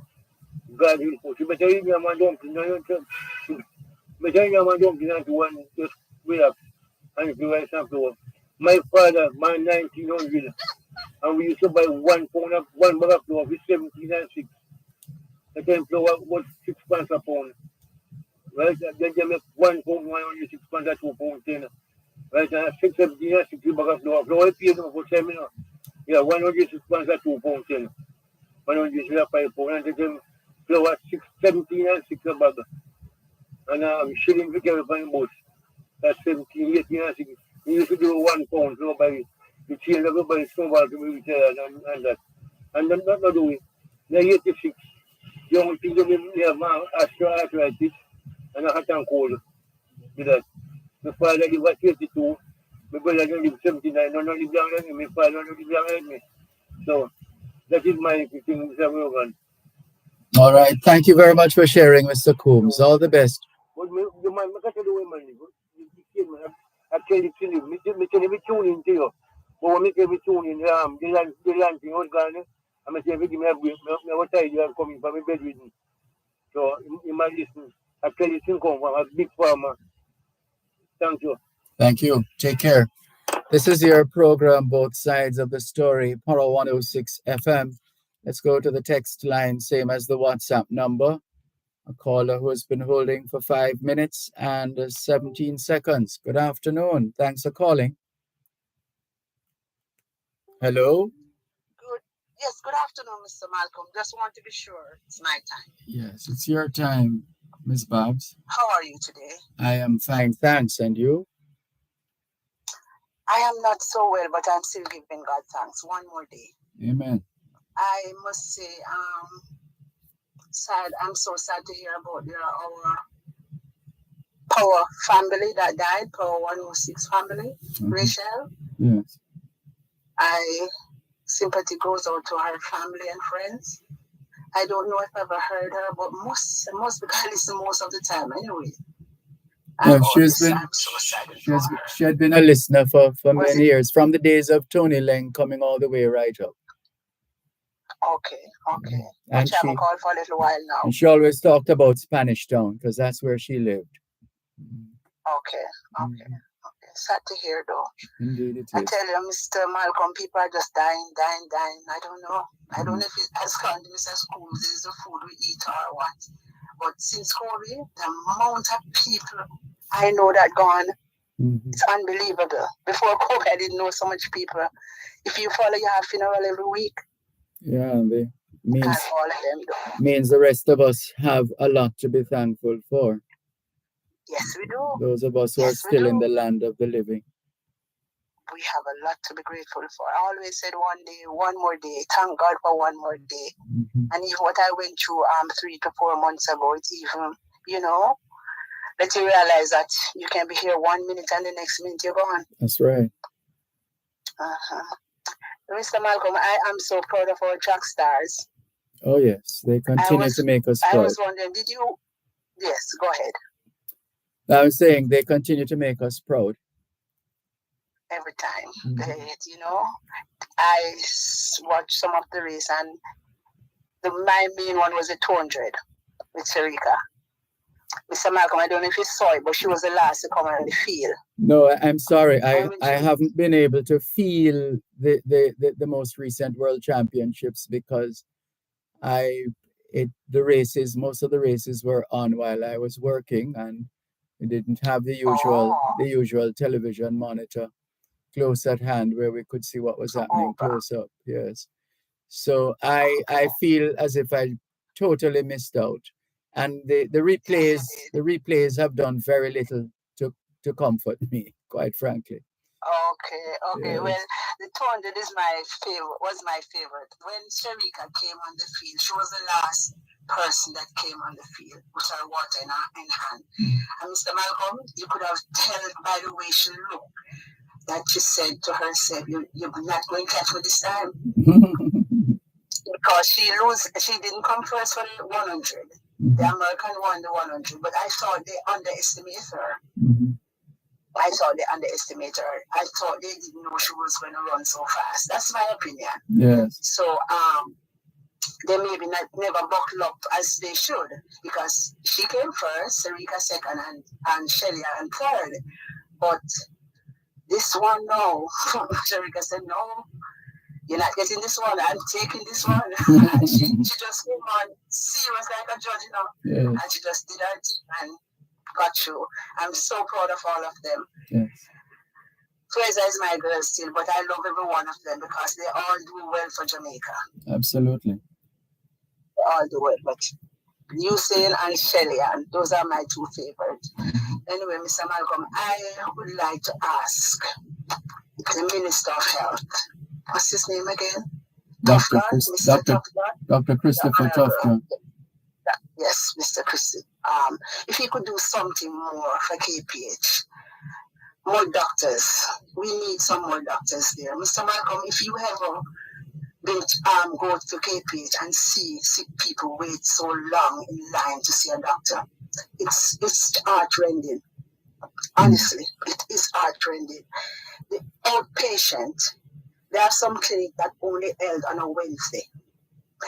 God will put you. But I think I'm a dumpling, but I am a dumpling and one just way up. And if you write something, my father, my 1900, and we used to buy 1 pound of 1 bag of flour for 17 and 6. The time flour was 6 pounds a pound. Right? Then they make 1 pound, 106 pounds at 2 pound 10. Right? And 6, 17 and 6 bag of flour. Flour I paid them for 7 minutes. Yeah, 106 pounds at 2 pound 10. 105 pounds. And they them flour 6, 17 and 6 a bag. And shilling for everybody both. That's 17, 18 and 6. We used to do 1 pound, so by the change everybody's snowball to be retired and that. And then not do it. They're 86. The only thing they have osteoarthritis and a hot and cold with that. My father lived at 82. My brother lived 79. No, live younger than me. My father live younger than me. So that is my thing, Mr. Rogan. All right. Thank you very much for sharing, Mr. Coombs. All the best. But the man, I can't do it, man. I tell you, me tune in to you. But when me tell me tune in, the land thing was gone. I'm going to say, give me a break. I was tired of coming from my bed with me. So, you might listen. I tell you, think of a big farmer. Thank you. Thank you. Take care. This is your program, Both Sides of the Story, Power 106 FM. Let's go to the text line, same as the WhatsApp number. A caller who has been holding for 5 minutes and 17 seconds. Good afternoon. Thanks for calling. Hello? Yes, good afternoon, Mr. Malcolm. Just want to be sure it's my time. Yes, it's your time, Miss Babs. How are you today? I am fine, thanks. And you? I am not so well, but I'm still giving God thanks. One more day. Amen. I must say, sad. I'm so sad to hear about our Power family that died, Power 106 family, Rachel. Yes. I sympathy goes out to her family and friends. I don't know if I've ever heard her, but most because I listen most of the time anyway. Yeah, I'm so sad she had been a listener for many years, from the days of Tony Leng coming all the way right up. Okay. And she haven't called for a little while now. And she always talked about Spanish Town because that's where she lived. Okay. Sad to hear though. Indeed it is. I tell you, Mr. Malcolm, people are just dying. I don't know. I don't know if it has gone to Mr. Schools, is the food we eat or what. But since COVID, the amount of people I know that gone, it's unbelievable. Before COVID, I didn't know so much people. If you follow, you have funeral every week. Yeah, means the rest of us have a lot to be thankful for. Yes, we do. Those of us who are still in the land of the living. We have a lot to be grateful for. I always said one more day. Thank God for one more day. And even what I went through 3 to 4 months ago, it's even, let you realize that you can be here 1 minute and the next minute you're gone. That's right. Mr. Malcolm, I am so proud of our track stars. Oh, yes. They continue to make us proud. I was wondering, yes, go ahead. I was saying they continue to make us proud. Every time. I watched some of the race, and my main one was the 200 with Sarika. Mr. Malcolm, I don't know if you saw it, but she was the last to come on the field. No, I'm sorry. I haven't been able to feel the most recent World Championships because most of the races were on while I was working, and we didn't have the usual television monitor close at hand where we could see what was happening close up. Yes. So I feel as if I totally missed out. And the replays have done very little to comfort me, quite frankly. Okay. Yes. Well, the 200 was my favorite. When Sharika came on the field, she was the last person that came on the field with her water in hand. And Mr. Malcolm, you could have told by the way she looked that she said to herself, you're not going to catch me this time. Because she didn't come first for the 100. The American won the 100, but I thought they underestimated her. I thought they didn't know she was going to run so fast. That's my opinion. Yes. So they maybe never buckle up as they should, because she came first, Sarika second, and Shelly and third. But this one, no. Sarika said, no, you're not getting this one. I'm taking this one. she just came on serious like a judge, Yes. And she just did her thing and got through. I'm so proud of all of them. Yes. Fraser is my girl still, but I love every one of them because they all do well for Jamaica. Absolutely. They all do well, but Usain and Shelly, and those are my two favorites. Anyway, Mr. Malcolm, I would like to ask the Minister of Health. What's his name again? Dr. Christopher Tufton. Yes, Mr. Christie. If he could do something more for KPH, more doctors. We need some more doctors there. Mr. Malcolm, if you ever been go to KPH and see sick people wait so long in line to see a doctor, it's heart-rending. Honestly, it is heart-rending. The outpatient, there are some clinics that only held on a Wednesday.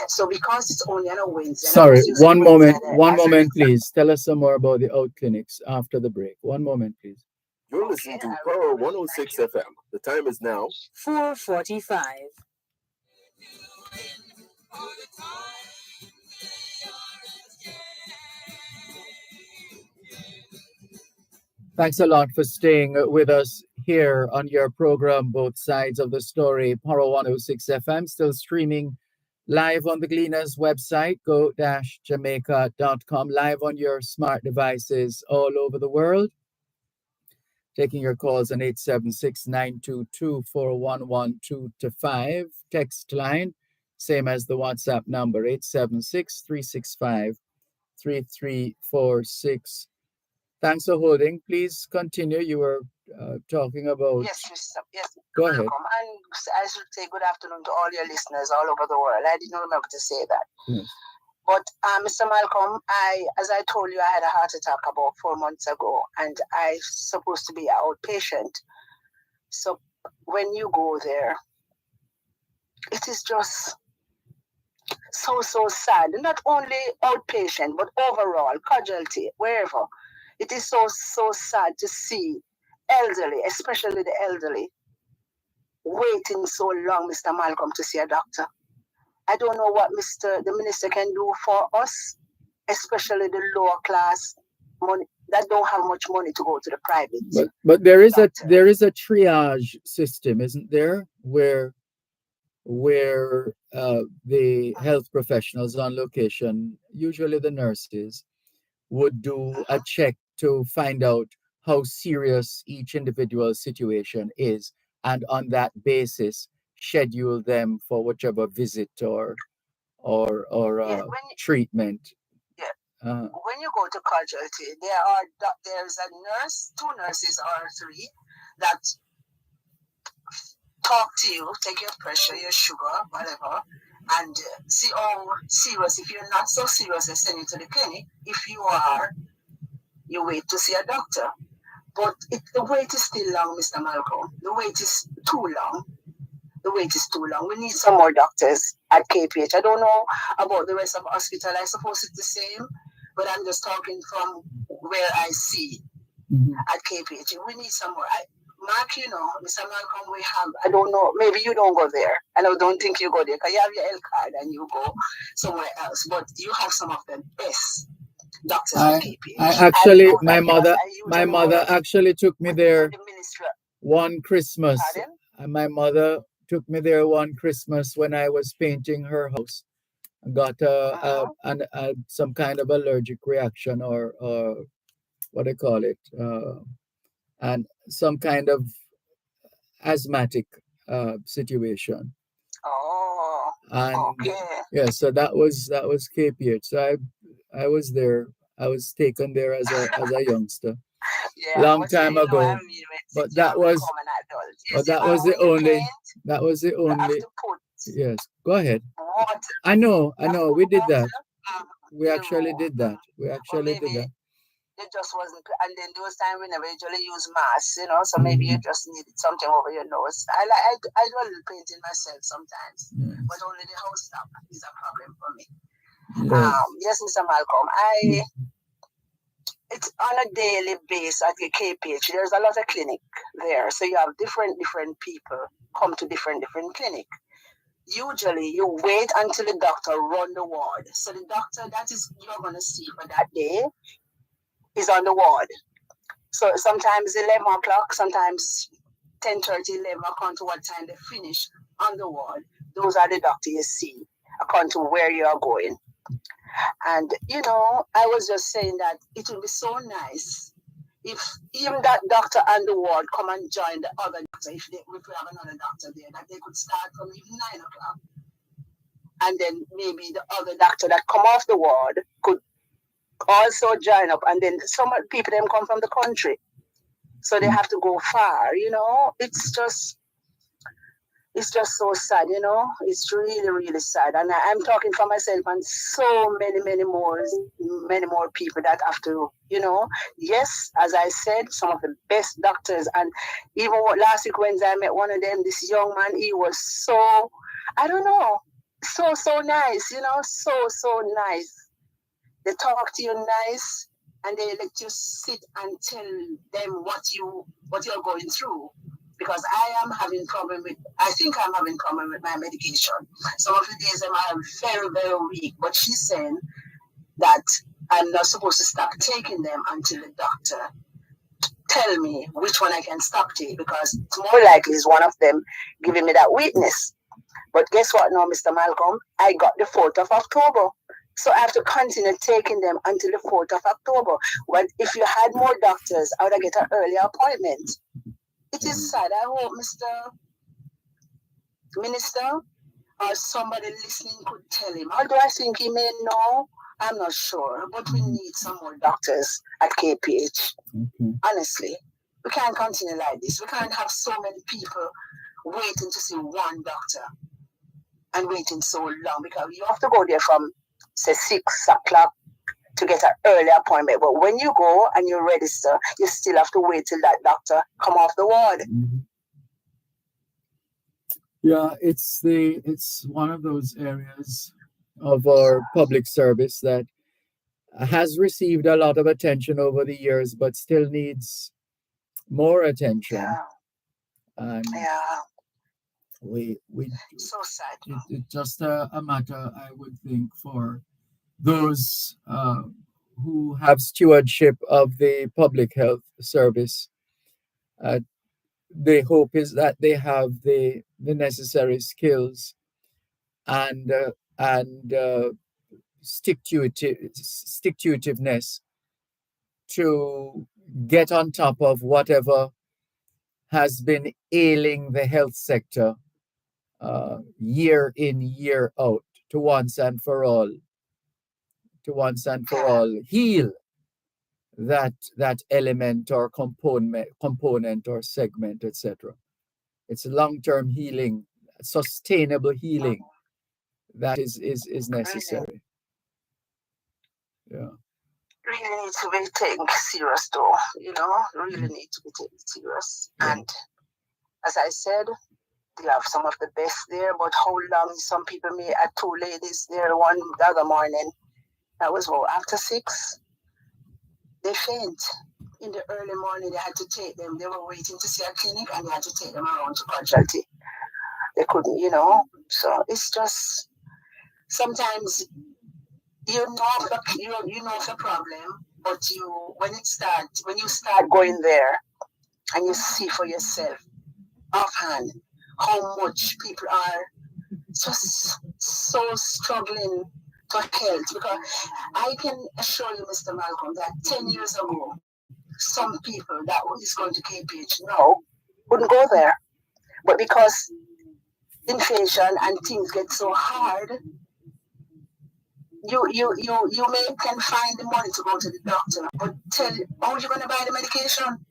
So because it's only on a Wednesday. Sorry, one moment, please. Tell us some more about the out clinics after the break. One moment, please. You're listening to Power 106 FM. The time is now 4:45. Thanks a lot for staying with us here on your program, Both Sides of the Story, Power 106 FM, still streaming live on the Gleaners website, go-jamaica.com, live on your smart devices all over the world. Taking your calls on 876-922-4112 text line, same as the WhatsApp number, 876-365-3346. Thanks for holding. Please continue. You were talking about... Yes, Mr. Yes, Go ahead. welcome. And I should say good afternoon to all your listeners all over the world. I didn't remember to say that. Yes. But Mr. Malcolm, as I told you, I had a heart attack about 4 months ago, and I'm supposed to be an outpatient. So when you go there, it is just so sad. Not only outpatient, but overall, casualty, wherever. It is so sad to see elderly, especially the elderly, waiting so long, Mr. Malcolm, to see a doctor. I don't know what the minister can do for us, especially the lower class money that don't have much money to go to the private. But there is a triage system, isn't there, where the health professionals on location, usually the nurses, would do a check to find out how serious each individual situation is, and on that basis schedule them for whichever visit or treatment. Yeah. When you go to casualty, there's a nurse, 2 nurses or 3 that talk to you, take your pressure, your sugar, whatever, and see how serious. If you're not so serious, they send you to the clinic. If you are, you wait to see a doctor. But the wait is still long, Mr. Malcolm. The wait is too long. We need some more doctors at KPH. I don't know about the rest of the hospital. I suppose it's the same, but I'm just talking from where I see at KPH. We need some more. Mark, Mr. Malcolm, we have, I don't know, maybe you don't go there. And I don't think you go there because you have your L card and you go somewhere else. But you have some of the best doctors at KPH. My mother actually took me there one Christmas. My mother took me there one Christmas when I was painting her house. I got some kind of allergic reaction or what do you call it? And some kind of asthmatic situation. Oh, and okay. Yeah, so that was KPH. So I was there. I was taken there as a youngster. Yeah, long time ago. But that was the only. That was the only. Yes, go ahead. I know. We did that. We actually did that. It just wasn't, and then there was time we never usually use masks, so maybe you just needed something over your nose. I do a little painting myself sometimes, but only the house stuff is a problem for me. Yes, Mr. Malcolm, it's on a daily basis at the KPH. There's a lot of clinic there, so you have different people come to different clinic. Usually, you wait until the doctor run the ward. So the doctor that is you're going to see for that day is on the ward. So sometimes 11 o'clock, sometimes 10:30, 11 according to what time they finish on the ward. Those are the doctors you see according to where you are going. And, I was just saying that it would be so nice if even that doctor on the ward come and join the other doctor, if we have another doctor there, that they could start from even 9 o'clock. And then maybe the other doctor that come off the ward could also join up. And then some people them come from the country, so they have to go far. It's just so sad. It's really, really sad. And I'm talking for myself and so many more people that have to. Yes, as I said, some of the best doctors. And even last week Wednesday, I met one of them. This young man, he was so, I don't know, so nice. So nice. They talk to you nice, and they let you sit and tell them what you're going through. Because I think I'm having problem with my medication. Some of the days I'm very, very weak. But she's saying that I'm not supposed to stop taking them until the doctor tell me which one I can stop taking, because it's more likely is one of them giving me that weakness. But guess what now, Mr. Malcolm? I got the 4th of October. So I have to continue taking them until the 4th of October. Well, if you had more doctors, I would get an earlier appointment. It is sad. I hope Mr. Minister or somebody listening could tell him. Although I think he may know, I'm not sure. But we need some more doctors at KPH. Honestly, we can't continue like this. We can't have so many people waiting to see one doctor and waiting so long, because you have to go there from, say, 6 o'clock to get an early appointment. But when you go and you register, you still have to wait till that doctor come off the ward. Yeah, it's one of those areas of our public service that has received a lot of attention over the years, but still needs more attention. And we so sad. It's just a matter, I would think, for those who have stewardship of the public health service. The hope is that they have the necessary skills and stick-to-itiveness to get on top of whatever has been ailing the health sector year in, year out, to once and for all heal that element or component or segment, etc. It's long-term healing, sustainable healing that is necessary. Yeah. Really need to be taken serious, though. Really need to be taken serious. Yeah. And as I said, they have some of the best there, but how long? Some people may had 2 ladies there the other morning. That was after 6. They faint. In the early morning, they had to take them. They were waiting to see a clinic, and they had to take them around to casualty. They couldn't, So it's just sometimes you know the problem, but when you start going there, and you see for yourself offhand how much people are just so struggling for health, because I can assure you, Mr. Malcolm, that 10 years ago, some people that is going to KPH now wouldn't go there. But because inflation and things get so hard, you can find the money to go to the doctor, but how are you going to buy the medication?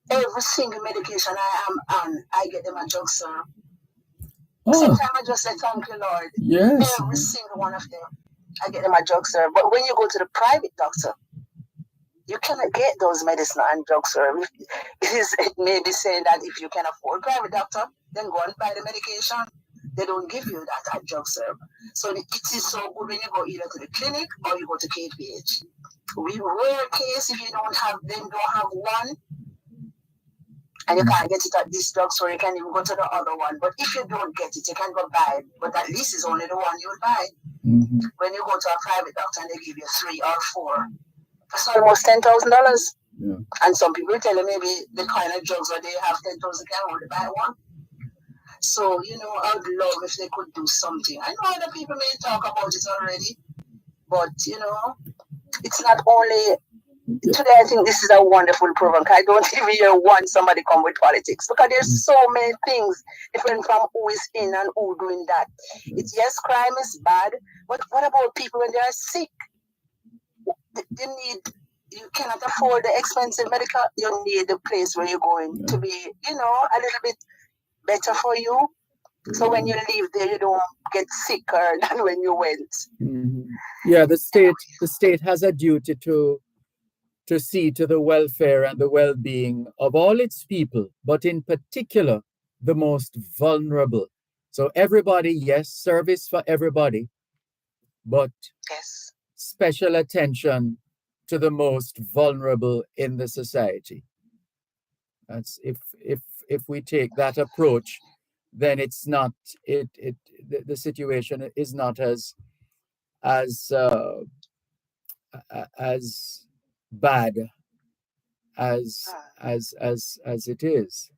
Every single medication I am on, I get them at drugstore. Sometimes I just say, thank you, Lord. Yes. Every single one of them, I get them at drugstore. But when you go to the private doctor, you cannot get those medicine and drugstore. It may be saying that if you can afford private doctor, then go and buy the medication. They don't give you that at drugstore. So it is so good when you go either to the clinic or you go to KPH. We rare case if you don't have one, and you can't get it at this drugstore, you can even go to the other one. But if you don't get it, you can go buy it. But at least it's only the one you would buy. When you go to a private doctor and they give you 3 or 4, it's almost $10,000. Yeah. And some people tell you maybe the kind of drugs where they have 10,000 can only buy one. So, I would love if they could do something. I know other people may talk about it already, but, it's not only... Today, I think this is a wonderful program. I don't even want somebody come with politics, because there's so many things different from who is in and who doing that. It's yes, crime is bad, but what about people when they are sick? You cannot afford the expensive medical. You need the place where you're going to be, a little bit better for you. So when you leave there, you don't get sicker than when you went. Yeah, the state has a duty to see to the welfare and the well-being of all its people, but in particular, the most vulnerable. So everybody, yes, service for everybody, but special attention to the most vulnerable in the society. That's if we take that approach, then it's not the situation is not as bad as it is.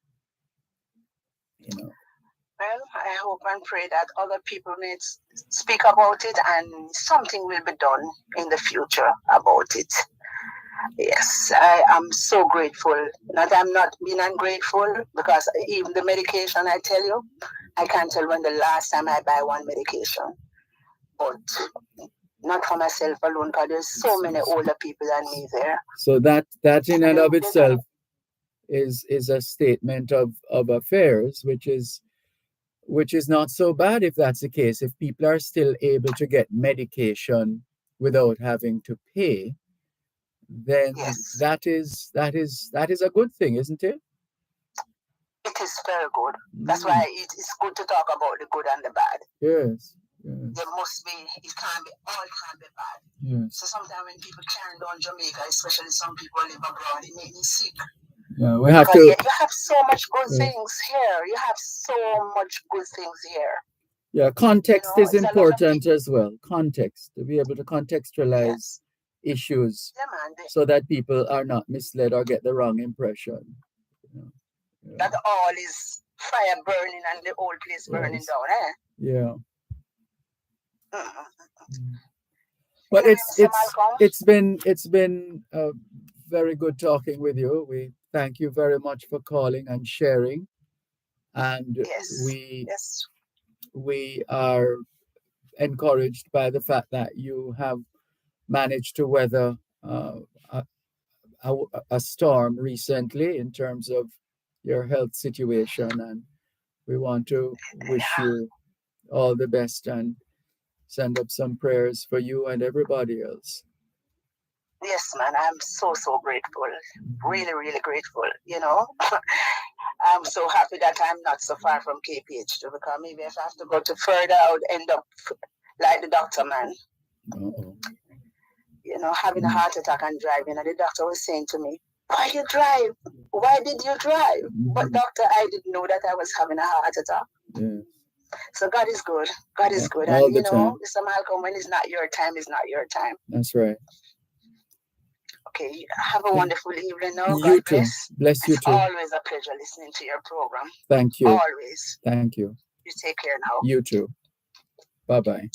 Well, I hope and pray that other people may speak about it and something will be done in the future about it. Yes, I am so grateful. I'm not being ungrateful because even the medication, I tell you, I can't tell when the last time I buy one medication. But not for myself alone, because there's so many older people than me there. So that in and of itself is a statement of affairs, which is not so bad if that's the case. If people are still able to get medication without having to pay, then yes, that is a good thing, isn't it? It is very good. That's why it's good to talk about the good and the bad. Yes. There must be, all can't be bad. Yes. So sometimes when people carry down Jamaica, especially some people live abroad, it makes me sick. Yeah, we have because to. You have so much good things here. You have so much good things here. Yeah, context is important as well. Context, to be able to contextualize issues so that people are not misled or get the wrong impression. That all is fire burning and the whole place burning down, eh? Yeah. But it's been very good talking with you. We thank you very much for calling and sharing, and we are encouraged by the fact that you have managed to weather a storm recently in terms of your health situation, and we want to wish you all the best and send up some prayers for you and everybody else. Yes, man, I'm so grateful. Really, really grateful. I'm so happy that I'm not so far from KPH too, because maybe if I have to go to further, I would end up like the doctor, man. Having a heart attack and driving. And the doctor was saying to me, why you drive? Why did you drive? But doctor, I didn't know that I was having a heart attack. So God is good. God is good. All and the time. Mr. Malcolm, when it's not your time, it's not your time. That's right. Okay, have a wonderful evening now. You God too. Bless you too. It's always a pleasure listening to your program. Thank you. Always. Thank you. You take care now. You too. Bye-bye.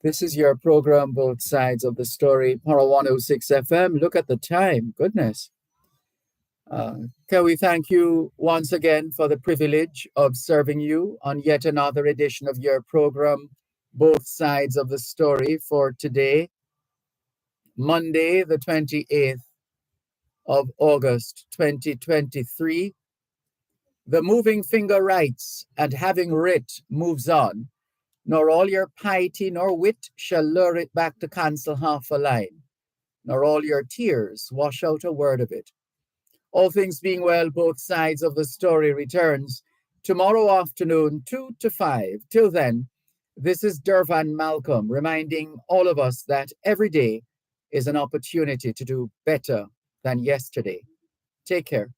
This is your program, Both Sides of the Story, Power 106 FM. Look at the time. Goodness. Can we thank you once again for the privilege of serving you on yet another edition of your program, Both Sides of the Story, for today, Monday, the 28th of August, 2023. The moving finger writes, and having writ moves on, nor all your piety nor wit shall lure it back to cancel half a line, nor all your tears wash out a word of it. All things being well, Both Sides of the Story returns tomorrow afternoon, 2 to 5. Till then, this is Dervan Malcolm reminding all of us that every day is an opportunity to do better than yesterday. Take care.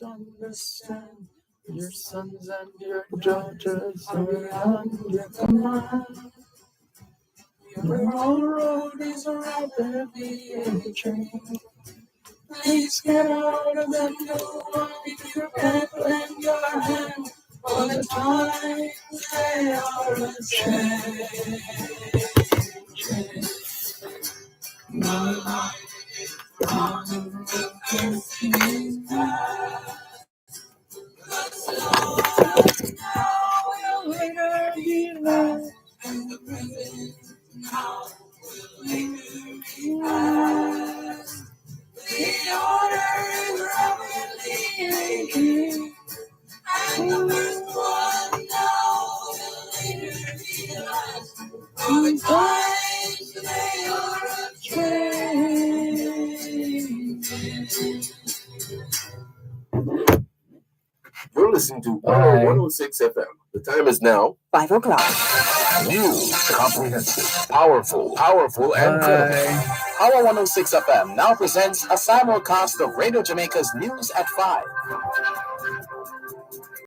Understand your sons and your daughters are on your command. Your whole road is rapidly aging. Please get out of the new with your pencil and your hand. For the times they are a change. My life is on the path. Now will later be left, and the present now will later be past. The order is rapidly aging, and the first one now will later be last. For the times they are a change. You're listening to Power 106 FM. The time is now 5 o'clock. News, comprehensive, powerful, and credible. Power 106 FM now presents a simulcast of Radio Jamaica's News at 5.